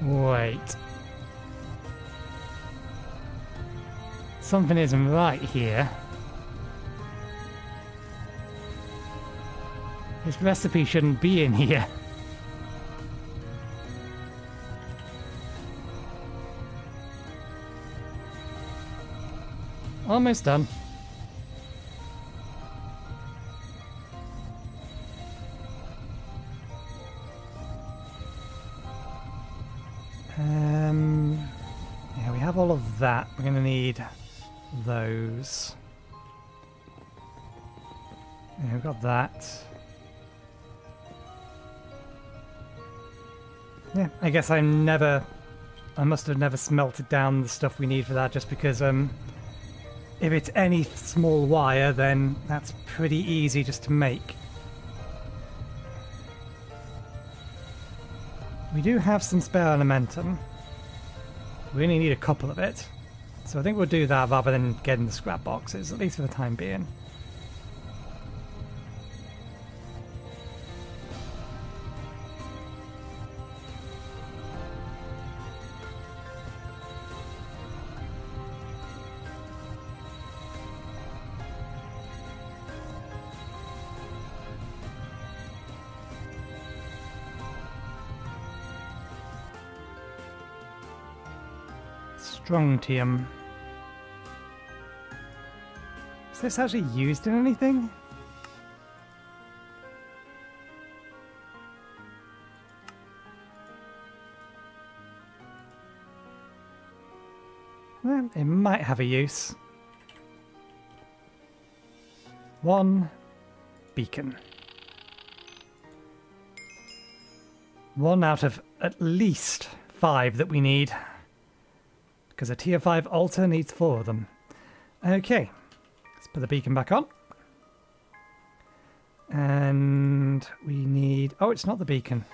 Wait. Something isn't right here. This recipe shouldn't be in here. Almost done. Yeah, we have all of that. We're going to need those. Yeah, we've got that. Yeah, I guess I must have never smelted down the stuff we need for that, just because if it's any small wire, then that's pretty easy just to make. We do have some spare elementum. We only need a couple of it. So I think we'll do that rather than getting the scrap boxes, at least for the time being. Strontium. Is this actually used in anything? Well, it might have a use. One beacon. One out of at least 5 that we need. Because a tier 5 altar needs 4 of them. Okay, let's put the beacon back on. And we need... oh, it's not the beacon.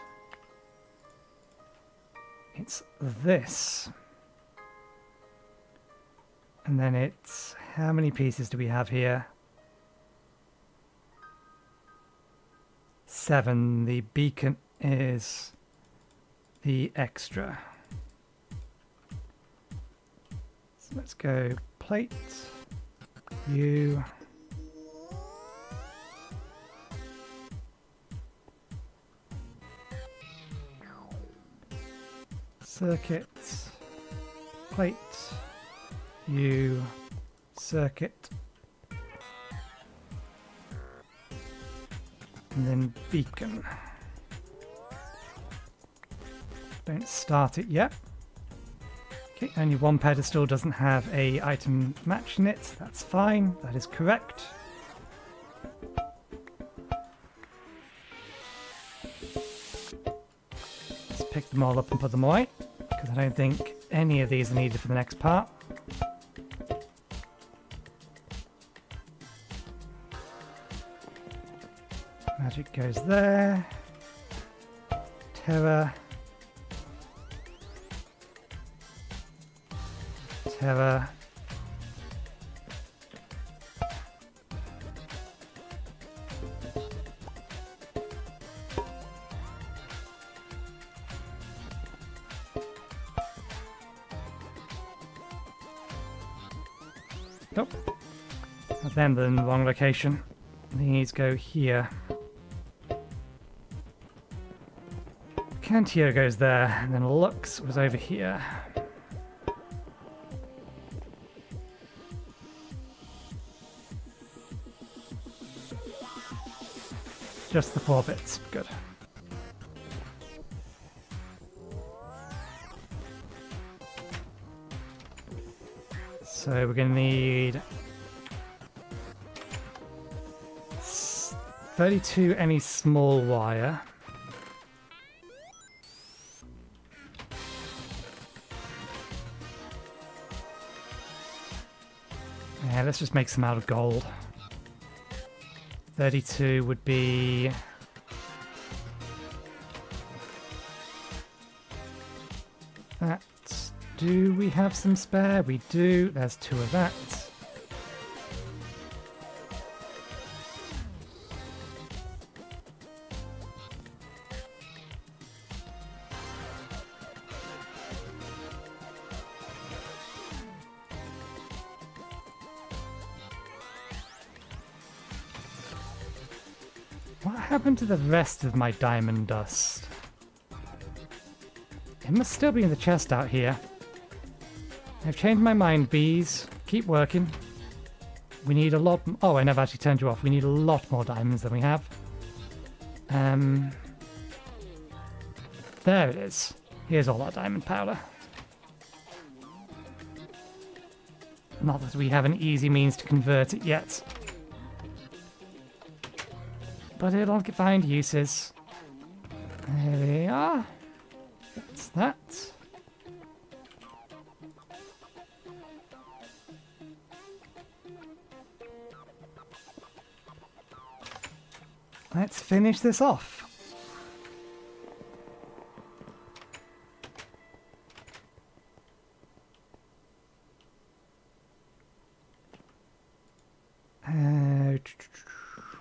It's this. And then it's... how many pieces do we have here? 7. The beacon is the extra. Let's go plate, You. Circuit. Plate. You. Circuit. And then beacon. Don't start it yet. Okay, only one pedestal doesn't have a item match in it. That's fine. That is correct. Let's pick them all up and put them away, because I don't think any of these are needed for the next part. Magic goes there. Terror. Terror. Nope. Put them in the wrong location. These go here. Cantier goes there, and then Lux was over here. Just the 4 bits. Good. So we're going to need 32 any small wire. Yeah, let's just make some out of gold. 32 would be... that. Do we have some spare? We do. There's 2 of that. What happened to the rest of my diamond dust? It must still be in the chest out here. I've changed my mind, bees. Keep working. We need a lot... oh, I never actually turned you off. We need a lot more diamonds than we have. There it is. Here's all our diamond powder. Not that we have an easy means to convert it yet. But it'll find uses. There we are. That's that. Let's finish this off.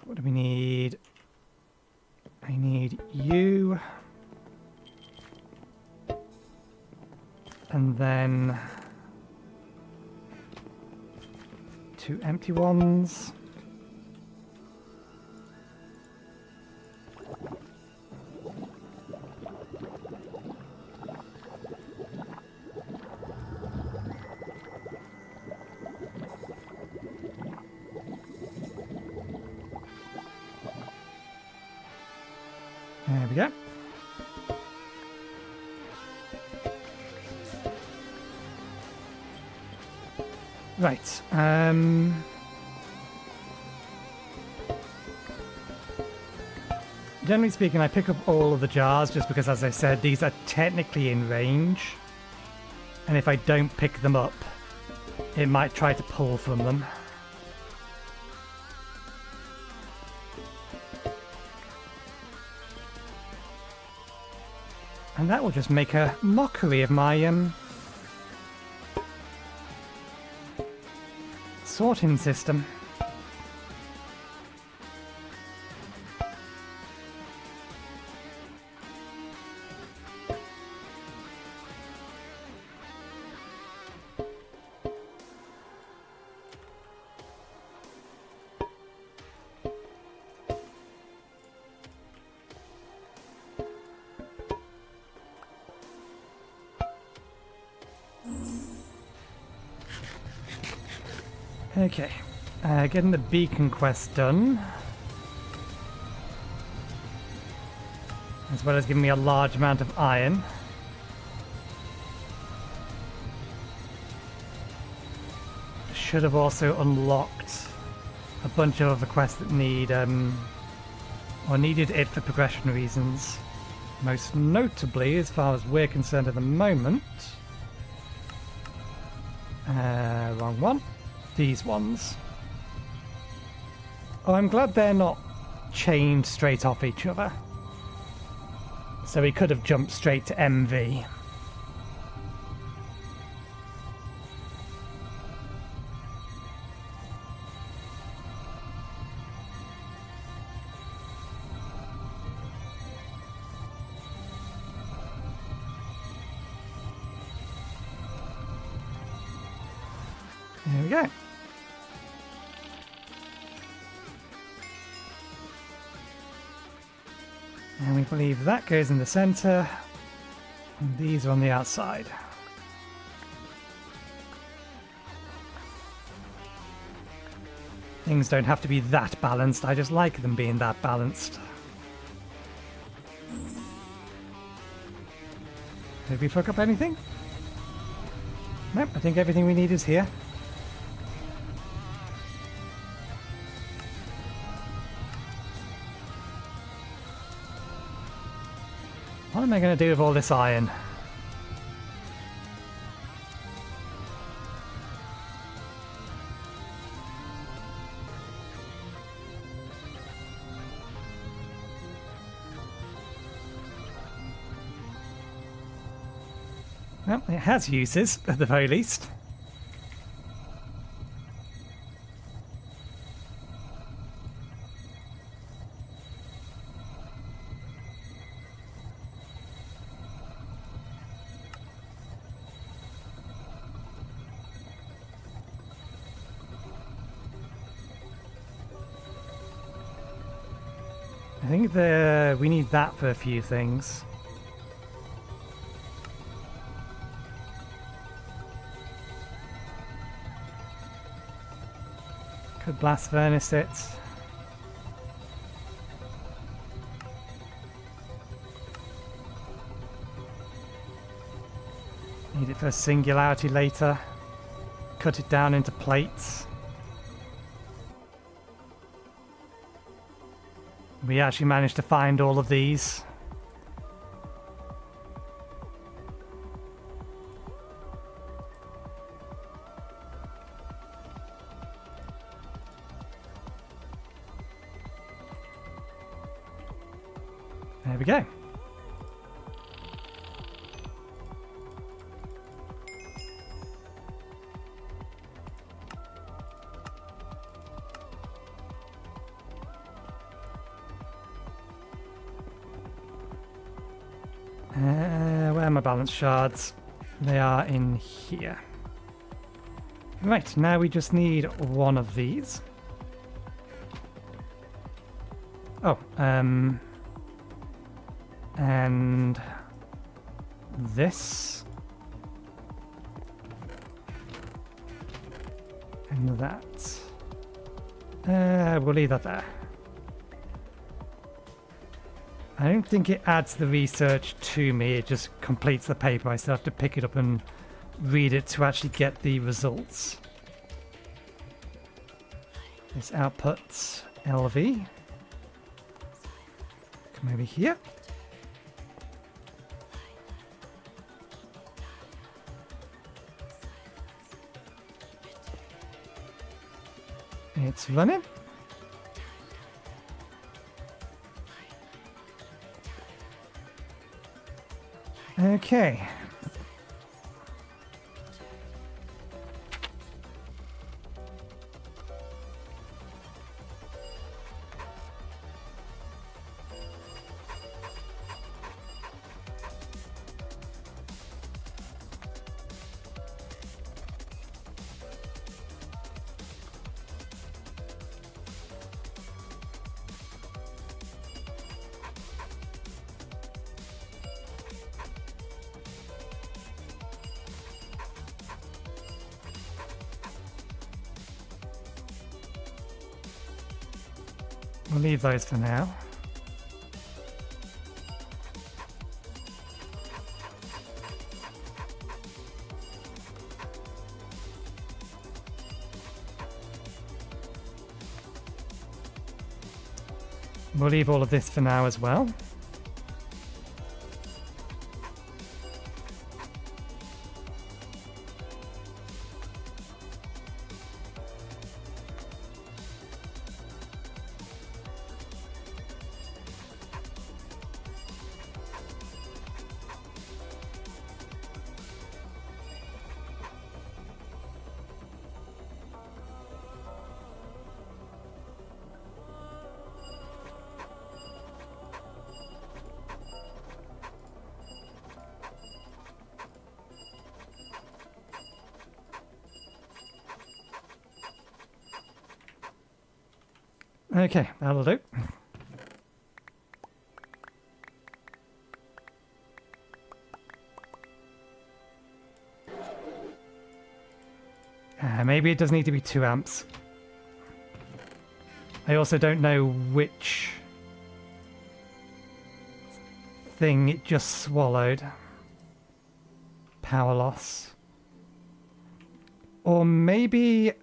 What do we need? I need you. And then 2 empty ones. There we go. Right. Generally speaking, I pick up all of the jars just because, as I said, these are technically in range. And if I don't pick them up, it might try to pull from them. And that will just make a mockery of my sorting system. Okay, getting the beacon quest done, as well as giving me a large amount of iron. Should have also unlocked a bunch of other quests that need, or needed it for progression reasons. Most notably, as far as we're concerned at the moment, wrong one, these ones. Oh, I'm glad they're not chained straight off each other. So we could have jumped straight to MV. There we go. And we believe that goes in the center, and these are on the outside. Things don't have to be that balanced, I just like them being that balanced. Did we fuck up anything? Nope, I think everything we need is here. What am I going to do with all this iron? Well, it has uses, at the very least. I think we need that for a few things. Could blast furnace it. Need it for a singularity later. Cut it down into plates. We actually managed to find all of these. There we go. Where are my balance shards? They are in here. Right, now we just need one of these. Oh, and this. And that. We'll leave that there. I don't think it adds the research to me, it just completes the paper. I still have to pick it up and read it to actually get the results. This outputs LV. Come over here. It's running. Okay. We'll leave those for now. We'll leave all of this for now as well. Okay, that'll do. Maybe it does need to be 2 amps. I also don't know which thing it just swallowed. Power loss. Or maybe,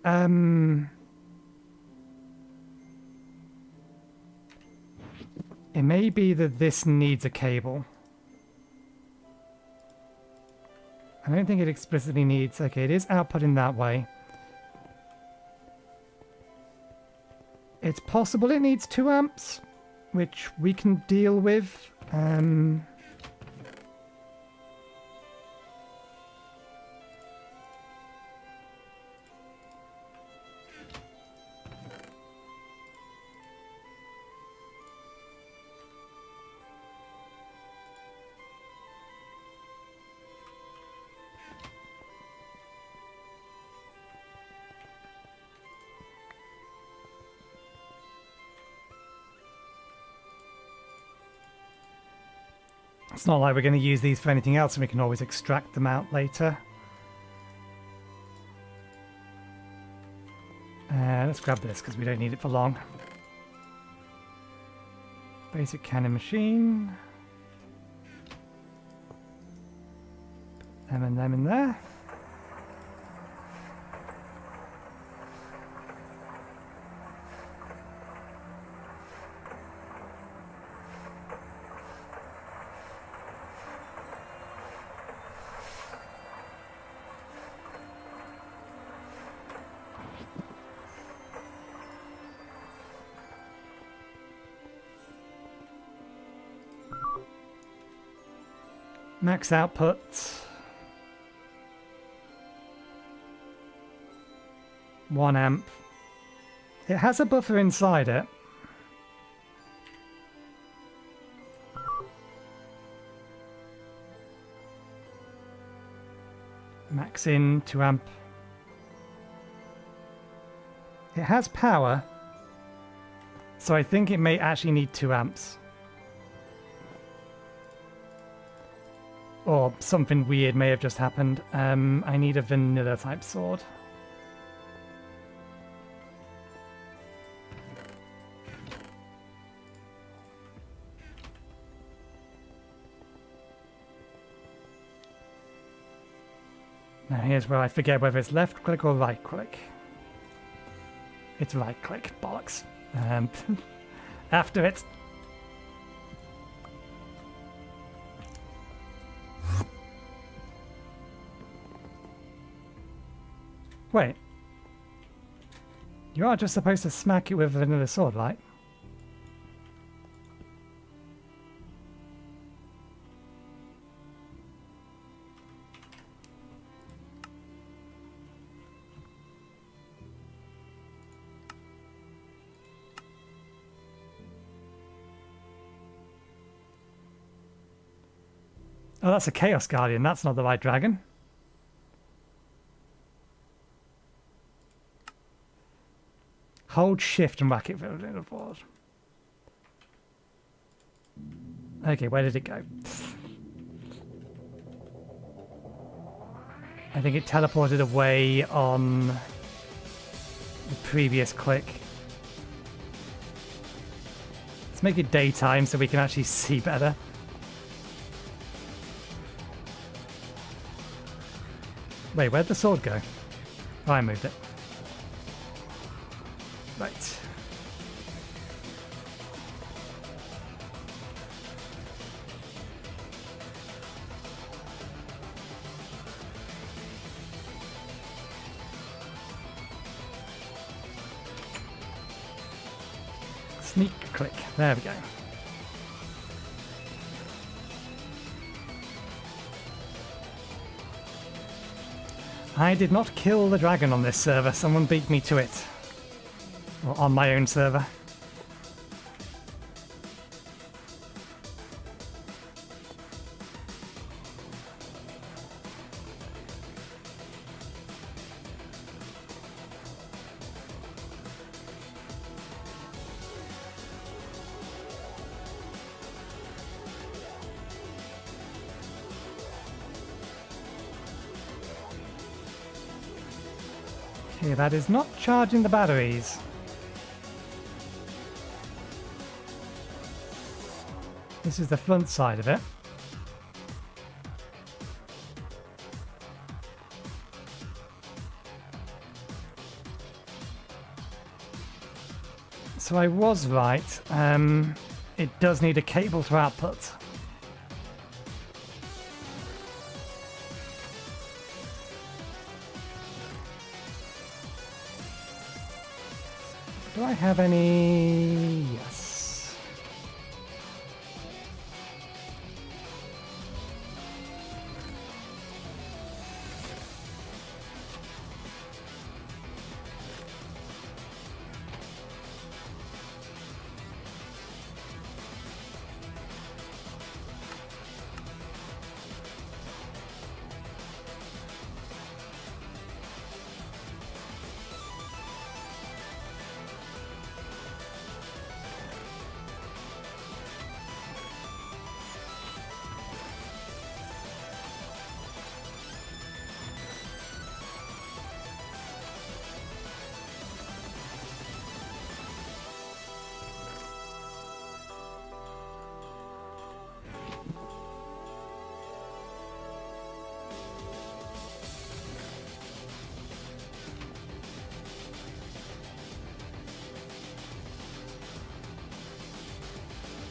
it may be that this needs a cable. I don't think it explicitly needs... Okay, it is outputting that way. It's possible it needs 2 amps, which we can deal with. It's not like we're going to use these for anything else, and we can always extract them out later. Let's grab this because we don't need it for long. Basic cannon machine. Them and them in there. Max output. One amp. It has a buffer inside it. Max in, 2 amp. It has power, so I think it may actually need 2 amps. Or something weird may have just happened. I need a vanilla type sword. Now here's where I forget whether it's left click or right click. It's right click, bollocks. After it. Wait. You are just supposed to smack it with a vanilla sword, right? Oh, that's a Chaos Guardian. That's not the right dragon. Hold shift and whack it with a board. Okay, where did it go? I think it teleported away on the previous click. Let's make it daytime so we can actually see better. Wait, where'd the sword go? Oh, I moved it. Right. Sneak click. There we go. I did not kill the dragon on this server. Someone beat me to it. Or on my own server. Okay, that is not charging the batteries. This is the front side of it. So I was right. It does need a cable to output. Do I have any? Yes.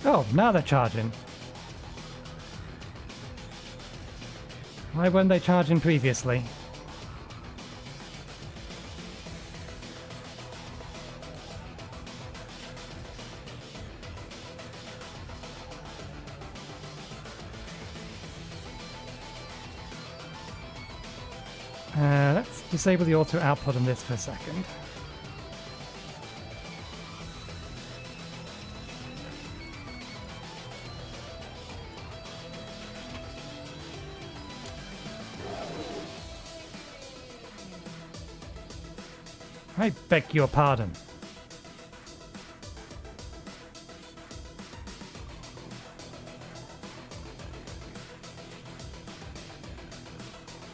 Oh, now they're charging. Why weren't they charging previously? Let's disable the auto output on this for a second. I beg your pardon.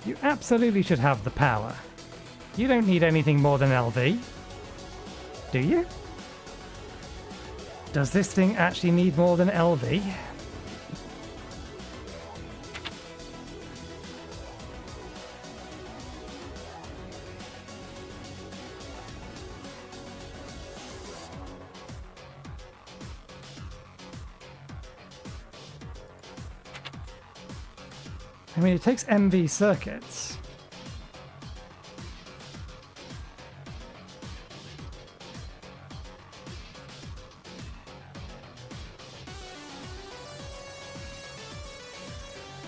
You absolutely should have the power. You don't need anything more than LV. Do you? Does this thing actually need more than LV? I mean, it takes MV circuits.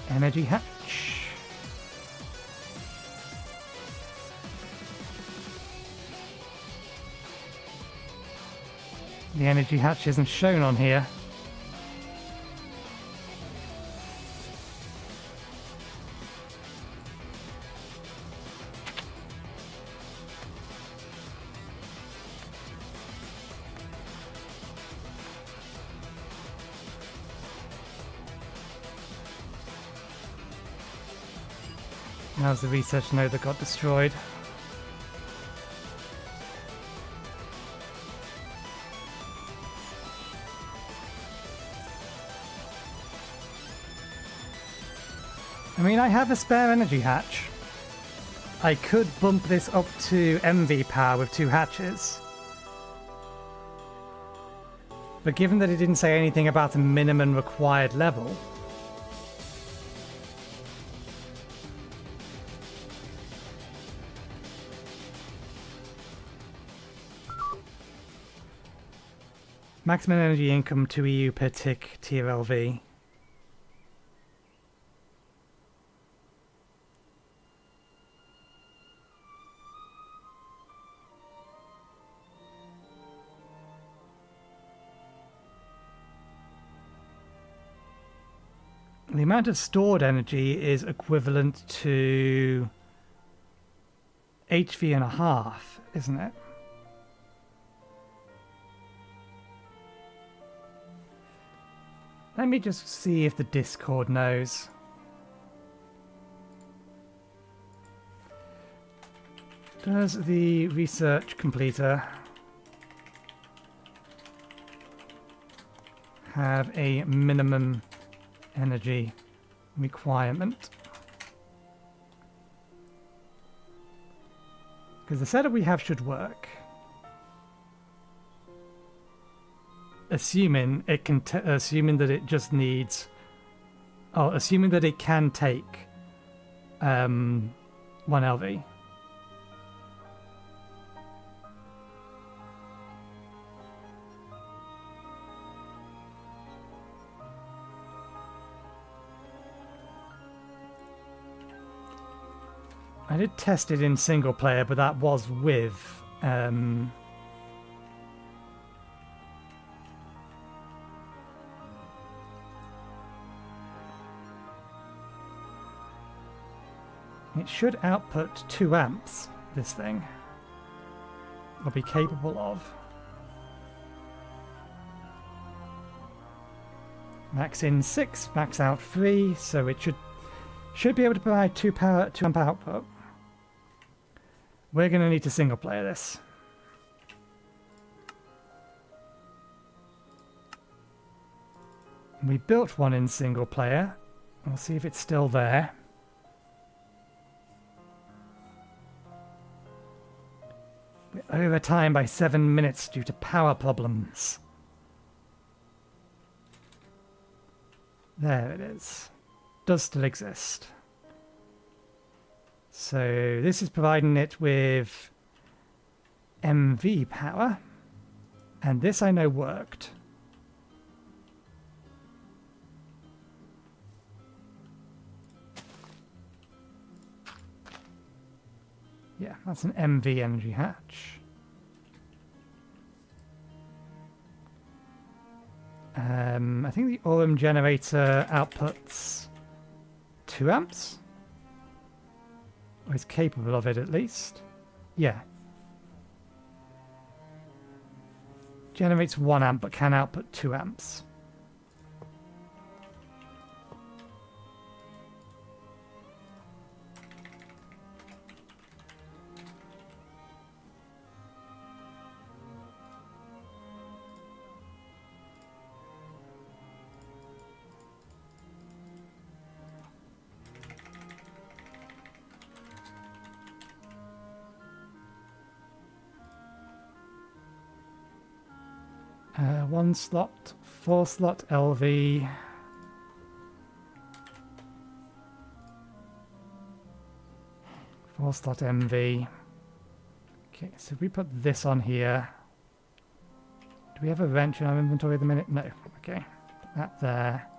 Energy hatch. The energy hatch isn't shown on here. How's the research node that got destroyed? mean, I have a spare energy hatch. I could bump this up to MV power with 2 hatches. But given that it didn't say anything about a minimum required level... Maximum energy income 2 EU per tick TRLV. The amount of stored energy is equivalent to HV and a half, isn't it? Let me just see if the Discord knows. Does the research completer have a minimum energy requirement? Because the setup we have should work. Assuming it can, assuming that it just needs, assuming that it can take 1 LV. I did test it in single player, but that was with it should output 2 amps, this thing. Or be capable of. Max in 6, max out 3, so it should be able to provide 2 amp output. We're going to need to single player this. We built one in single player. We'll see if it's still there. We're over time by 7 minutes due to power problems. There it is. Does still exist. So this is providing it with MV power. And this I know worked. Yeah, that's an MV energy hatch. I think the Aurum generator outputs 2 amps. Or is capable of it at least. Yeah. Generates 1 amp but can output 2 amps. One slot, 4 slot LV. Four slot MV. Okay, so if we put this on here. Do we have a wrench in our inventory at the minute? No. Okay, put that there.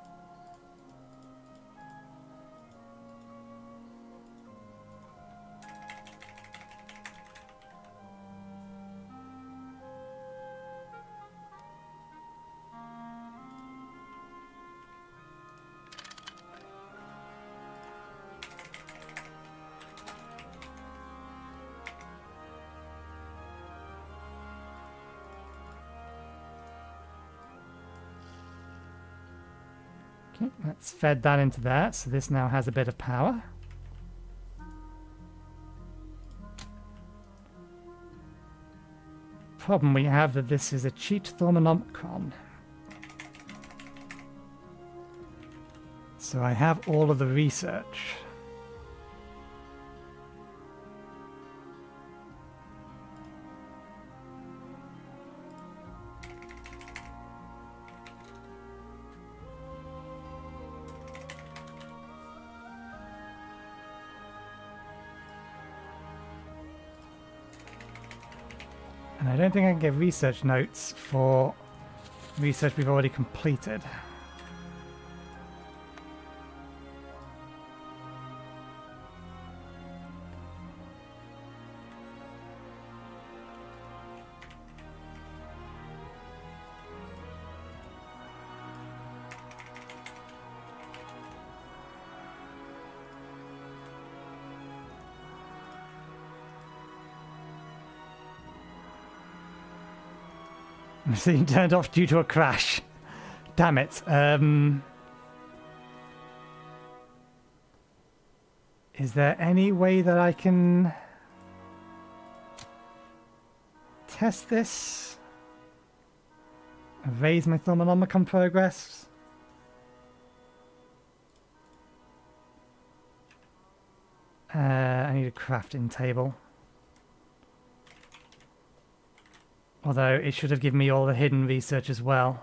Okay, let's fed that into there, so this now has a bit of power. Problem we have that this is a cheat thermonomicron. So I have all of the research. And I don't think I can get research notes for research we've already completed. Machine turned off due to a crash. Damn it. Is there any way that I can test this? Raise my thermonomicon progress? I need a crafting table. Although it should have given me all the hidden research as well.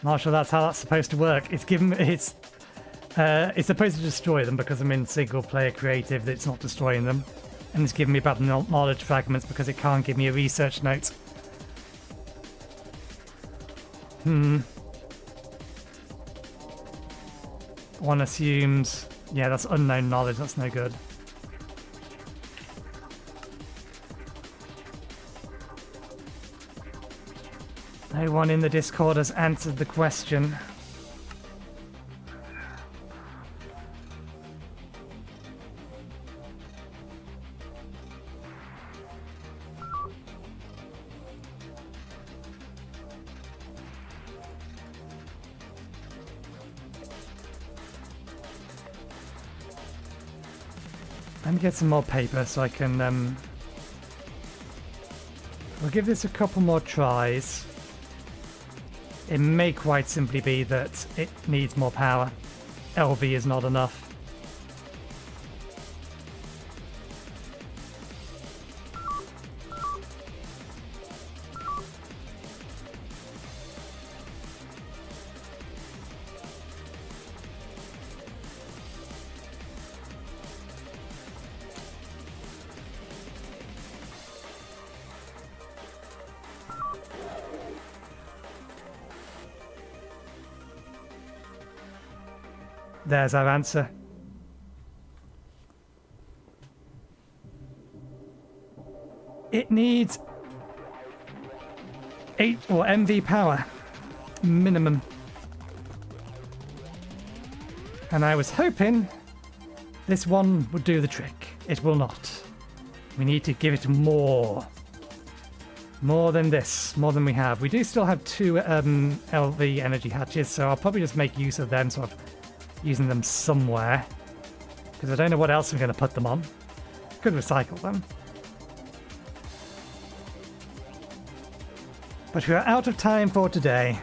Not sure that's how that's supposed to work. It's supposed to destroy them because I'm in single player creative, that it's not destroying them. And it's giving me bad knowledge fragments because it can't give me a research note. One assumes... yeah, that's unknown knowledge, that's no good. No one in the Discord has answered the question. Let me get some more paper so I can... we'll give this a couple more tries. It may quite simply be that it needs more power. LV is not enough. There's our answer. It needs 8 or MV power minimum. And I was hoping this one would do the trick. It will not. We need to give it more. More than this, more than we have. We do still have 2 LV energy hatches, so I'll probably just make use of them, sort of using them somewhere. Because I don't know what else I'm going to put them on. Could recycle them. But we are out of time for today.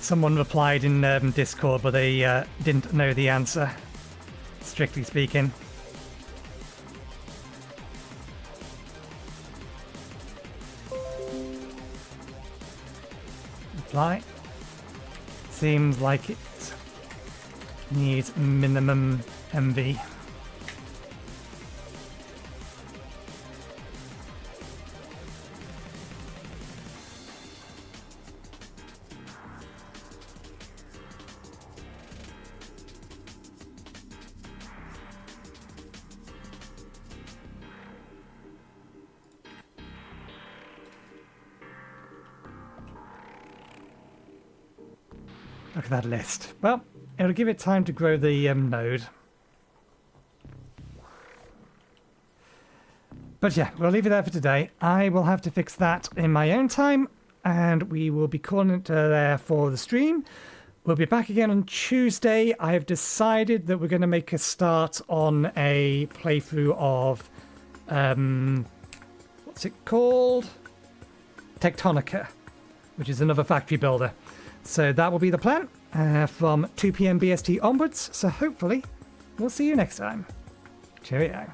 Someone replied in Discord, but they didn't know the answer, strictly speaking. Reply. Seems like it needs minimum MV. Look at that list. Well, it'll give it time to grow the node. But yeah, we'll leave it there for today. I will have to fix that in my own time, and we will be calling it there for the stream. We'll be back again on Tuesday. I have decided that we're going to make a start on a playthrough of, what's it called? Tectonica, which is another factory builder. So that will be the plan from 2 p.m. BST onwards. So hopefully we'll see you next time. Cheerio.